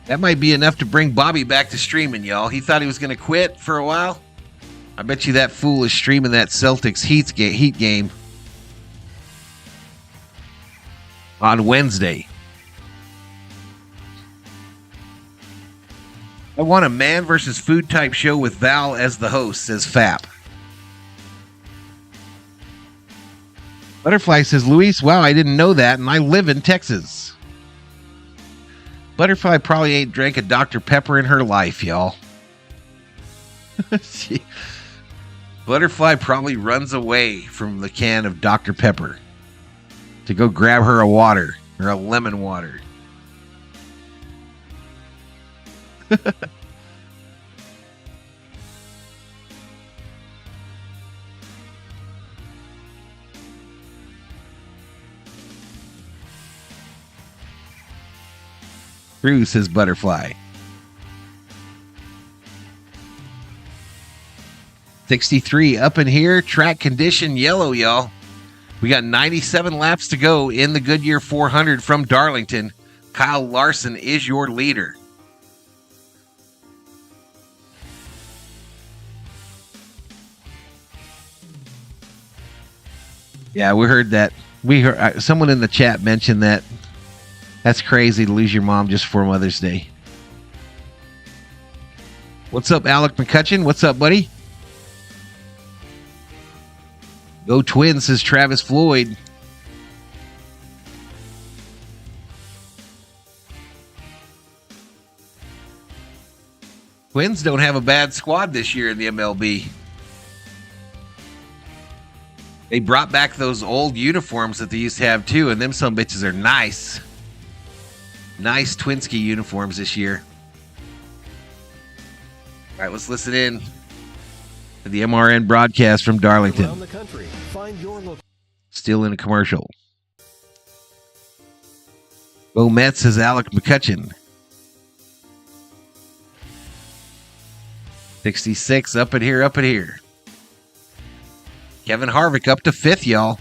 That might be enough to bring Bobby back to streaming, y'all. He thought he was going to quit for a while. I bet you that fool is streaming that Celtics Heat game on Wednesday. I want a man versus food type show with Val as the host, says Fap. Butterfly says, Luis, wow, I didn't know that, and I live in Texas. Butterfly probably ain't drank a Dr. Pepper in her life, y'all. Butterfly probably runs away from the can of Dr. Pepper to go grab her a water or a lemon water. True, says Butterfly. 63 up in here. Track condition yellow, y'all. We got 97 laps to go in the Goodyear 400 from Darlington. Kyle Larson is your leader. Yeah, we heard that. We heard someone in the chat mentioned that. That's crazy to lose your mom just for Mother's Day. What's up, Alec McCutcheon? What's up, buddy? Go Twins, says Travis Floyd. Twins don't have a bad squad this year in the MLB. They brought back those old uniforms that they used to have too, and them some bitches are nice. Nice Twinsky uniforms this year. All right, let's listen in to the MRN broadcast from Darlington. Around the country, find your local. Still in a commercial. Bo Metz says Alec McCutcheon. 66 up and here. Kevin Harvick up to 5th, y'all.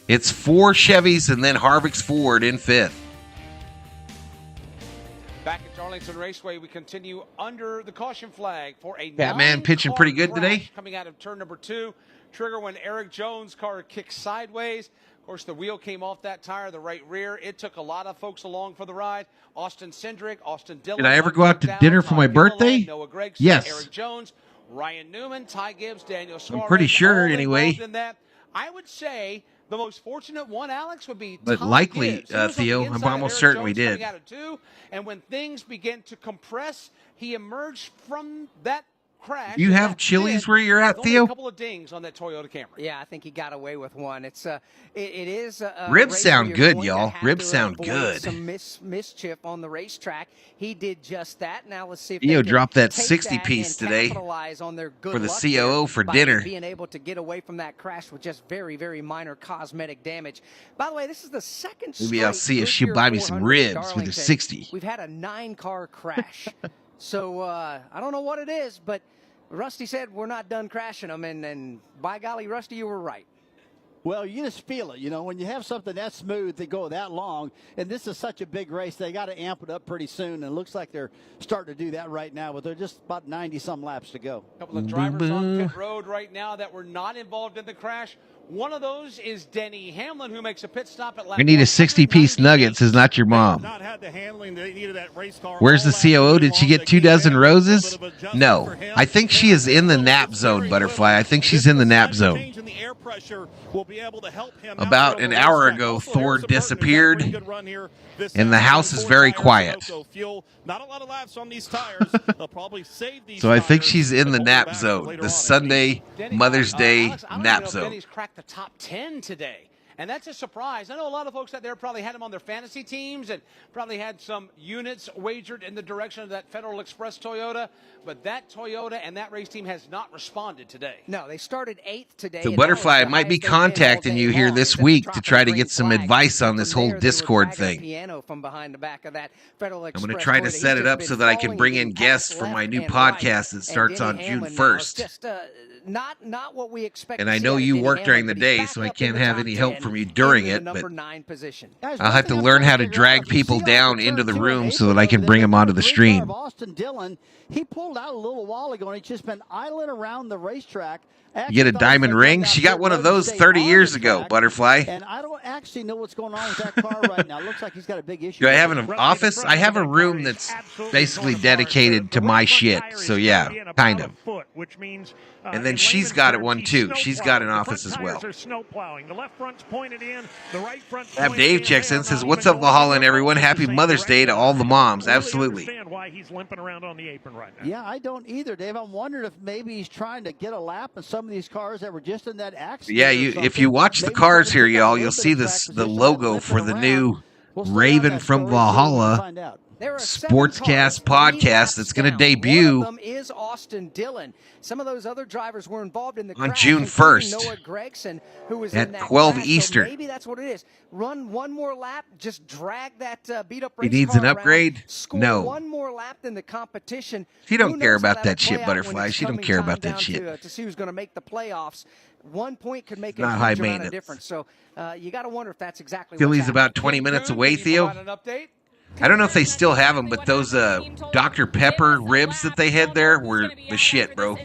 It's 4 Chevys and then Harvick's Ford in 5th. Back at Darlington Raceway, we continue under the caution flag for a Batman pitching pretty good today. Coming out of turn number 2. Trigger when Eric Jones' car kicked sideways. Of course, the wheel came off that tire, the right rear. It took a lot of folks along for the ride. Austin Cindric, Austin Dillon. Did I ever go out to dinner for my birthday? Noah Gregson, yes. Eric Jones, Ryan Newman, Ty Gibbs, Daniel Suarez. I'm pretty sure, anyway. In that. I would say the most fortunate one, Alex, would be but Ty likely, Gibbs. Theo, I'm almost certain we did. Out of 2, and when things began to compress, he emerged from that crash. You have Chili's where you're at, Theo? A couple of dings on that Toyota Camry. Yeah, I think he got away with one. It is ribs sound good, y'all. Ribs sound good. Some mischief on the racetrack. He did just that. Now let's see if Theo they can dropped that take 60 that piece and today capitalize on their good for the luck COO for by dinner. being able to get away from that crash with just very, very minor cosmetic damage. By the way, this is the second Maybe I'll see if she'll Goodyear buy me some 400 ribs Darlington. with a 60. We've had a 9-car crash. So I don't know what it is, but Rusty said we're not done crashing them, and by golly, Rusty, you were right. Well, you just feel it, you know, when you have something that smooth to go that long, and this is such a big race, they got to amp it up pretty soon, and it looks like they're starting to do that right now, but they're just about 90-some laps to go. A couple of drivers on pit road right now that were not involved in the crash. One of those is Denny Hamlin, who makes a pit stop at lap I need a 60-piece nugget, says not your mom. Where's the COO? Did she get 2 dozen roses? No. I think she is in the nap zone, Butterfly. I think she's in the nap zone. About an hour ago, Thor disappeared, and the house is very quiet. So I think she's in the nap zone, the Sunday Mother's Day nap zone. Denny's cracked the top 10 today. And that's a surprise. I know a lot of folks out there probably had him on their fantasy teams and probably had some units wagered in the direction of that Federal Express Toyota. But that Toyota and that race team has not responded today. No, they started 8th today. So, Butterfly, I might be contacting you here this week to try to get some advice on this whole Discord thing. From behind the back of that Federal I'm going to try to set it up so that I can bring in guests for my new podcast that starts on June 1st. Not what we expect. And I know you work during the day, so I can't have any help from you during it, but I'll have to learn how to drag people down into the room so that I can bring them onto the stream. Austin Dillon, he pulled out a little while ago, and he's just been idling around the racetrack. You get a diamond ring? She got one of those 30 years ago, Butterfly. And I don't actually know what's going on with that car right now. It looks like he's got a big issue. Do I have an office? I have a room that's basically dedicated to my shit. So, yeah, kind of. And then she's got it one, too. She's got an office as well. Have Dave checks in and says, what's up, Valhalla and everyone? Happy Mother's Day to all the moms. Absolutely. Yeah, I don't either, Dave. I'm wondering if maybe he's trying to get a lap in some of these cars that were just in that accident. Yeah, if you watch the cars here, y'all, you'll see the logo for the new Raven from Valhalla Sportscast podcast that's going to debut. One of them is Austin Dillon. Some of those other drivers were involved in the on crash, June 1st Noah Gregson, who was at in that 12 crash. Eastern. So maybe that's what it is. Run one more lap, just drag that beat up race It needs car an upgrade? around, score No. one more lap than the competition. She don't Who care knows how about that that'll shit, play out when Butterfly. it's She don't coming care time about that down shit. To see who's going to make the playoffs. 1 point could make a Not huge high amount of maintenance. difference. So you got to wonder if that's exactly Philly's what's about happening. 20 minutes away, Theo. An update? I don't know if they still have them, but those Dr. Pepper ribs that they had there were the shit, bro.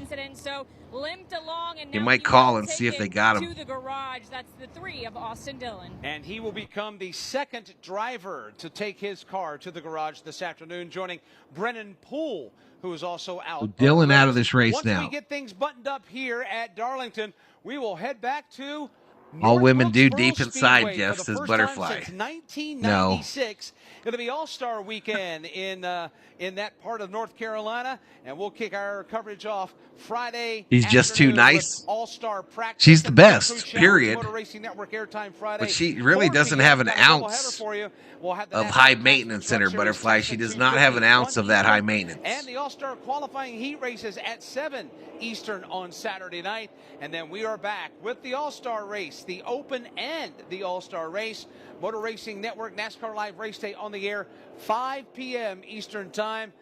You might call and see if they got them. To the garage. That's the 3 of Austin Dillon. And he will become the second driver to take his car to the garage this afternoon, joining Brennan Poole, who is also out. So Dillon out of this race Once now. we get things buttoned up here at Darlington, we will head back to All women do Wilkesboro deep inside, Speedway Jeff, for the says first Butterfly. time since 1996. It'll be All-Star Weekend in that part of North Carolina, and we'll kick our coverage off Friday. She's just too afternoon nice. with All-Star practice. She's the and best, Crew Challenge, period. Motor Racing Network airtime Friday. But she really 4 doesn't p.m. have an Got a double ounce header for you. We'll have the of NASCAR high Classic maintenance in her, Truck Series Butterfly. She Texas does at not have an 2:51 ounce of that Eastern, high maintenance. And the All-Star qualifying heat races at 7 Eastern on Saturday night. And then we are back with the All-Star race, the Open and the All-Star race. Motor Racing Network NASCAR Live Race Day on the air, 5 p.m. Eastern Time.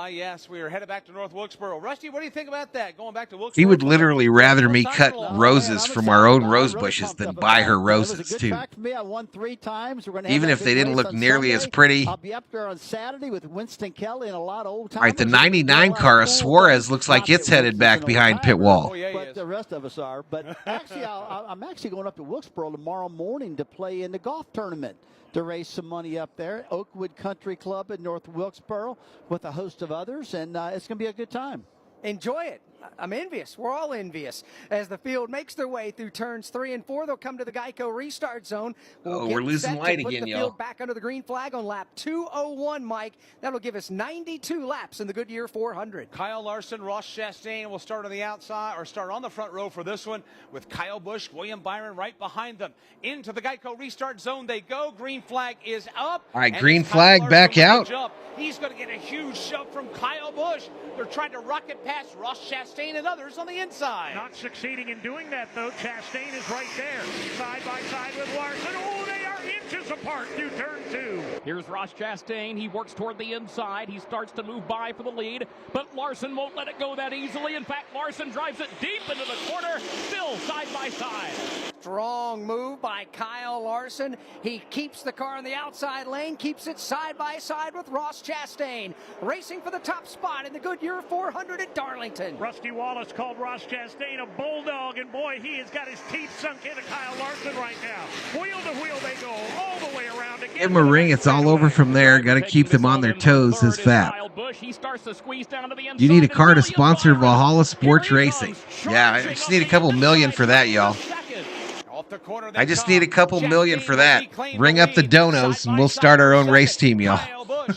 Yes, we are headed back to North Wilkesboro. Rusty, what do you think about that? Going back to Wilkesboro? He would literally rather me cut roses from our own rose bushes than buy her roses, too. I won 3 times. Even if they didn't look nearly as pretty. I'll be up there on Saturday with Winston Kelly and a lot of old timers. All right, the 99 car of Suarez looks like it's headed back behind pit wall. But the rest of us are. But actually, I'm actually going up to Wilkesboro tomorrow morning to play in the golf tournament, to raise some money up there. Oakwood Country Club in North Wilkesboro with a host of others, and it's going to be a good time. Enjoy it. I'm envious. We're all envious. As the field makes their way through turns 3 and 4, they'll come to the Geico restart zone. We're losing light again, put the y'all. field back under the green flag on lap 201, Mike. That'll give us 92 laps in the Goodyear 400. Kyle Larson, Ross Chastain will start on the outside, or start on the front row for this one, with Kyle Busch, William Byron right behind them. Into the Geico restart zone they go. Green flag is up. All right, green flag back out. He's going to get a huge shove from Kyle Busch. They're trying to rocket past Ross Chastain and others on the inside. Not succeeding in doing that, though. Chastain is right there, side by side with Larson. Oh, they are inches apart through turn 2. Here's Ross Chastain. He works toward the inside. He starts to move by for the lead, but Larson won't let it go that easily. In fact, Larson drives it deep into the corner, still side by side. Strong move by Kyle Larson. He keeps the car in the outside lane, keeps it side by side with Ross Chastain, racing for the top spot in the Goodyear 400 at Darlington. Rusty Wallace called Ross Chastain a bulldog, and boy, he has got his teeth sunk into Kyle Larson right now. Wheel to wheel they go all the way around again. Give him a ring. It's all over from there. Got to keep them on their toes, says Fat. You need a car to sponsor Valhalla Sports Racing. Yeah, I just need a couple million for that, y'all. I just need a couple million for that. Ring up the donos, and we'll start our own race team, y'all.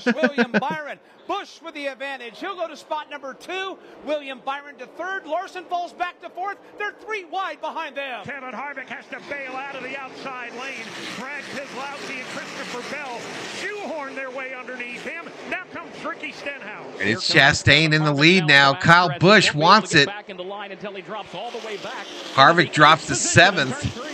William Byron. Busch with the advantage. He'll go to spot number 2. William Byron to 3rd. Larson falls back to 4th. They're 3 wide behind them. Kevin Harvick has to bail out of the outside lane. Brad Keselowski and Christopher Bell shoehorn their way underneath him. Now comes Ricky Stenhouse. And it's Chastain in the lead now. Kyle Busch wants it. Harvick drops to 7th.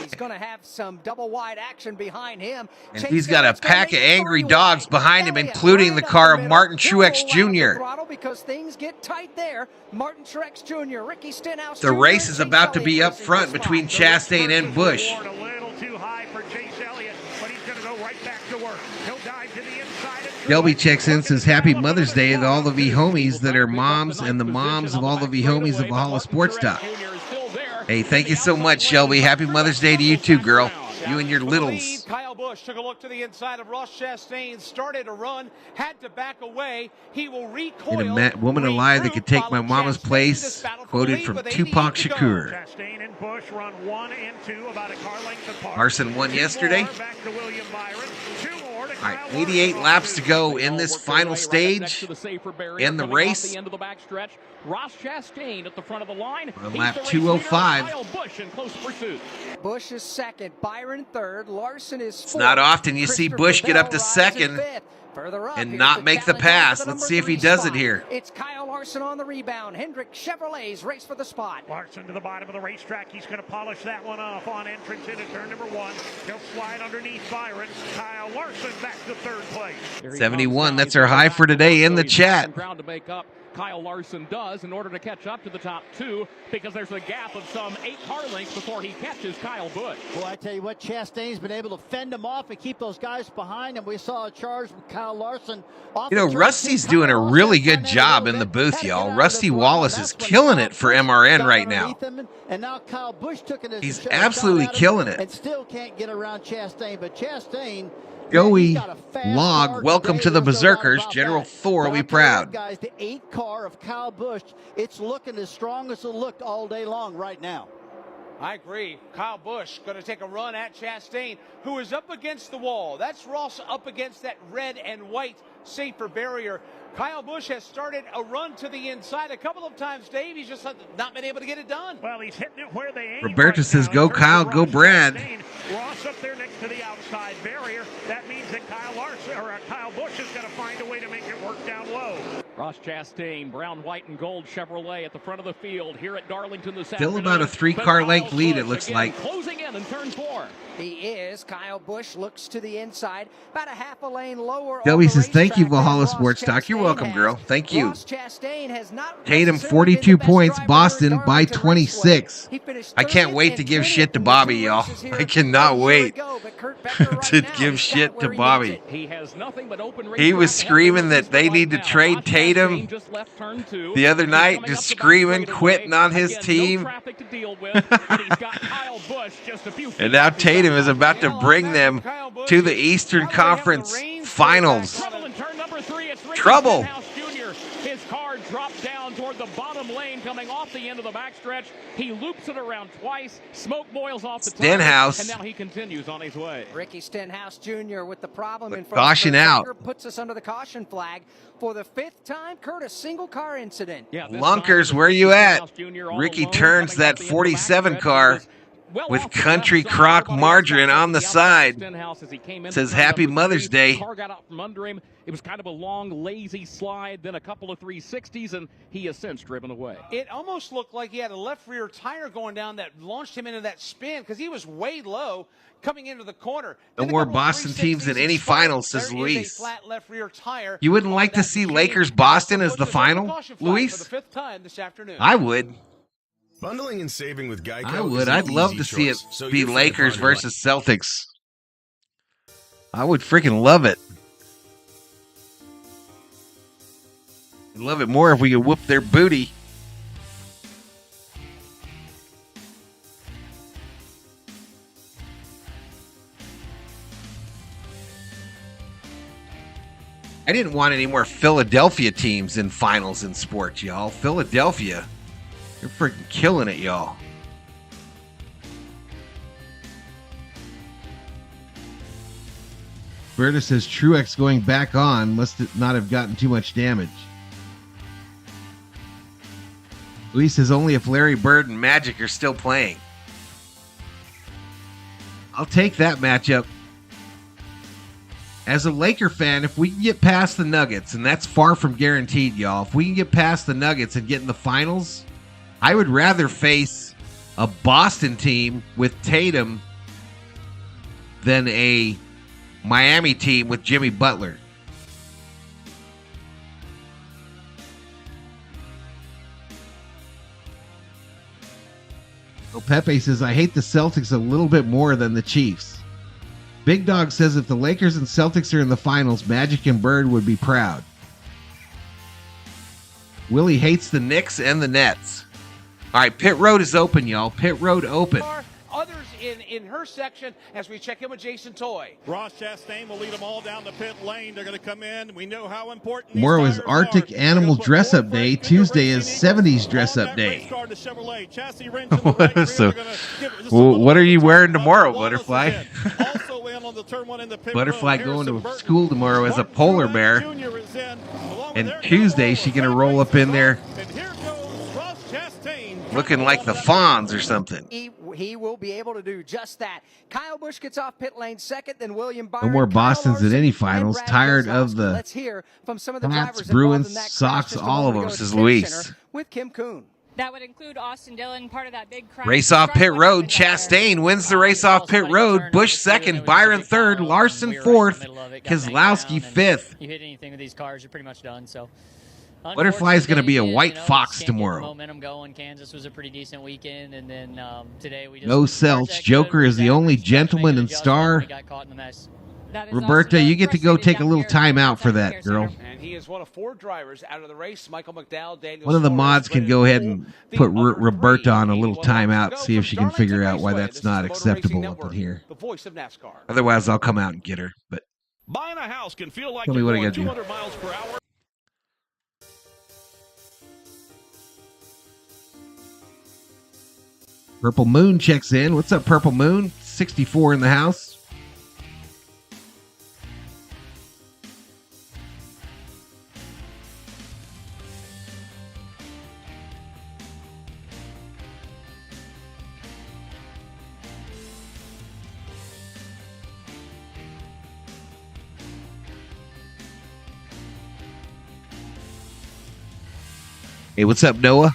He's going to have some double wide action behind him. And he's got a pack of angry dogs behind him, including the car of Martin Truex Jr. Because things get tight there. Martin Truex Jr., Ricky Stenhouse. The race is about to be up front between Chastain and Busch. A little too high for Chase Elliott, but he's going to go right back to work. He'll dive to the inside. Shelby checks in, says Happy Mother's Day to all the V-homies that are moms and the moms of all the V-homies of Valhalla Sports Talk. Hey, thank you so much, Shelby. Happy Mother's Day to you too, girl. You and your littles. Kyle Busch took a look to the inside of Ross Chastain, started a run, had to back away. He will recoil. And a woman alive that could take my mama's place, quoted from Tupac Shakur. Chastain and Busch run 1 and 2, about a car length apart. Larson won yesterday. Back to William Byron. 2 more to All right, 88 laps to go in this final stage in the race. Ross Chastain at the front of the line. On lap 205. Busch is 2nd, Byron 3rd, Larson is 4th. It's not often you see Busch get up to 2nd and not make the pass. Let's see if he does it here. It's Kyle Larson on the rebound. Hendrick Chevrolets race for the spot. Larson to the bottom of the racetrack. He's going to polish that one off on entrance into turn number 1. He'll slide underneath Byron. Kyle Larson back to 3rd place. 71, that's our high for today in the chat. Ground to make up. Kyle Larson does in order to catch up to the top 2, because there's a gap of some 8 car lengths before he catches Kyle Busch. Well, I tell you what, Chastain's been able to fend them off and keep those guys behind, and we saw a charge with Kyle Larson. You know, Rusty's doing a really good job in the booth, y'all. Rusty Wallace is killing it for MRN right now. And now Kyle Busch took it. He's absolutely killing it. And still can't get around Chastain, but Chastain. Joey Log, welcome to the Berserkers. General Thor will be proud. Guys, the 8 car of Kyle Busch, it's looking as strong as it looked all day long right now. I agree. Kyle Busch going to take a run at Chastain, who is up against the wall. That's Ross up against that red and white safer barrier. Kyle Busch has started a run to the inside a couple of times, Dave. He's just not been able to get it done. Well, he's hitting it where they aim. Roberta says, go Kyle, go Brad. Ross up there next to the outside barrier. That means that Kyle Busch is going to find a way to make it work down low. Ross Chastain, brown, white, and gold Chevrolet at the front of the field here at Darlington this Still afternoon. about a 3-car length lead, it looks like. Closing in turn 4. He is. Kyle Busch looks to the inside, about a half a lane lower. Shelby says, thank you, Valhalla Sports Talk. You're welcome, girl. Thank you. Ross Chastain has not Tatum, 42 points. Boston by 26. I can't wait to give shit to Bobby, y'all. I cannot wait to give shit to Bobby. He has nothing but open He was screaming that they need to trade Tatum the other night, just screaming, quitting on his team. And now Tatum is about to bring them to the Eastern Conference Finals. Trouble. His car dropped down toward the bottom lane coming off the end of the backstretch. He loops it around twice. Smoke boils off the Stenhouse. and now he continues on his way. Ricky Stenhouse Jr. with the problem in front caution of out. Puts us under the caution flag for the 5th time. Kurt, a single car incident. Yeah, Lunkers, where you at? Ricky turns that 47 car with Country Crock margarine on the side. Says Happy Mother's Day. Car got out from under him. It was kind of a long, lazy slide, then a couple of 360s, and he has since driven away. It almost looked like he had a left rear tire going down that launched him into that spin because he was way low coming into the corner. No more Boston teams in any finals, says Luis. Flat left rear tire. You wouldn't like to see Lakers-Boston as the final, Luis? For the 5th time this afternoon. I would. Bundling and saving with Geico. I would. I'd love to see it be Lakers versus Celtics. I would freaking love it. I'd love it more if we could whoop their booty. I didn't want any more Philadelphia teams in finals in sports, y'all. Philadelphia, you're freaking killing it, y'all. Berta says Truex going back on must not have gotten too much damage. Luis says only if Larry Bird and Magic are still playing. I'll take that matchup. As a Laker fan, if we can get past the Nuggets, and that's far from guaranteed, y'all. If we can get past the Nuggets and get in the finals, I would rather face a Boston team with Tatum than a Miami team with Jimmy Butler. So Pepe says, I hate the Celtics a little bit more than the Chiefs. Big Dog says if the Lakers and Celtics are in the finals, Magic and Bird would be proud. Willie hates the Knicks and the Nets. All right, pit road is open, y'all. Pit road open. Others in her section as we check in with Jason Toy. Ross Chastain will lead them all down the pit lane. They're going to come in. We know how important Tomorrow is Arctic Animal Dress Up Day. Tuesday is 70s Dress Up Day. So, what are you wearing tomorrow, Butterfly? Butterfly going to school tomorrow as a polar bear. And Tuesday, she's going to roll up in there looking like the Fonz or something. He will be able to do just that. Kyle Busch gets off pit lane second, then William Byron. No more Bostons at any finals. Tired of the Let's hear from some of the Pats, Bruins, Sox, all of them, says Luis. With Kim Kuhn. That would include Austin Dillon, part of that big crash. Race off pit road. Chastain wins the race off pit road. Busch second. Byron third. Larson fourth. Keselowski fifth. You hit anything with these cars, you're pretty much done. So. Butterfly is going to be a white fox tomorrow. Momentum going. Kansas was a pretty decent weekend, and then today we just no Selch. Joker is the only gentleman and star. Roberta, you get to go take a little time out for that, girl. And he is one of 4 drivers out of the race. Michael McDowell, Daniel. One of the mods can go ahead and put Roberta on a little time out, see if she can figure out why that's not acceptable up in here. The voice of NASCAR. Otherwise, I'll come out and get her. But buying a house can feel like tell me what I got to do. 200 miles per hour. Purple Moon checks in. What's up, Purple Moon? 64 in the house. Hey, what's up, Noah?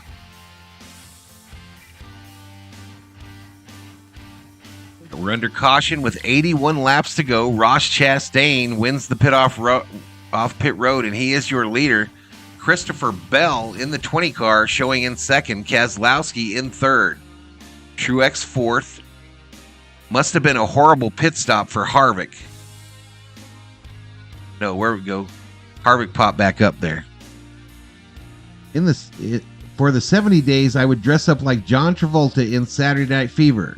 We're under caution with 81 laps to go. Ross Chastain wins the pit off pit road, and he is your leader. Christopher Bell in the 20 car, showing in second. Keselowski in third. Truex fourth. Must have been a horrible pit stop for Harvick. No, where we go? Harvick popped back up there. For the 70 days, I would dress up like John Travolta in Saturday Night Fever.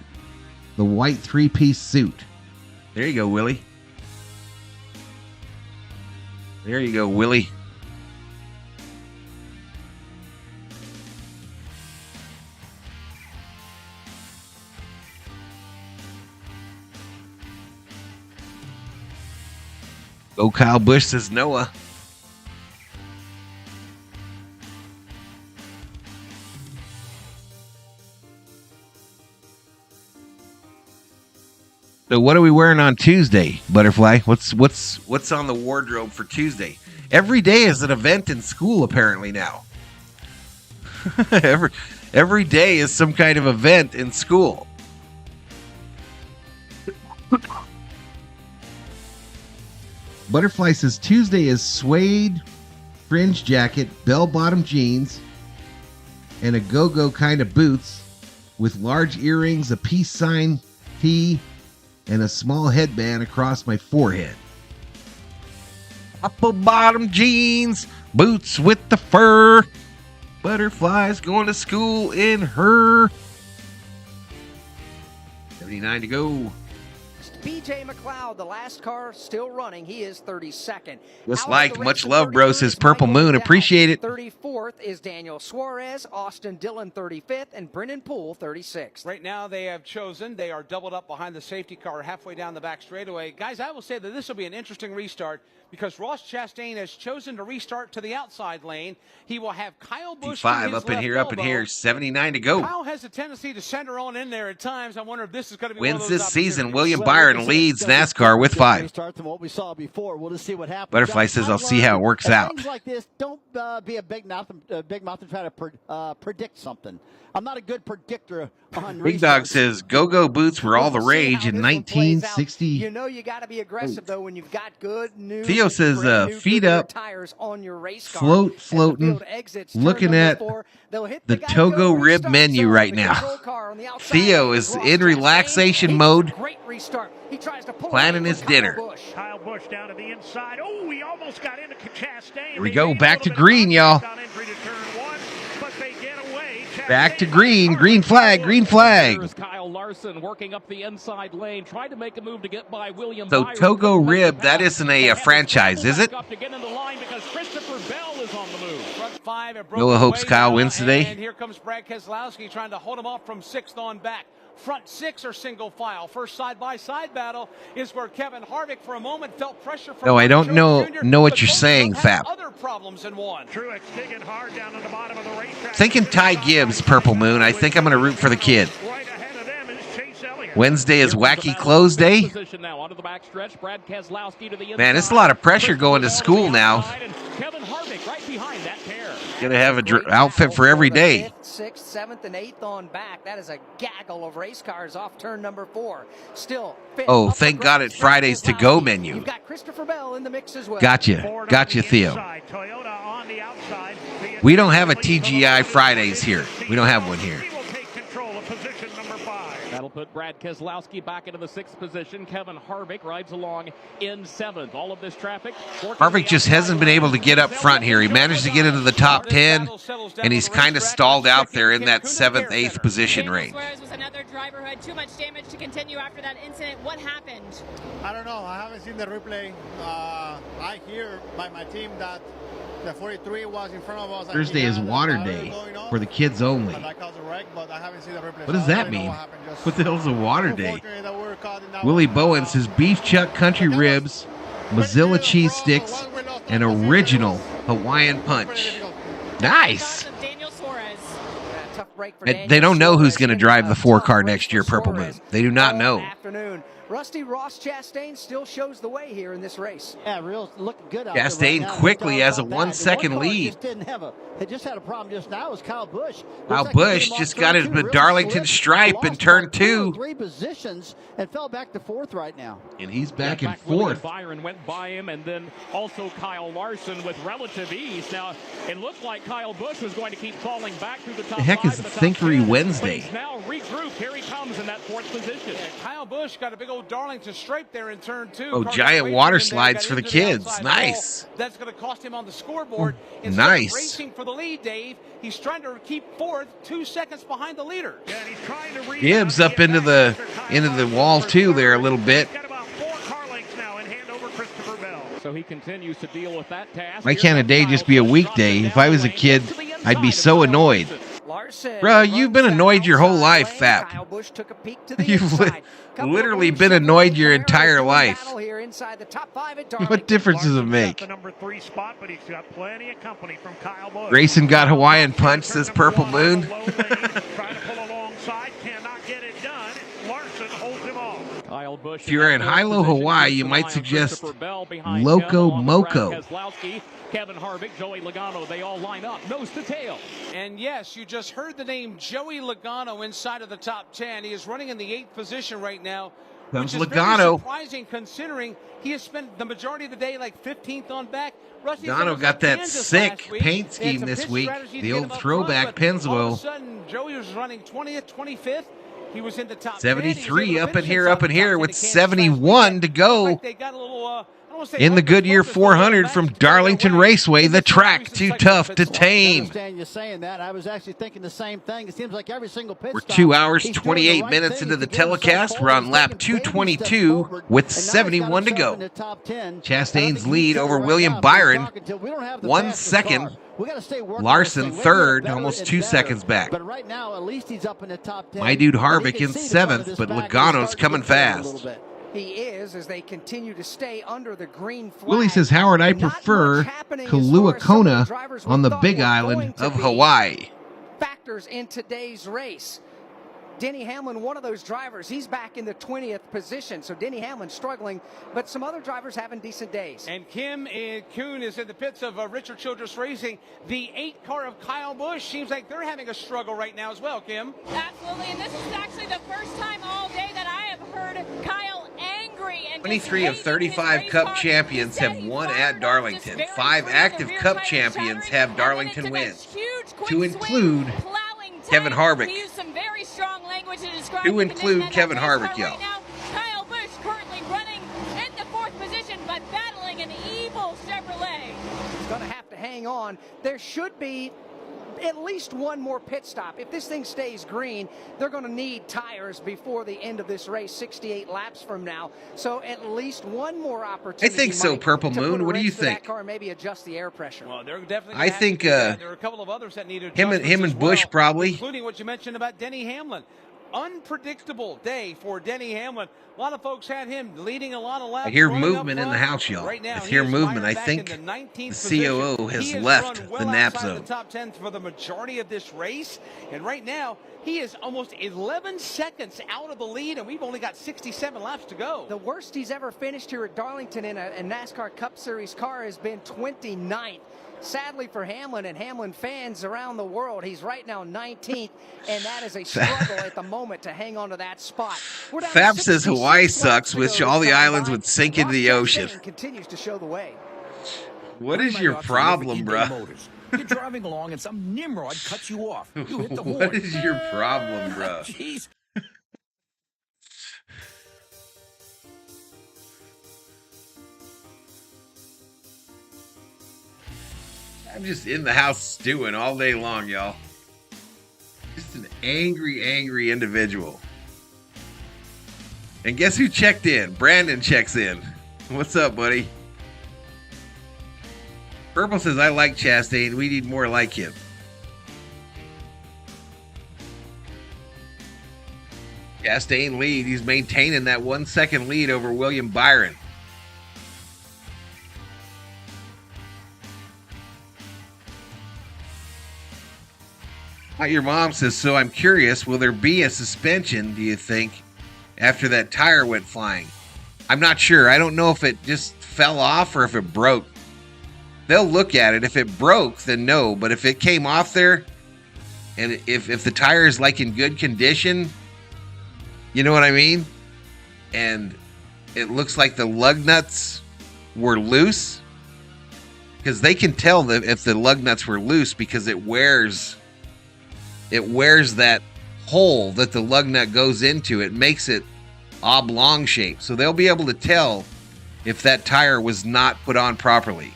The white three-piece suit. There you go, Willie. There you go, Willie. Go Kyle Busch, says Noah. So what are we wearing on Tuesday, Butterfly? What's on the wardrobe for Tuesday? Every day is an event in school, apparently now. every day is some kind of event in school. Butterfly says Tuesday is suede fringe jacket, bell-bottom jeans, and a go-go kind of boots with large earrings, a peace sign tee, and a small headband across my forehead. Apple-bottom jeans, boots with the fur. Butterflies going to school in her. 79 to go. BJ McLeod, the last car still running. He is 32nd. Just like much love, bro, says Purple Moon. Appreciate it. 34th is Daniel Suarez, Austin Dillon 35th, and Brennan Poole 36th. Right now they are doubled up behind the safety car halfway down the back straightaway. Guys, I will say that this will be an interesting restart because Ross Chastain has chosen to restart to the outside lane. He will have Kyle Busch 5 up in here, 79 to go. Kyle has a tendency to center on in there at times. I wonder if this is going to be wins this season. William Byron leads NASCAR with 5. From what we saw before, we'll just see what happens. Butterfly says, "I'll see how it works out." Things like this, don't be a big mouth and try to predict something. I'm not a good predictor on Big Dog says go-go boots were all the rage in 1960. You know you got to be aggressive though when you've got good new. Theo says feet up, tires on your race car. floating, looking at the Togo rib menu right now. Theo is in relaxation mode, planning his dinner. Kyle Busch down to the inside. Oh, he almost got into Chastain. Here we go, back to green, y'all. Back to green. Green flag. Green flag. Kyle Larson working up the inside lane, trying to make a move to get by William So Byron. Togo Rib, that isn't a franchise, is it? Noah hopes Kyle wins today. And here comes Brad Keselowski trying to hold him off from 6th on back. Front 6 are single file. First side-by-side battle is where Kevin Harvick for a moment felt pressure from. No, I don't know what you're saying, Fap. Other problems in one. Truex digging hard down at the bottom of the racetrack. Thinking Ty Gibbs, Purple Moon. I think I'm going to root for the kid. Right ahead of them is Chase Elliott. Wednesday is Wacky Close Day. Man, it's a lot of pressure going to school now. Kevin Harvick right behind that pair. Got to have an outfit for every day. 5th, 6th, 7th, and 8th on back. That is a gaggle of race cars off turn number 4. Still. Oh, thank God it's Friday's to go menu. You've got Christopher Bell in the mix as well. Gotcha, Theo. We don't have a TGI Fridays here. We don't have one here. That'll put Brad Keselowski back into the 6th position. Kevin Harvick rides along in 7th. All of this traffic. Harvick just hasn't been able to get up front here. He managed to get into the top 10, and he's kind of stalled out there in that 7th, 8th position range. Suarez was another driver who had too much damage to continue after that incident. What happened? I don't know. I haven't seen the replay. I hear by my team that The 43 was in front of us. Thursday is water day for the kids only. What does that mean? What the hell's a water day? Willie Bowen says beef chuck country ribs, Mozilla cheese sticks, and original Hawaiian punch. Nice. They don't know who's going to drive the 4-car next year, Purple Moon. They do not know. Rusty Ross Chastain still shows the way here in this race. Yeah, real looking good out Chastain there right quickly now. has a 1-second lead. Just had a problem just now. Was Kyle Busch. Kyle Busch just got his Darlington stripe in turn 2. 3 positions and fell back to 4th right now. And he's back in 4th. William Byron went by him, and then also Kyle Larson with relative ease. Now, it looked like Kyle Busch was going to keep falling back through the top 5. The heck is Thinkery Wednesday? He's now regrouped. Here he comes in that 4th position. Kyle Busch got a big old Darlington stripe there in turn 2. Oh, giant water slides for the kids. Nice. That's going to cost him on the scoreboard. Nice. Racing for the lead, Dave. He's trying to keep 4th, 2 seconds behind the leader. Yeah, and he's trying to Gibbs up into the wall too there a little bit. Got about 4 car lengths now and hand over Christopher Bell. So he continues to deal with that task. Why can't a day just be a weekday? If I was a kid, I'd be so annoyed. Bro, you've been annoyed your whole life, Fap. You've literally been annoyed your entire life. What difference does it make? The number 3 spot, but he's got plenty of company from Kyle Busch. Grayson got Hawaiian punch, says Purple Moon. Trying to pull alongside, cannot get it done. Larson holds him off. Kyle Busch. If you're in Hilo, Hawaii, you might suggest Loco Moco. Kevin Harvick, Joey Logano, they all line up nose to tail. And yes, you just heard the name Joey Logano inside of the top 10. He is running in the 8th position right now. Comes which is Logano. very surprising considering he has spent the majority of the day like 15th on back. Logano got that sick paint scheme this week. The old throwback Pennzoil. All of a sudden, Joey was running 20th, 25th. He was in the top 73 up in here with 71 to go. In the Goodyear 400 from Darlington Raceway, the track too tough to tame. I understand you saying that. I was actually thinking the same thing. It seems like every single pit We're stop, 2 hours, he's doing 28 the right minutes thing. into the He's getting himself telecast. We're on forward. lap He's taking baby 222 steps with forward. 71 to go. And now he's got himself in the top 10. Chastain's And I think lead he's over right William now. Byron. We don't have the 1 fastest second. car. We gotta stay working Larson on this thing. third, Better almost and 2 better. seconds back. But right now, at least he's up in the top 10. My dude And you Harvick can in see the front of 7th, this but back is Logano's starting to coming get down a fast. little bit. He is, as they continue to stay under the green flag. Willie says, Howard, I prefer Kailua Kona on the Big Island of Hawaii. Factors in today's race. Denny Hamlin, one of those drivers, he's back in the 20th position. So Denny Hamlin struggling, but some other drivers having decent days. And Kim Kuhn is in the pits of Richard Childress Racing. The 8 car of Kyle Busch seems like they're having a struggle right now as well, Kim. Absolutely, and this is actually the first time all day that I have heard Kyle angry. And 23 of 35 Cup champions have won at Darlington. 5 active Cup champions have Darlington wins, to include Kevin Harvick. To include Kevin Harvick, y'all. Kyle Busch currently running in the 4th position, but battling an evil Chevrolet. He's going to have to hang on. There should be at least one more pit stop. If this thing stays green, they're going to need tires before the end of this race, 68 laps from now. So at least one more opportunity. I think so, Purple Moon. What do you think? That car, maybe adjust the air pressure. Well, they're definitely. I think there are a couple of others that need him and Busch probably, including what you mentioned about Denny Hamlin. Unpredictable day for Denny Hamlin. A lot of folks had him leading a lot of laps. I hear movement in the house, y'all. Right now, I hear movement. I think the COO has left the nap zone. The top 10 for the majority of this race, and right now he is almost 11 seconds out of the lead, and we've only got 67 laps to go. The worst he's ever finished here at Darlington in a NASCAR Cup Series car has been 29th. Sadly for Hamlin and Hamlin fans around the world, he's right now 19th, and that is a struggle at the moment to hang on to that spot. Fab says Hawaii sucks, which all the islands would sink into the ocean. Continues to show the way. What is your problem, bruh? You're driving along and some Nimrod cuts you off. You hit the horn. What is your problem, bruh? Jeez. I'm just in the house stewing all day long, y'all. Just an angry individual. And guess who checked in? Brandon checks in. What's up, buddy? Purple says, I like Chastain. We need more like him. Chastain lead. He's maintaining that 1 second lead over William Byron. Your mom says, so I'm curious, will there be a suspension, do you think, after that tire went flying? I'm not sure. I don't know if it just fell off or if it broke. They'll look at it. If it broke, then no. But if it came off there, and if the tire is like in good condition, you know what I mean? And it looks like the lug nuts were loose, because they can tell that if the lug nuts were loose because it wears that hole that the lug nut goes into. It makes it oblong shape. So they'll be able to tell if that tire was not put on properly.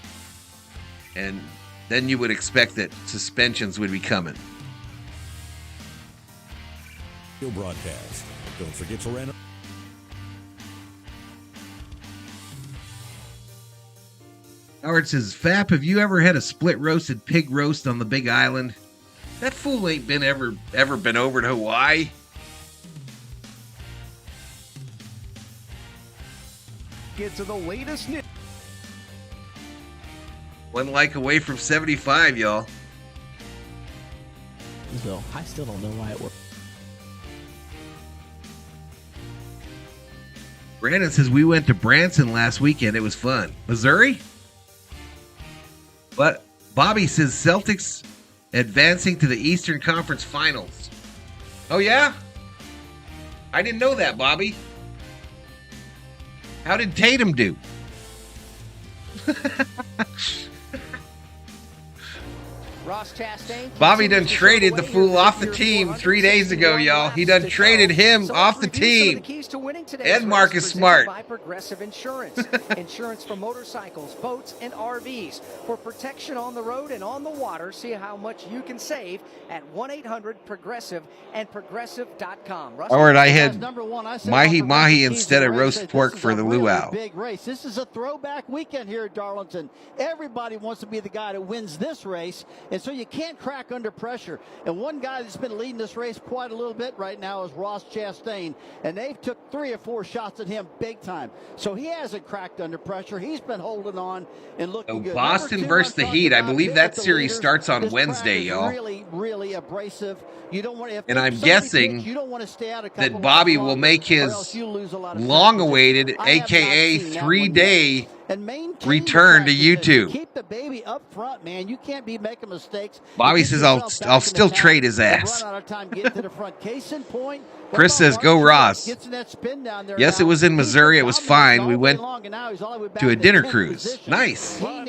And then you would expect that suspensions would be coming. Broadcast. Don't forget to rent. Howard says, Fap, have you ever had a split roasted pig roast on the Big Island? That fool ain't been ever been over to Hawaii. Get to the latest news. 1 like away from 75, y'all. So I still don't know why it worked. Brandon says, we went to Branson last weekend. It was fun. Missouri? But Bobby says, Celtics advancing to the Eastern Conference Finals. Oh, yeah? I didn't know that, Bobby. How did Tatum do? Ross Chastain. Bobby done traded the fool off the team 3 days ago, y'all. He done traded him off the team. And Marcus Smart. By Progressive Insurance. Insurance for motorcycles, boats, and RVs. For protection on the road and on the water, see how much you can save at 1-800-PROGRESSIVE and progressive.com. Howard, I had mahi instead of roast pork for the luau. Big race. This is a throwback weekend here at Darlington. Everybody wants to be the guy that wins this race. And so you can't crack under pressure. And one guy that's been leading this race quite a little bit right now is Ross Chastain. And they've took 3 or 4 shots at him big time. So he hasn't cracked under pressure. He's been holding on and looking good. Boston versus the Heat. I believe that series starts on Wednesday, y'all. Really, really abrasive. You don't want to, and I'm guessing that Bobby will make his long-awaited, a.k.a. 3-day return to YouTube. Keep the baby up front, man. You can't be making mistakes. Bobby says, I'll still trade his ass. Chris says, go Ross. Yes, it was in Missouri. It was fine. We went to a dinner cruise. Nice. Bill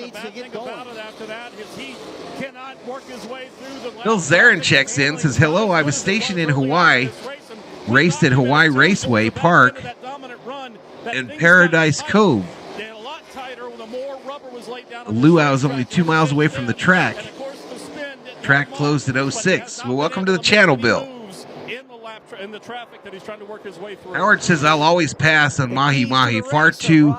Zarin checks in, says, hello, I was stationed in Hawaii, raced at Hawaii Raceway Park in Paradise Cove. The luau is only 2 miles away from the track. Track closed at 06. Well, welcome to the channel, Bill. Howard says, I'll always pass on mahi-mahi. Far too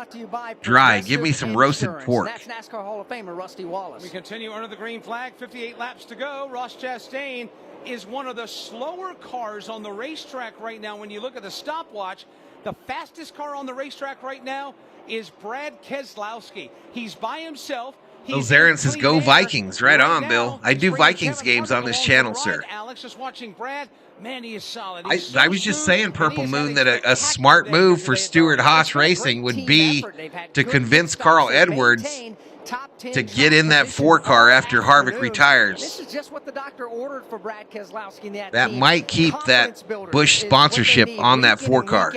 dry. Give me some roasted pork. That's NASCAR Hall of Famer Rusty Wallace. We continue under the green flag. 58 laps to go. Ross Chastain is one of the slower cars on the racetrack right now. When you look at the stopwatch, the fastest car on the racetrack right now is Brad Keselowski. He's by himself. Bill Zarin says, go Vikings. Right on, Bill. I do Vikings games on this channel, sir. Alex is watching Brad. Man, he is solid. I was just saying, Purple Moon, that a smart move for Stewart Haas Racing would be to convince Carl Edwards to get in that 4 car after Harvick retires. This is just what the doctor ordered for Brad Keselowski. That might keep that Busch sponsorship on that 4 car.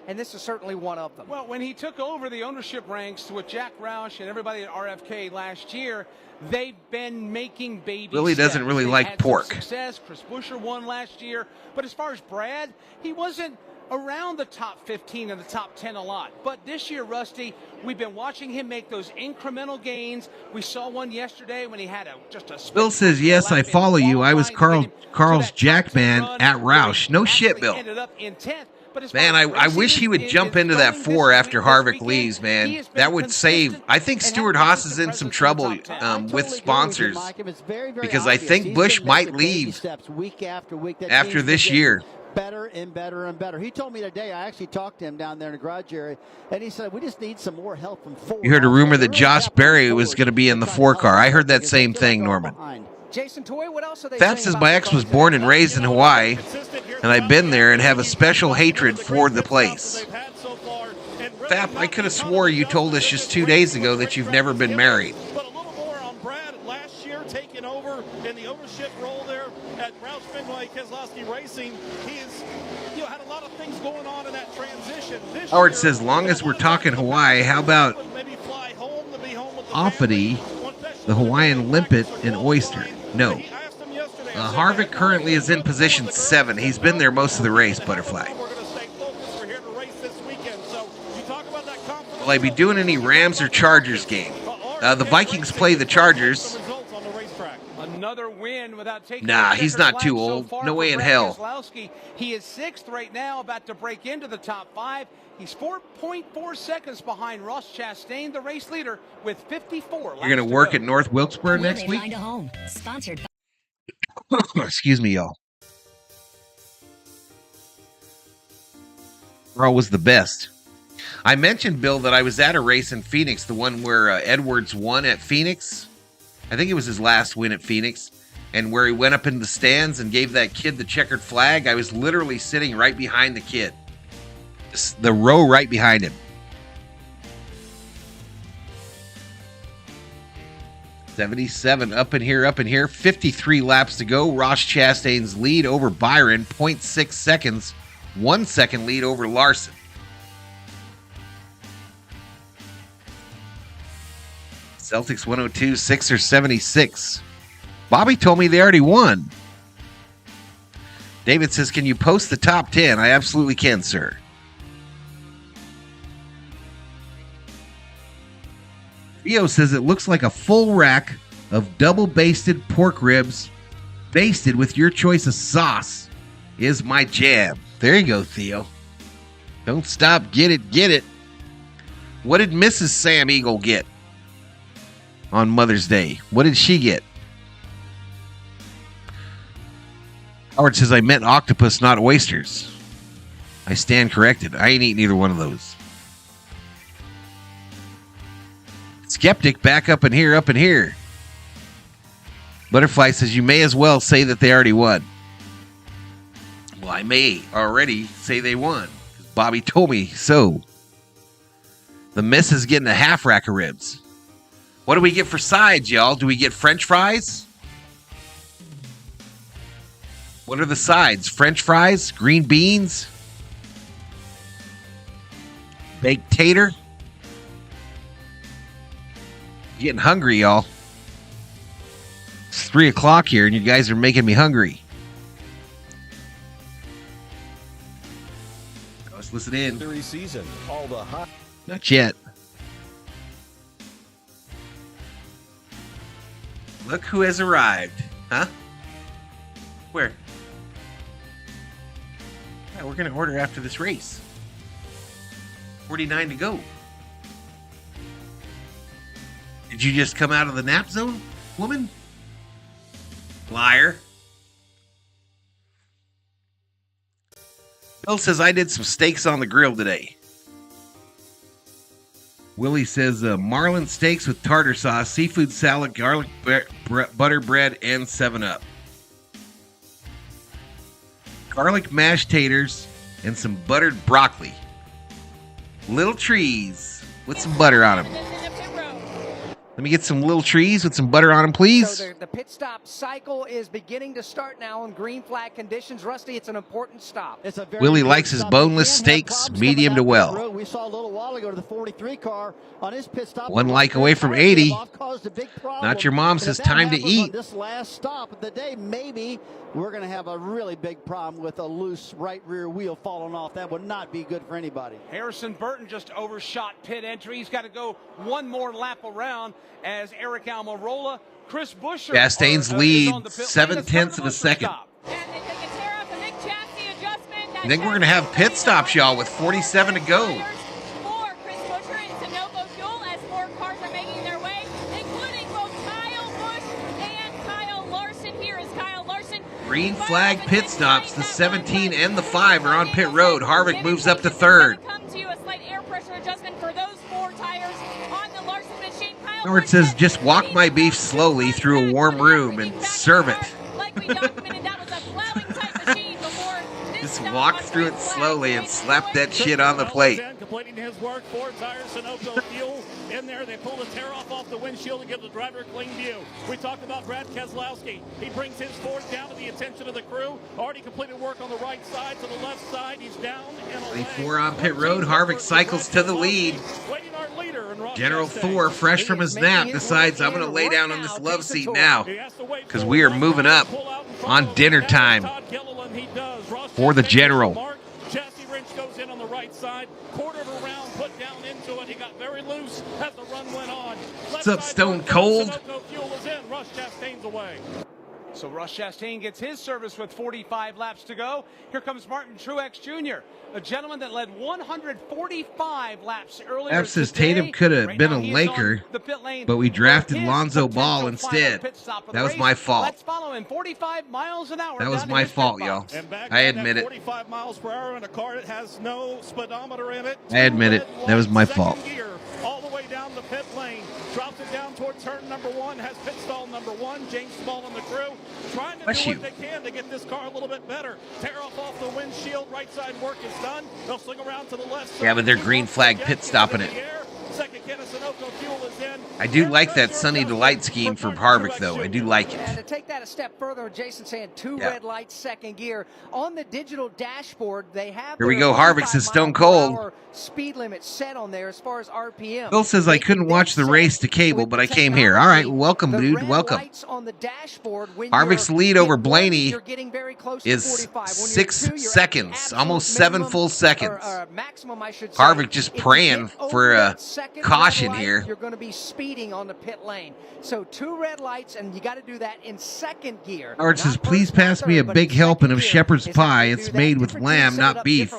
And this is certainly one of them. Well, when he took over the ownership ranks with Jack Roush and everybody at RFK last year, they've been making baby Willie steps. doesn't really They've like had pork. some success. Chris Buescher won last year. But as far as Brad, he wasn't around the top 15 and the top 10 a lot. But this year, Rusty, we've been watching him make those incremental gains. We saw one yesterday when he had just a... Bill says, yes, I follow you. I was Carl's Jackman at Roush. No shit, Bill. Ended up in 10th. But as Man, far as I wish racing he would in jump into that throwing 4 this after week- this Harvick weekend, leaves, he man. has been That would save. consistent I think and Stewart had Haas is consistent in some presence trouble in the top 10. with Totally sponsors agree with you, Mike. It's very, very because I obvious. think He's Busch been might making baby leave steps week after week. That after team's this been getting year. better and better and better. He told me today, I actually talked to him down there in the garage area, and he said, we just need some more help from Ford. You heard a rumor that Really Josh tap on Berry was Ford going to be in to the try to 4 help car. us I out heard that because they same feel thing, like they're Norman. behind. Jason Toy, what else are they Theft saying says about my the ex was car born today? and raised in Hawaii, and I've been there and have a special hatred for the place. Thap, I could have swore you told us just 2 days ago that you've never been married. But a little more on Brad last year taking over in the ownership role there at Roush Fenway Keselowski Racing. He's had a lot of things going on in that transition. This Howard year, says, long as we're talking Hawaii, how about maybe fly home to be home with the Offity, the Hawaiian limpet, and oyster? No. Harvick currently is in position 7. He's been there most of the race, Butterfly. Will I be doing any Rams or Chargers game? The Vikings play the Chargers. Another win without taking Nah, a he's checkered not too flag so old. far No for way in Brad hell. Keselowski. He is 6th right now, about to break into the top 5. He's 4.4 seconds behind Ross Chastain, the race leader, with 54. You're going to work at North Wilkesboro Will next they week? find a home? Sponsored by Excuse me, y'all. Earl was the best. I mentioned, Bill, that I was at a race in Phoenix, the one where Edwards won at Phoenix. I think it was his last win at Phoenix, and where he went up in the stands and gave that kid the checkered flag. I was literally sitting right behind the kid, the row right behind him. 77 up in here. 53 laps to go. Ross Chastain's lead over Byron, 0.6 seconds. 1 second lead over Larson. Celtics 102, Sixers 76. Bobby told me they already won. David says, can you post the top 10? I absolutely can, sir. Theo says it looks like a full rack of double-basted pork ribs basted with your choice of sauce is my jam. There you go, Theo. Don't stop. Get it. What did Mrs. Sam Eagle get on Mother's Day? What did she get? Howard says, I meant octopus, not oysters. I stand corrected. I ain't eating either one of those. Skeptic, back up in here. Butterfly says, you may as well say that they already won. Well, I may already say they won. Bobby told me so. The miss is getting a half rack of ribs. What do we get for sides, y'all? Do we get French fries? What are the sides? French fries? Green beans? Baked tater? Getting hungry, y'all. It's 3 o'clock here, and you guys are making me hungry. Let's listen in. Season, all the hot. Not yet. Look who has arrived. Huh? Where? Yeah, we're going to order after this race. 49 to go. Did you just come out of the nap zone, woman? Liar. Bill says, I did some steaks on the grill today. Willie says, marlin steaks with tartar sauce, seafood salad, garlic butter bread, and 7-Up. Garlic mashed taters and some buttered broccoli. Little trees with some butter on them. Let me get some little trees with some butter on them, please. So the pit stop cycle is beginning to start now in green flag conditions. Rusty, it's an important stop. Willie likes his boneless steaks, medium to well. We saw a little while ago to the 43 car on his pit stop. 1 like away from 80. Not your mom says time to eat. On this last stop of the day, maybe we're going to have a really big problem with a loose right rear wheel falling off. That would not be good for anybody. Harrison Burton just overshot pit entry. He's got to go one more lap around as Eric Almirola, Chris Buescher. Chastain's lead 0.7 of a second. think we're going to have pit stops, y'all, with 47 to go. For Chris Buescher and Sunoco Fuel as more cars are making their way, including both Kyle Busch and Kyle Larson. Here is Kyle Larson. Green flag pit stops. The 17 and the 5 are on pit road. Harvick moves up to third. Come to a slight air pressure adjustment for those 4 tires on the Larson machine. Or it says, just walk my beef slowly through a warm room and serve it. Like we documented, that was a plowing type machine before this. Just walk through it slowly and slap that shit on the plate. Completing his work, 4 tires, Sunoco Fuel in there. They pull the tear off the windshield to give the driver a clean view. We talked about Brad Keselowski. He brings his Ford down to the attention of the crew. Already completed work on the right side. To the left side, he's down and away. 24 on pit road. Harvick cycles to the lead. General Thor, fresh from his nap, decides I'm going to lay down on this love seat now because we are moving up on dinner time for the General. Jesse Wrench goes in on the right side. Quarter of a round put down into it. He got very loose as the run went on. What's up, Stone Cold? Sunoco Fuel is in. Russ Chastain's away. So Russ Chastain gets his service with 45 laps to go. Here comes Martin Truex Jr., a gentleman that led 145 laps earlier. F says Tatum could have been a Laker, but we drafted Lonzo Ball instead. That was my fault. Let's follow him 45 miles an hour. That was my fault, y'all. I admit it. 45 miles per hour in a car that has no speedometer in it. I admit it. That was my fault. Gear, all the way down the pit lane. Drops it down toward turn number 1. Has pit stall number 1. James Small and the crew trying to do what they can to get this car a little bit better. Tear off the windshield. Right side work is done. They'll swing around to the left side. Yeah, but they're green flag pit stopping it. Second can of Sunoco Fuel is in. I do like that Sunny Delight scheme for Harvick, though. I do like it. And to take that a step further, Jason saying 2 red lights, second gear. On the digital dashboard, they have Here we go. Harvick says Stone Cold. Speed limit set on there as far as RPM. Bill says I couldn't watch the race to cable, but I came here. All right, welcome, dude. Welcome. Harvick's lead over Blaney is 6 seconds, almost 7 full seconds. Harvick just praying for a caution here. You're going to be speeding on the pit lane. So 2 red lights, and you got to do that in second gear. Howard says, please pass me a big helping of shepherd's pie. It's made with lamb, not beef.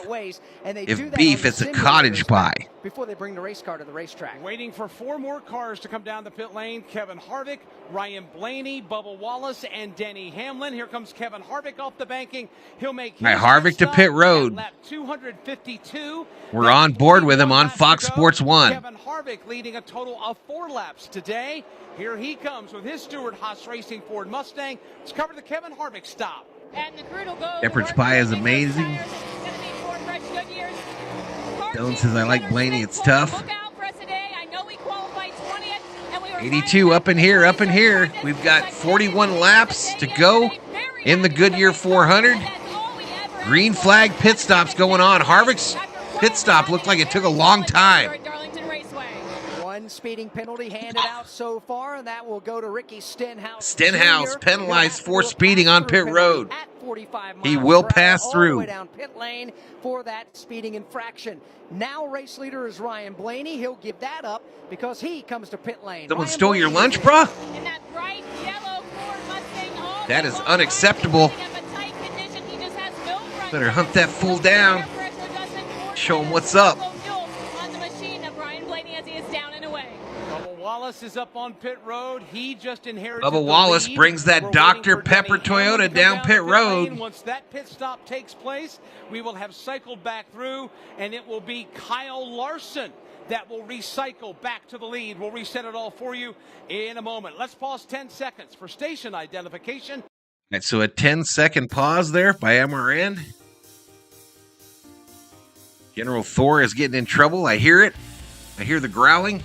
If beef, it's a cottage pie. Before they bring the race car to the racetrack. Waiting for 4 more cars to come down the pit lane. Kevin Harvick, Ryan Blaney, Bubba Wallace, and Denny Hamlin. Here comes Kevin Harvick off the banking. He'll make his Harvick to pit road. Lap 252. We're on board with him on Fox Sports 1. Kevin Harvick leading a total of 4 laps today. Here he comes with his Stewart Haas Racing Ford Mustang. Let's cover the Kevin Harvick stop. And the crew will go. Shepherd's pie is amazing. Dylan says, I like Blaney. It's tough. 82 up in here, up in here. We've got 41 laps to go in the Goodyear 400. Green flag pit stops going on. Harvick's pit stop looked like it took a long time. Darlington Raceway. 1 speeding penalty handed out so far, and that will go to Ricky Stenhouse. Stenhouse penalized for speeding on pit road. He will pass through. All the way down pit lane for that speeding infraction. Now race leader is Ryan Blaney. He'll give that up because he comes to pit lane. Someone stole your lunch, bruh? In that bright yellow Ford Mustang, that is unacceptable. Better hunt that fool down. Show him what's up. On the machine of Ryan Blaney as he is down and away. Bubba Wallace is up on pit road. He just inherited Bubba Wallace brings that Dr. Pepper Toyota down pit road. Once that pit stop takes place, we will have cycled back through, and it will be Kyle Larson that will recycle back to the lead. We'll reset it all for you in a moment. Let's pause 10 seconds for station identification. All right, so a 10-second pause there by MRN. General Thor is getting in trouble. I hear it. I hear the growling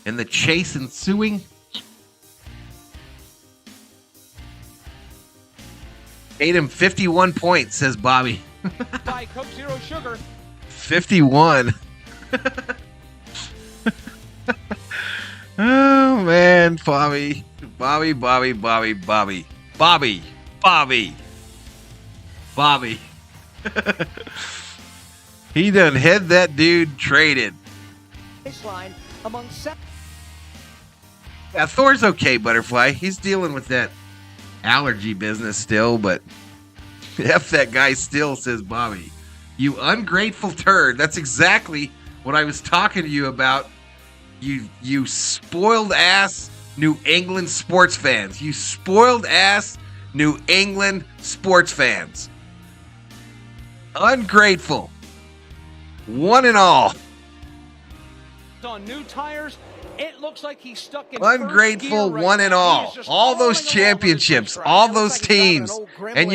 and the chase ensuing. Paid him 51 points, says Bobby. By Coke Zero Sugar. 51. Oh, man, Bobby. Bobby. He done had that dude traded. Yeah, Thor's okay, Butterfly. He's dealing with that allergy business still, but F that guy still, says Bobby. You ungrateful turd. That's exactly what I was talking to you about. You spoiled ass New England sports fans. You spoiled ass New England sports fans. Ungrateful. One and all. On new tires, it looks like he's stuck in ungrateful right one and now. all those championships, all those teams, and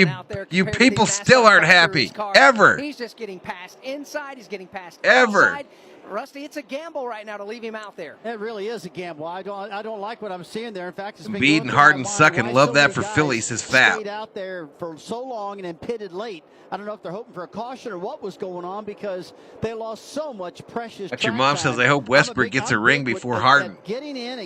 you people still aren't happy ever. He's just getting passed inside. He's getting passed ever. Outside. Rusty, it's a gamble right now to leave him out there. It really is a gamble. I don't like what I'm seeing there. In fact, it's been beating hard and sucking. Love that for Philly, says Fat. Stayed out there for so long and then pitted late. I don't know if they're hoping for a caution or what was going on because they lost so much precious. But your mom says, I hope Westbrook gets a ring before Harden.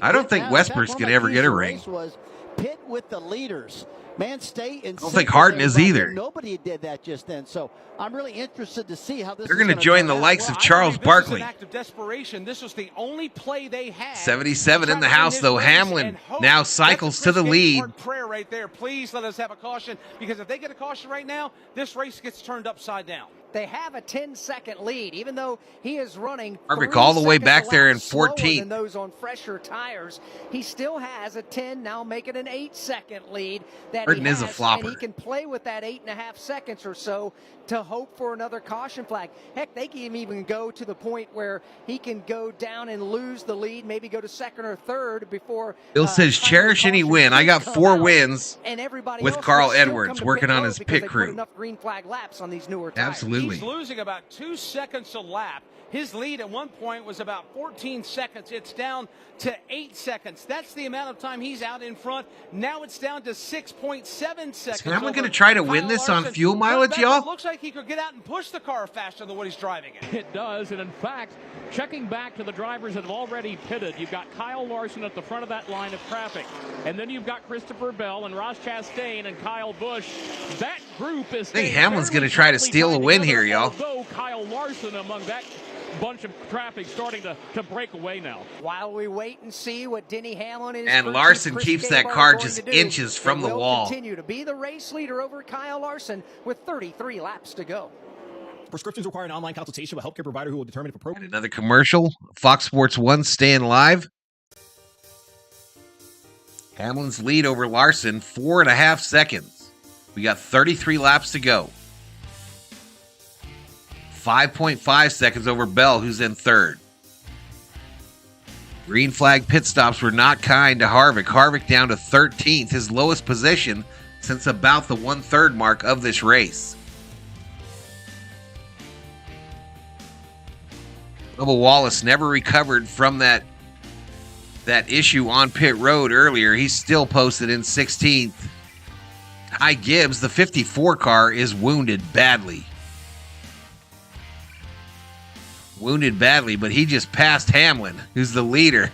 I don't think Westbrook's going to ever get a ring. Was pit with the leaders. Man, stay in. I don't think Harden is either. Nobody did that just then. So I'm really interested to see how this. They're going to join the likes of Charles Barkley. This is an act of desperation. This was the only play they had. 77 in the house, though. Hamlin now cycles to the lead. Prayer right there. Please let us have a caution because if they get a caution right now, this race gets turned upside down. They have a 10-second lead, even though he is running Harvick all the way back there in 14th. Than those on fresher tires, he still has a 10, now making an 8-second lead. That Harden he has, is a flopper. And he can play with that 8.5 seconds or so to hope for another caution flag. Heck, they can even go to the point where he can go down and lose the lead, maybe go to second or third before. Bill says, cherish any win. I got 4 wins with Carl Edwards working on his pit crew. Enough green flag laps on these newer tires. Absolutely. He's losing about 2 seconds a lap. His lead at one point was about 14 seconds. It's down to 8 seconds. That's the amount of time he's out in front. Now it's down to 6.7 seconds. Is Hamlin going to try to win this on fuel mileage, y'all? It looks like he could get out and push the car faster than what he's driving it. It does, and in fact, checking back to the drivers that have already pitted, you've got Kyle Larson at the front of that line of traffic, and then you've got Christopher Bell and Ross Chastain and Kyle Busch. That group is. I think Hamlin's going to try to steal a win here, y'all. Although Kyle Larson among that bunch of traffic starting to break away now. While we wait and see what Denny Hamlin and Larson keeps that car just inches from the wall. Continue to be the race leader over Kyle Larson with 33 laps to go. Prescriptions require an online consultation with a healthcare provider who will determine if appropriate. Another commercial. Fox Sports 1 staying live. Hamlin's lead over Larson, 4.5 seconds. We got 33 laps to go. 5.5 seconds over Bell, who's in third. Green flag pit stops were not kind to Harvick. Harvick down to 13th, his lowest position since about the 1/3 mark of this race. Bubba Wallace never recovered from that issue on pit road earlier. He's still posted in 16th. Ty Gibbs, the 54 car, is wounded badly. Wounded badly, but he just passed Hamlin, who's the leader,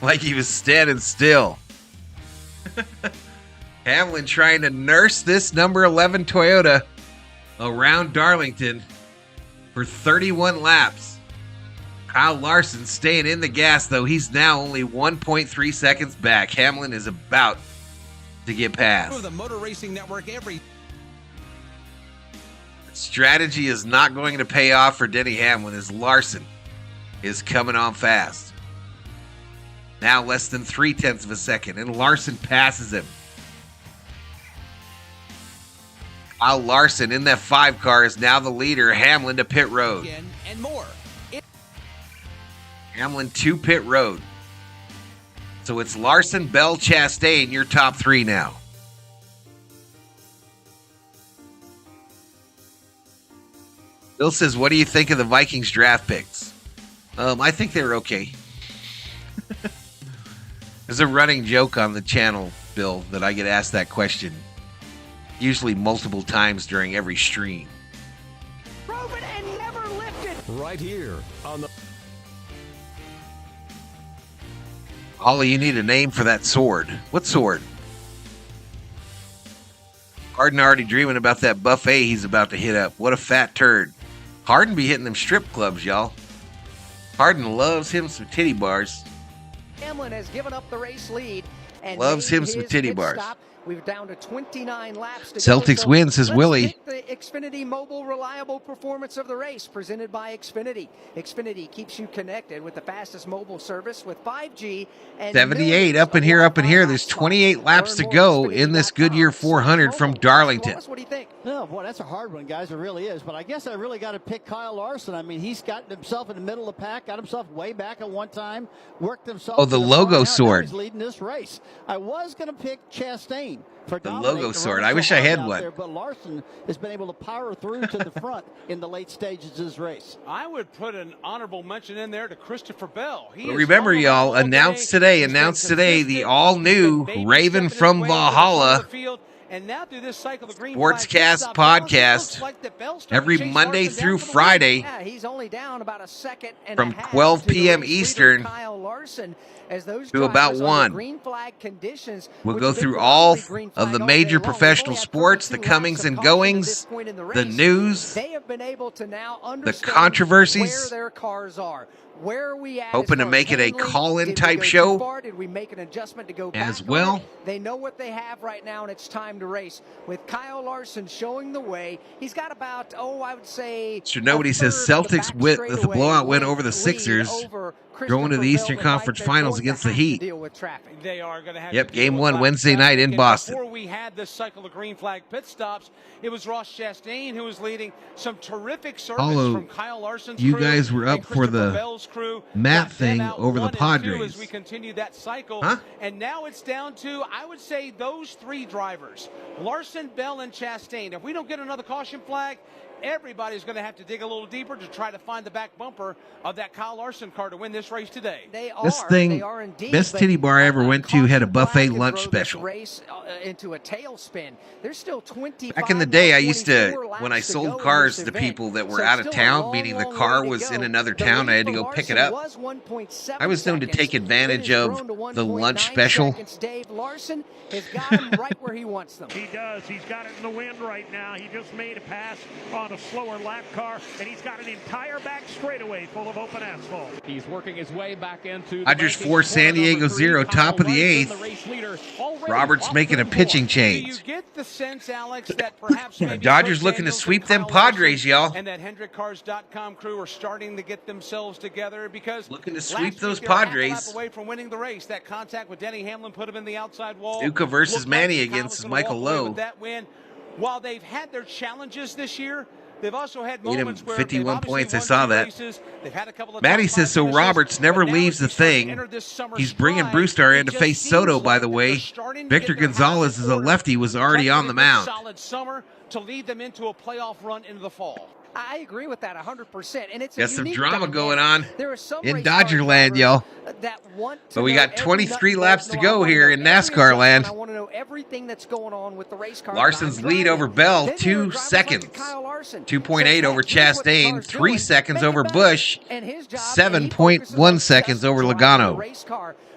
like he was standing still. Hamlin trying to nurse this number 11 Toyota around Darlington for 31 laps. Kyle Larson staying in the gas, though. He's now only 1.3 seconds back. Hamlin is about to get past. The Motor Racing Network Strategy is not going to pay off for Denny Hamlin as Larson is coming on fast. Now less than 0.3 of a second, and Larson passes him. Kyle Larson in that 5 car is now the leader. Hamlin to pit road. And more. Hamlin to pit road. So it's Larson, Bell, Chastain, your top 3 now. Bill says, what do you think of the Vikings draft picks? I think they were okay. There's a running joke on the channel, Bill, that I get asked that question. Usually multiple times during every stream. Proven and never lifted. Right here on the... Holly, you need a name for that sword. What sword? Harden already dreaming about that buffet he's about to hit up. What a fat turd. Harden be hitting them strip clubs, y'all. Harden loves him some titty bars. Hamlin has given up the race lead and loves him some his titty pit bars. Stop We're down to 29 laps to go. Celtics win, says let's Willie. pick the Xfinity Mobile Reliable Performance of the Race, presented by Xfinity. Xfinity keeps you connected with the fastest mobile service with 5G and 78 up in here. There's 28 laps to go in this Goodyear 400 from Darlington. What do you think? Oh, boy, that's a hard one, guys. It really is. But I guess I really got to pick Kyle Larson. I mean, he's gotten himself in the middle of the pack, got himself way back at one time, worked himself. Oh, the logo sword. He's leading this race. I was going to pick Chastain for the logo sword. I wish I had one. There, but Larson has been able to power through to the front in the late stages of this race. I would put an honorable mention in there to Christopher Bell. But remember, y'all, announced today, the all-new Raven from Valhalla and now through this cycle, the Green Sportscast podcast every Monday through Friday he's only down about a second and from 12 p.m. Eastern to about 1. We'll go through all of the major professional sports, the comings and goings, the news, the controversies. Where their cars are. Where are we at? Hoping to make it a call-in type show Did we make an adjustment to go as back well? They know what they have right now, and it's time to race. With Kyle Larson showing the way, he's got about, I would say... Mr. Nobody says Celtics with the blowout win over the Sixers, going to the Eastern Conference Finals against the Heat. They are going to have Game 1 Wednesday night in Boston. Before we had this cycle of green flag pit stops, it was Ross Chastain who was leading. Some terrific service from Kyle Larson's you crew guys were up for the Bell's crew. Matt thing over the Padres. As we continue that cycle, huh? And now it's down to, I would say, those three drivers, Larson, Bell, and Chastain. If we don't get another caution flag, everybody's going to have to dig a little deeper to try to find the back bumper of that Kyle Larson car to win this race today. Best titty bar I ever went to had a buffet lunch special. Race into a tailspin. There's still 25. Back in the day, I used to, when I sold cars to people that were out of town, meaning the car was in another town, I had to go pick it up. I was known to take advantage of the lunch special. Dave Larson has got him right where he wants them. He does. He's got it in the wind right now. He just made a pass on a slower lap car, and he's got an entire back straightaway full of open asphalt. He's working his way back into Dodgers 4, San Diego 0, top of the 8th. Roberts making a pitching change. Do you get the sense, Alex, that perhaps Dodgers looking to sweep them Padres, y'all. And that HendrickCars.com crew are starting to get themselves together because looking to sweep those Padres. Away from winning the race. That contact with Denny Hamlin put him in the outside wall. Stuka versus Manny against Michael Lowe. That win. While they've had their challenges this year, they've also had moments where 51 points. I saw that. They've had a couple of Matty says, so Roberts never leaves the thing. He's bringing Brewstar in to face Soto, by the way. Victor Gonzalez is a lefty, was already on the mound. Solid summer to lead them into a playoff run into the fall. I agree with that 100%. And it's got some drama going on in Dodgerland, y'all. But we got 23 laps to go here in NASCAR land. I want to know everything that's going on with the race car. Larson's lead over Bell, 2 seconds. 2.8 over Chastain, 3 seconds over Busch, 7.1 seconds over Logano.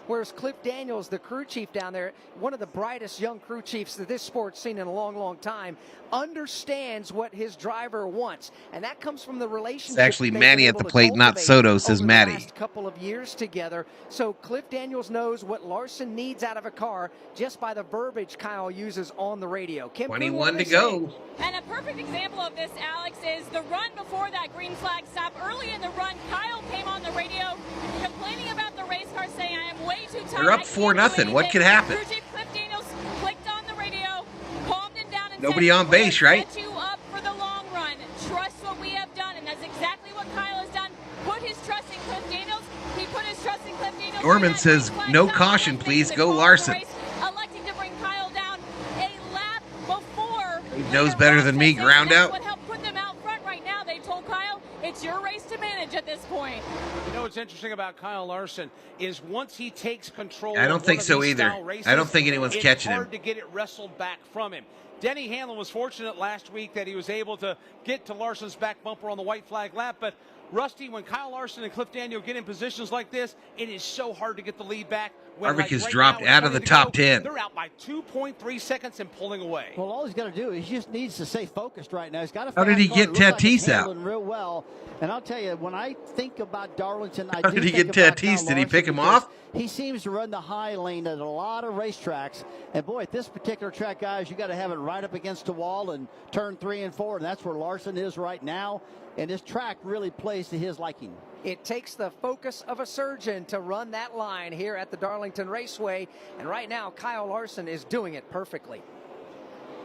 Whereas Cliff Daniels, the crew chief down there, one of the brightest young crew chiefs that this sport's seen in a long, long time, understands what his driver wants. And that comes from the relationship. It's actually Manny at the plate, not Soto, says Matty. Last couple of years together. So Cliff Daniels knows what Larson needs out of a car just by the verbiage Kyle uses on the radio. 21 to go. And a perfect example of this, Alex, is the run before that green flag stop. Early in the run, Kyle came on the radio complaining about the race car, saying, I am way too tired. You're up 4-0. What could happen? Crew chief Cliff Daniels clicked on the radio, calmed him down, and nobody said, on base, right? Set you up for the long run. Trust what we have done, and that's exactly what Kyle has done. Put his trust in Cliff Daniels. He put his trust in Cliff Daniels. Norman says, no caution, please. Go Larson. Electing to bring Kyle down a lap before. He knows better than me. Ground out. What helped put them out front right now? They told Kyle, it's your race to manage at this point. You know what's interesting about Kyle Larson is once he takes control. I don't think so either. Races, I don't think anyone's catching him. It's hard to get it wrestled back from him. Denny Hamlin was fortunate last week that he was able to get to Larson's back bumper on the white flag lap, but Rusty, when Kyle Larson and Cliff Daniel get in positions like this, it is so hard to get the lead back. Harvick has dropped out of the top 10. They're out by 2.3 seconds and pulling away. Well, all he's got to do is he just needs to stay focused right now. He's got a How did he get Tatis out? Real well. And I'll tell you, when I think about Darlington, How did he get Tatis? Did he pick him off? He seems to run the high lane at a lot of racetracks. And boy, at this particular track, guys, you got to have it right up against the wall and turn 3 and 4. And that's where Larson is right now. And this track really plays to his liking. It takes the focus of a surgeon to run that line here at the Darlington Raceway. And right now, Kyle Larson is doing it perfectly.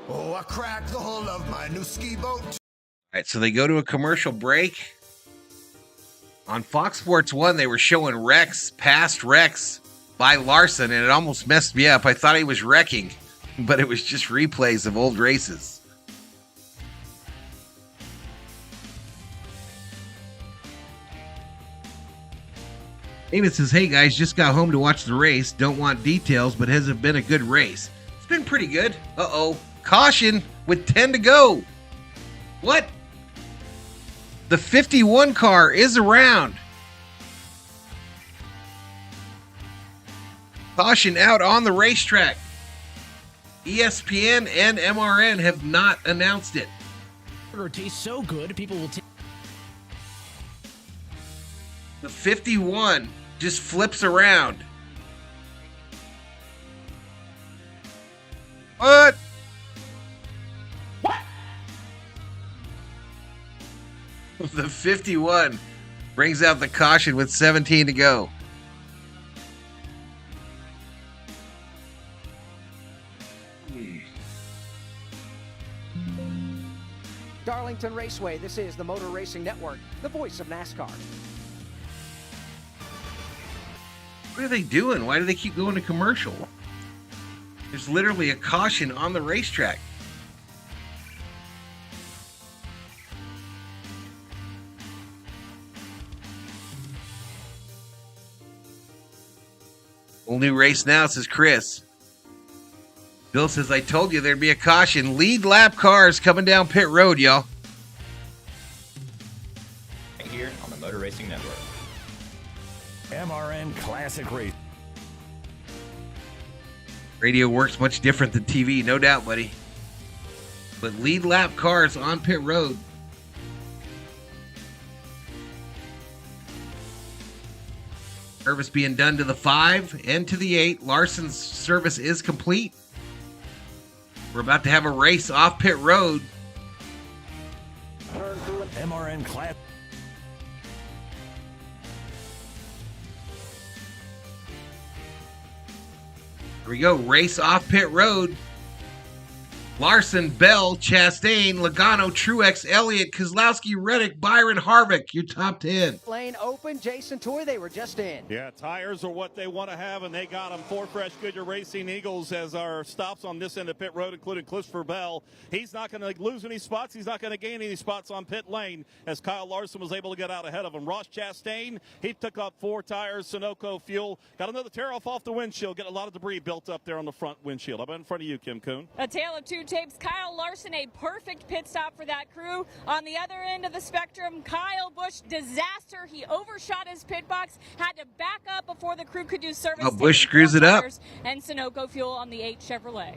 Oh, I cracked the hull of my new ski boat. All right, so they go to a commercial break. On Fox Sports 1, they were showing wrecks, past wrecks by Larson, and it almost messed me up. I thought he was wrecking, but it was just replays of old races. David says, hey guys, just got home to watch the race. Don't want details, but has it been a good race? It's been pretty good. Uh-oh. Caution with 10 to go. What? The 51 car is around. Caution out on the racetrack. ESPN and MRN have not announced it. It tastes so good, people will take. The 51 just flips around. What? The 51 brings out the caution with 17 to go. Darlington Raceway, this is the Motor Racing Network, the voice of NASCAR. What are they doing? Why do they keep going to commercial? There's literally a caution on the racetrack. Whole new race now, says Chris. Bill says, I told you there'd be a caution. Lead lap cars coming down pit road, y'all. Right here on the Motor Racing Network. MRN Classic Race. Radio works much different than TV, no doubt, buddy. But lead lap cars on pit road. Service being done to the 5 and to the 8. Larson's service is complete. We're about to have a race off pit road. MRN Class. Here we go. Race off pit road. Larson, Bell, Chastain, Logano, Truex, Elliott, Keselowski, Reddick, Byron, Harvick. Your top 10. Lane open. Jason Toy, they were just in. Yeah, tires are what they want to have, and they got them. 4 fresh Goodyear Racing Eagles as our stops on this end of pit road, including Christopher Bell. He's not going to lose any spots. He's not going to gain any spots on pit lane as Kyle Larson was able to get out ahead of him. Ross Chastain, he took up 4 tires. Sunoco fuel. Got another tear off the windshield. Get a lot of debris built up there on the front windshield. I'm in front of you, Kim Kuhn. A tale of two tapes. Kyle Larson, a perfect pit stop for that crew. On the other end of the spectrum, Kyle Busch, disaster. He overshot his pit box, had to back up before the crew could do service. Oh, Busch screws it up. And Sunoco fuel on the 8 Chevrolet.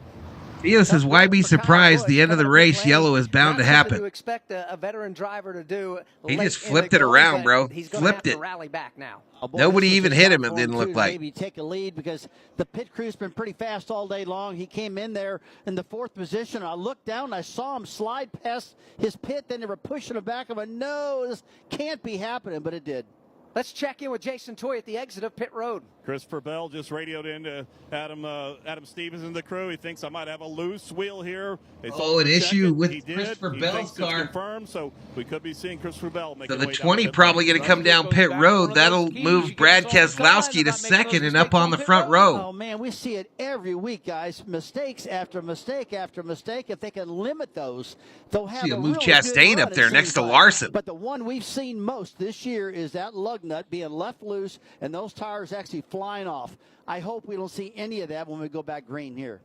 Theo says, why be surprised? The end of the race, yellow is bound to happen. You expect a veteran driver to do. He just flipped it around, bro. He's going to have Flipped to it. rally back now. Nobody even hit him, it didn't look like. Maybe take a lead because the pit crew's been pretty fast all day long. He came in there in the 4th position. I looked down and I saw him slide past his pit. Then they were pushing him back. I went, no, this can't be happening, but it did. Let's check in with Jason Toy at the exit of pit road. Christopher Bell just radioed in to Adam Stevens and the crew. He thinks I might have a loose wheel here. An issue with Christopher Bell's car. Confirmed, so we could be seeing Christopher Bell make So the 20 probably going to come down pit road. That'll move Brad Keselowski to 2nd and up on the front row. Oh, man, we see it every week, guys. Mistakes after mistake after mistake. If they can limit those, they'll have a move really Chastain good up run, there it next to seems like. Larson. But the one we've seen most this year is that lug nut being left loose and those tires actually flying off. I hope we don't see any of that when we go back green here.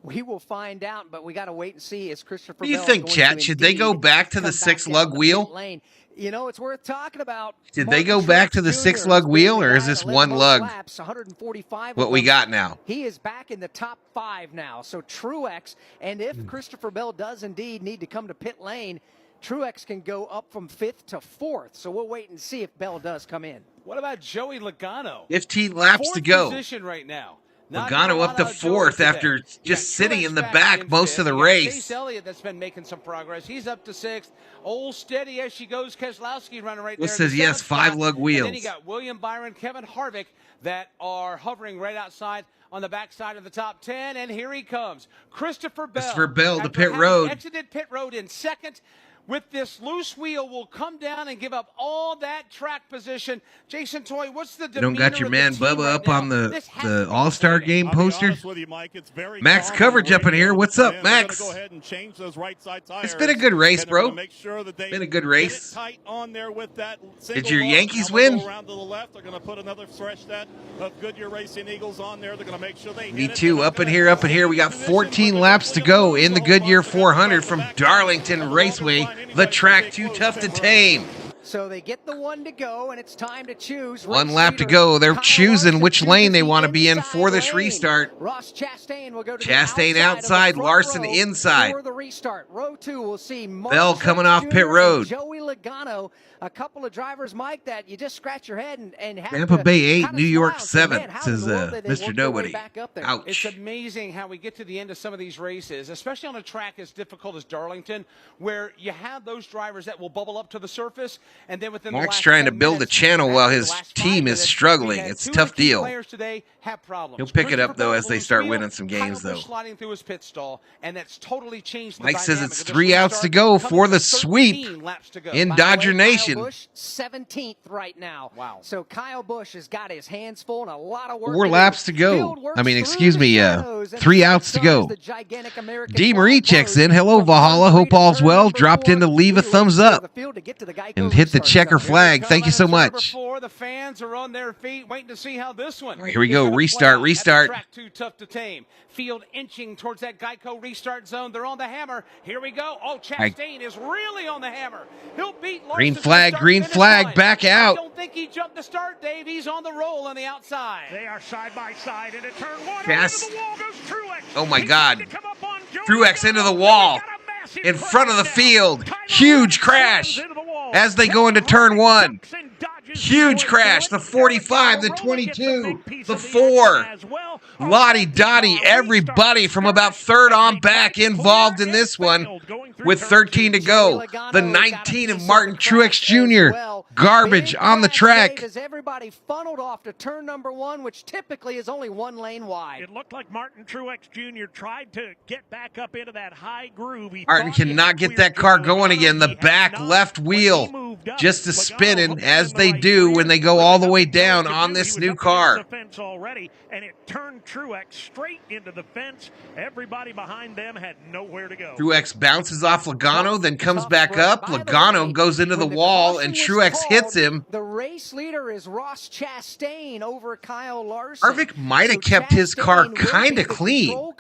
We will find out, but we got to wait and see. Is Christopher What do you Bell think, going Chat? to Should they go back to the 6 lug wheel? Lane? You know, it's worth talking about. Did they go back to the 6 lug wheel, or is this 1 lug? Laps, 145 what we got now? He is back in the top 5 now. So Truex, and if Christopher Bell does indeed need to come to pit lane, Truex can go up from 5th to 4th. So we'll wait and see if Bell does come in. What about Joey Logano? 15 laps to go. Position right now. Logano up to 4th after just sitting in the back most of the race. Chase Elliott that's been making some progress. He's up to 6th. Old steady as she goes. Keselowski running right there. What says yes, 5 lug wheels. And then you got William Byron, Kevin Harvick that are hovering right outside on the backside of the top 10. And here he comes. Christopher Bell. The pit road. Exited pit road in 2nd. With this loose wheel, will come down and give up all that track position. Jason Toy, what's the demeanor? You don't got your man Bubba right up now? on the All-Star Game poster? You, Mike, Max coverage up in here. What's up, Max? Go ahead and change those right side tires. It's been a good race, bro. Make sure that Been a good race. Tight on there with that. Did your Yankees win? Around to the left. They're going to put another fresh set of Goodyear Racing Eagles on there. They're going to make sure they Me too. Up in here. We got 14 laps to go in the Goodyear 400 from Darlington Raceway. The track too tough to tame. So they get the 1 to go, and it's time to choose. 1 lap to go. They're choosing which lane they want to be in for this restart. Ross Chastain will go to Chastain outside, Larson inside. For the restart. Row 2 will see Bell coming off pit road. Joey Logano. A couple of drivers, Mike, that you just scratch your head and have Tampa to Bay 8, kind of New York smile. 7, Man, how says in the world did they Mr. work their way Nobody. back up there? Ouch. It's amazing how we get to the end of some of these races, especially on a track as difficult as Darlington, where you have those drivers that will bubble up to the surface, and then within Mark's the last trying to 10 build a minutes, channel while his last 5 team is minutes, struggling. we had It's a 2 tough key deal. Players today have problems. He'll pick it up, Christopher though, Bell as they loose start wheel, winning some games, Kyle though. Busch sliding through his pit stall, and that's totally changed the Mike says dynamic it's of this 3 outs restart. to go Coming for to the 13 sweep laps to go. in By the way, Dodger Nation. Kyle Busch, 17th right now. Wow. So Kyle Busch has got his hands full and a lot of work. 4 to do. laps to go. Field works I mean, through excuse the me, shadows, and 3 outs to stars go. the gigantic American D. flag Marie checks blows in. Hello, from Valhalla. turn Hope three to all's turn well. number Dropped in to 4. leave a He thumbs looks up the field to get to the Geico and hit the restart checker zone. flag. Thank you so Number much. 4, the fans are on their feet, waiting to see how this one. Here we go. is gonna Restart, play out. restart. At the track too tough to tame. Field inching towards that Geico restart zone. They're on the hammer. Here we go. Oh, Chastain is really on the hammer. He'll beat Larson. Green to the flag, start green finish flag, line. back I out. don't think he jumped the start, Dave. He's on the roll on the outside. They are side by side into turn 1. Yes. Into the wall goes Truex. Oh, my He God. tried to come up on Joey Truex into the Logano. wall. Got a massive In front of the crash field. down. Huge Tyler crash slams into the wall. as they go into turn 1. Ducks and dodges Huge before crash. it. The 45, the Rolla gets a 22, big piece the of 4. action as well. Lottie Dottie, everybody from about 3rd on back involved in this one with 13 to go. The 19 of Martin Truex Jr. Garbage on the track. As everybody funneled off to turn number 1, which typically is only 1 lane wide. It looked like Martin Truex Jr. tried to get back up into that high groove. Martin cannot get that car going again. The back left wheel just a spinning as they do when they go all the way down on this new car. Fence already, and it turned Truex straight into the fence. Everybody behind them had nowhere to go. Truex bounces off Logano, then comes back up. Logano goes into the wall, and Truex hits him. The race leader is Ross Chastain over Kyle Larson. Harvick might have kept his car kind of clean.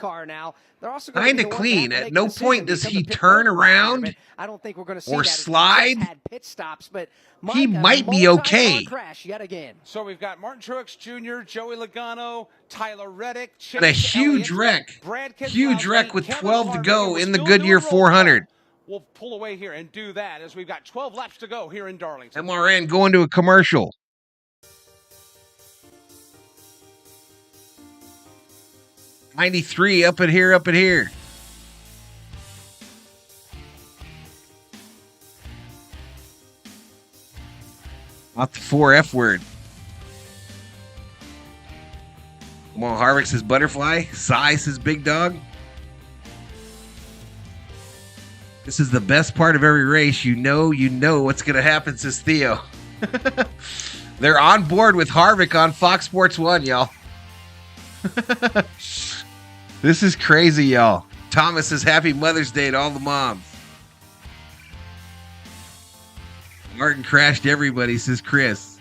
Kind of clean. At no point does he turn around I don't think we're going to see or that. slide. Had pit stops, but He might be okay. Crash yet again. So we've got Martin Truex Jr., Joey Logano, Tyler Reddick, And a huge wreck. Huge wreck with 12 to go in the Goodyear 400. We'll pull away here and do that as we've got 12 laps to go here in Darlington. MRN going to a commercial. '93 up in here, up in here. Not the 4F word. Come on, Harvick says butterfly. Cy says big dog. This is the best part of every race. You know what's going to happen, says Theo. They're on board with Harvick on Fox Sports 1, y'all. This is crazy, y'all. Thomas says happy Mother's Day to all the moms. Martin crashed everybody, says Chris.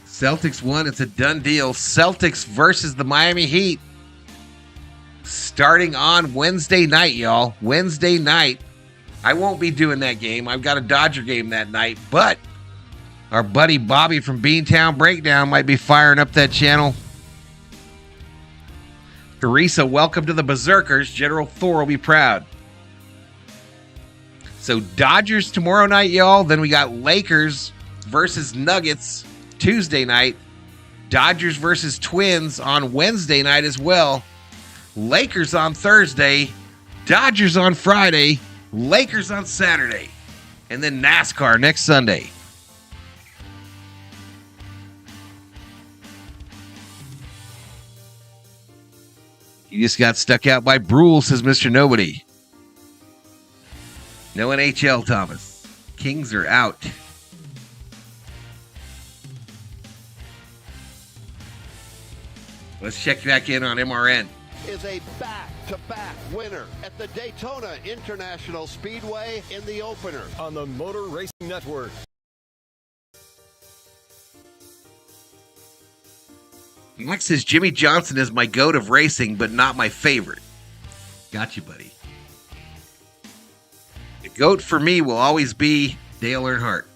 Celtics won. It's a done deal. Celtics versus the Miami Heat. Starting on Wednesday night, y'all. Wednesday night. I won't be doing that game. I've got a Dodger game that night. But our buddy Bobby from Beantown Breakdown might be firing up that channel. Teresa, welcome to the Berserkers. General Thor will be proud. So Dodgers tomorrow night, y'all. Then we got Lakers versus Nuggets Tuesday night. Dodgers versus Twins on Wednesday night as well. Lakers on Thursday. Dodgers on Friday. Lakers on Saturday. And then NASCAR next Sunday. You just got stuck out by Brule, says Mr. Nobody. No NHL, Thomas. Kings are out. Let's check back in on MRN. Is a back-to-back winner at the Daytona International Speedway in the opener. On the Motor Racing Network. Max says Jimmy Johnson is my goat of racing, but not my favorite. Got you, buddy. The goat for me will always be Dale Earnhardt.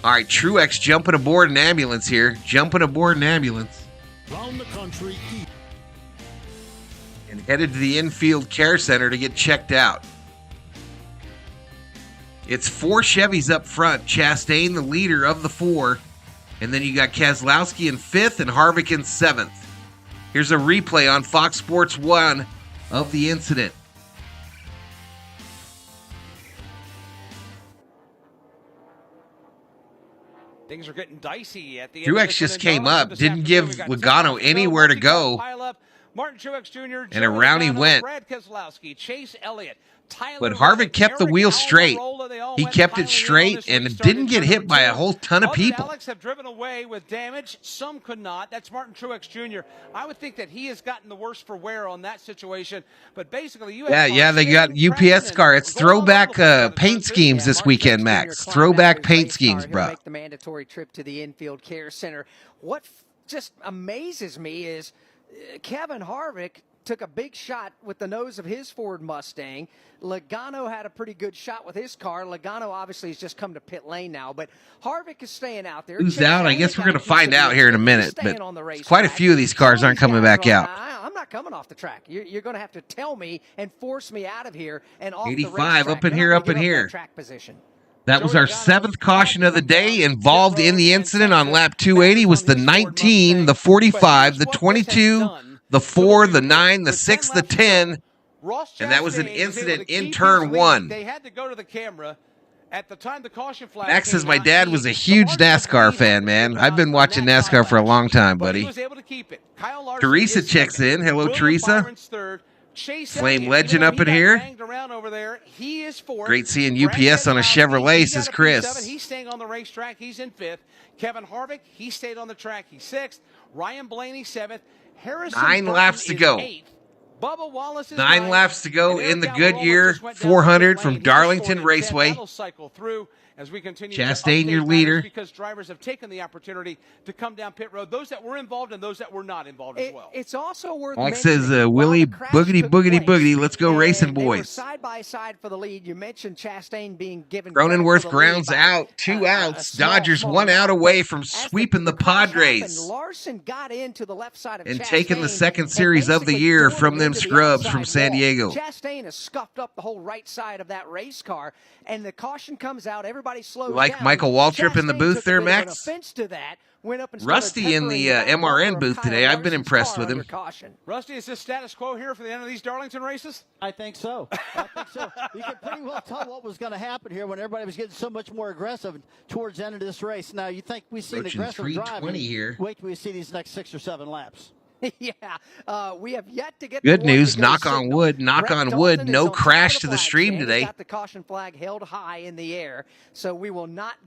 All right, Truex jumping aboard an ambulance here. Jumping aboard an ambulance. Round the country. And headed to the infield care center to get checked out. It's 4 Chevys up front. Chastain, the leader of the 4. And then you got Keselowski in 5th and Harvick in 7th. Here's a replay on Fox Sports 1 of the incident. Things are getting dicey at the end. Truex just came up, didn't give Logano anywhere to go. Martin Truex Jr. And around he went. Brad Keselowski, Chase Elliott, But Harvick kept the wheel straight. He kept it straight and didn't get hit by a whole ton of people. Alex have driven away with damage. Some could not. That's Martin Truex Jr. I would think that he has gotten the worst for wear on that situation. But basically, you have they got UPS car. It's throwback paint schemes this weekend, Max. Throwback paint schemes, bro. Make the mandatory trip to the infield care center. What just amazes me is Kevin Harvick took a big shot with the nose of his Ford Mustang. Logano had a pretty good shot with his car. Logano obviously has just come to pit lane now, but Harvick is staying out there. Who's out? I guess we're going to find out here in a minute, but quite a few of these cars aren't coming back out. I'm not coming off the track. You're going to have to tell me and force me out of here and off 85 the up in here, up in here. Track position. That was our 7th caution of the day. Involved in the incident on lap 280 was the 19, the 45, the 22, the 4, the 9, the 6, the 10, and that was an incident in turn 1. They had to go to the camera at the time the caution flag. Max says my dad was a huge NASCAR fan, man. I've been watching NASCAR for a long time, buddy. Teresa checks in. Hello, Teresa. Flame Legend up in here. Great seeing UPS on a Chevrolet, says Chris. He's staying on the racetrack. He's in 5th. Kevin Harvick, he stayed on the track. He's 6th. Ryan Blaney, 7th. Harrison 9 laps to go. 8th. Bubba Wallace is 9 laps to go in the Goodyear 400 from Darlington Raceway. As we continue Chastain, your leader. Because drivers have taken the opportunity to come down pit road, those that were involved and those that were not involved as well. It's also worth Alex says, Willie, boogity, boogity, boogity. Let's go racing, boys. Side by side for the lead. You mentioned Chastain being given. Cronenworth grounds out, 2 outs. Dodgers 1 out away from sweeping the Padres. Larson got into the left side of and taking the 2nd series of the year from them scrubs from San Diego. Chastain has scuffed up the whole right side of that race car, and the caution comes out. Everybody slows like down. Michael Waltrip in the booth there, Max? To that, went up and Rusty in the MRN booth today. I've been impressed with him. Rusty, is this status quo here for the end of these Darlington races? I think so. You can pretty well tell what was going to happen here when everybody was getting so much more aggressive towards the end of this race. Now, you think we see an aggressive drive. Here. Wait till we see these next 6 or 7 laps. Yeah, we have yet to get good news. Knock on wood. Knock on wood. No crash to the stream today. Got the caution flag held high in the air, so we will not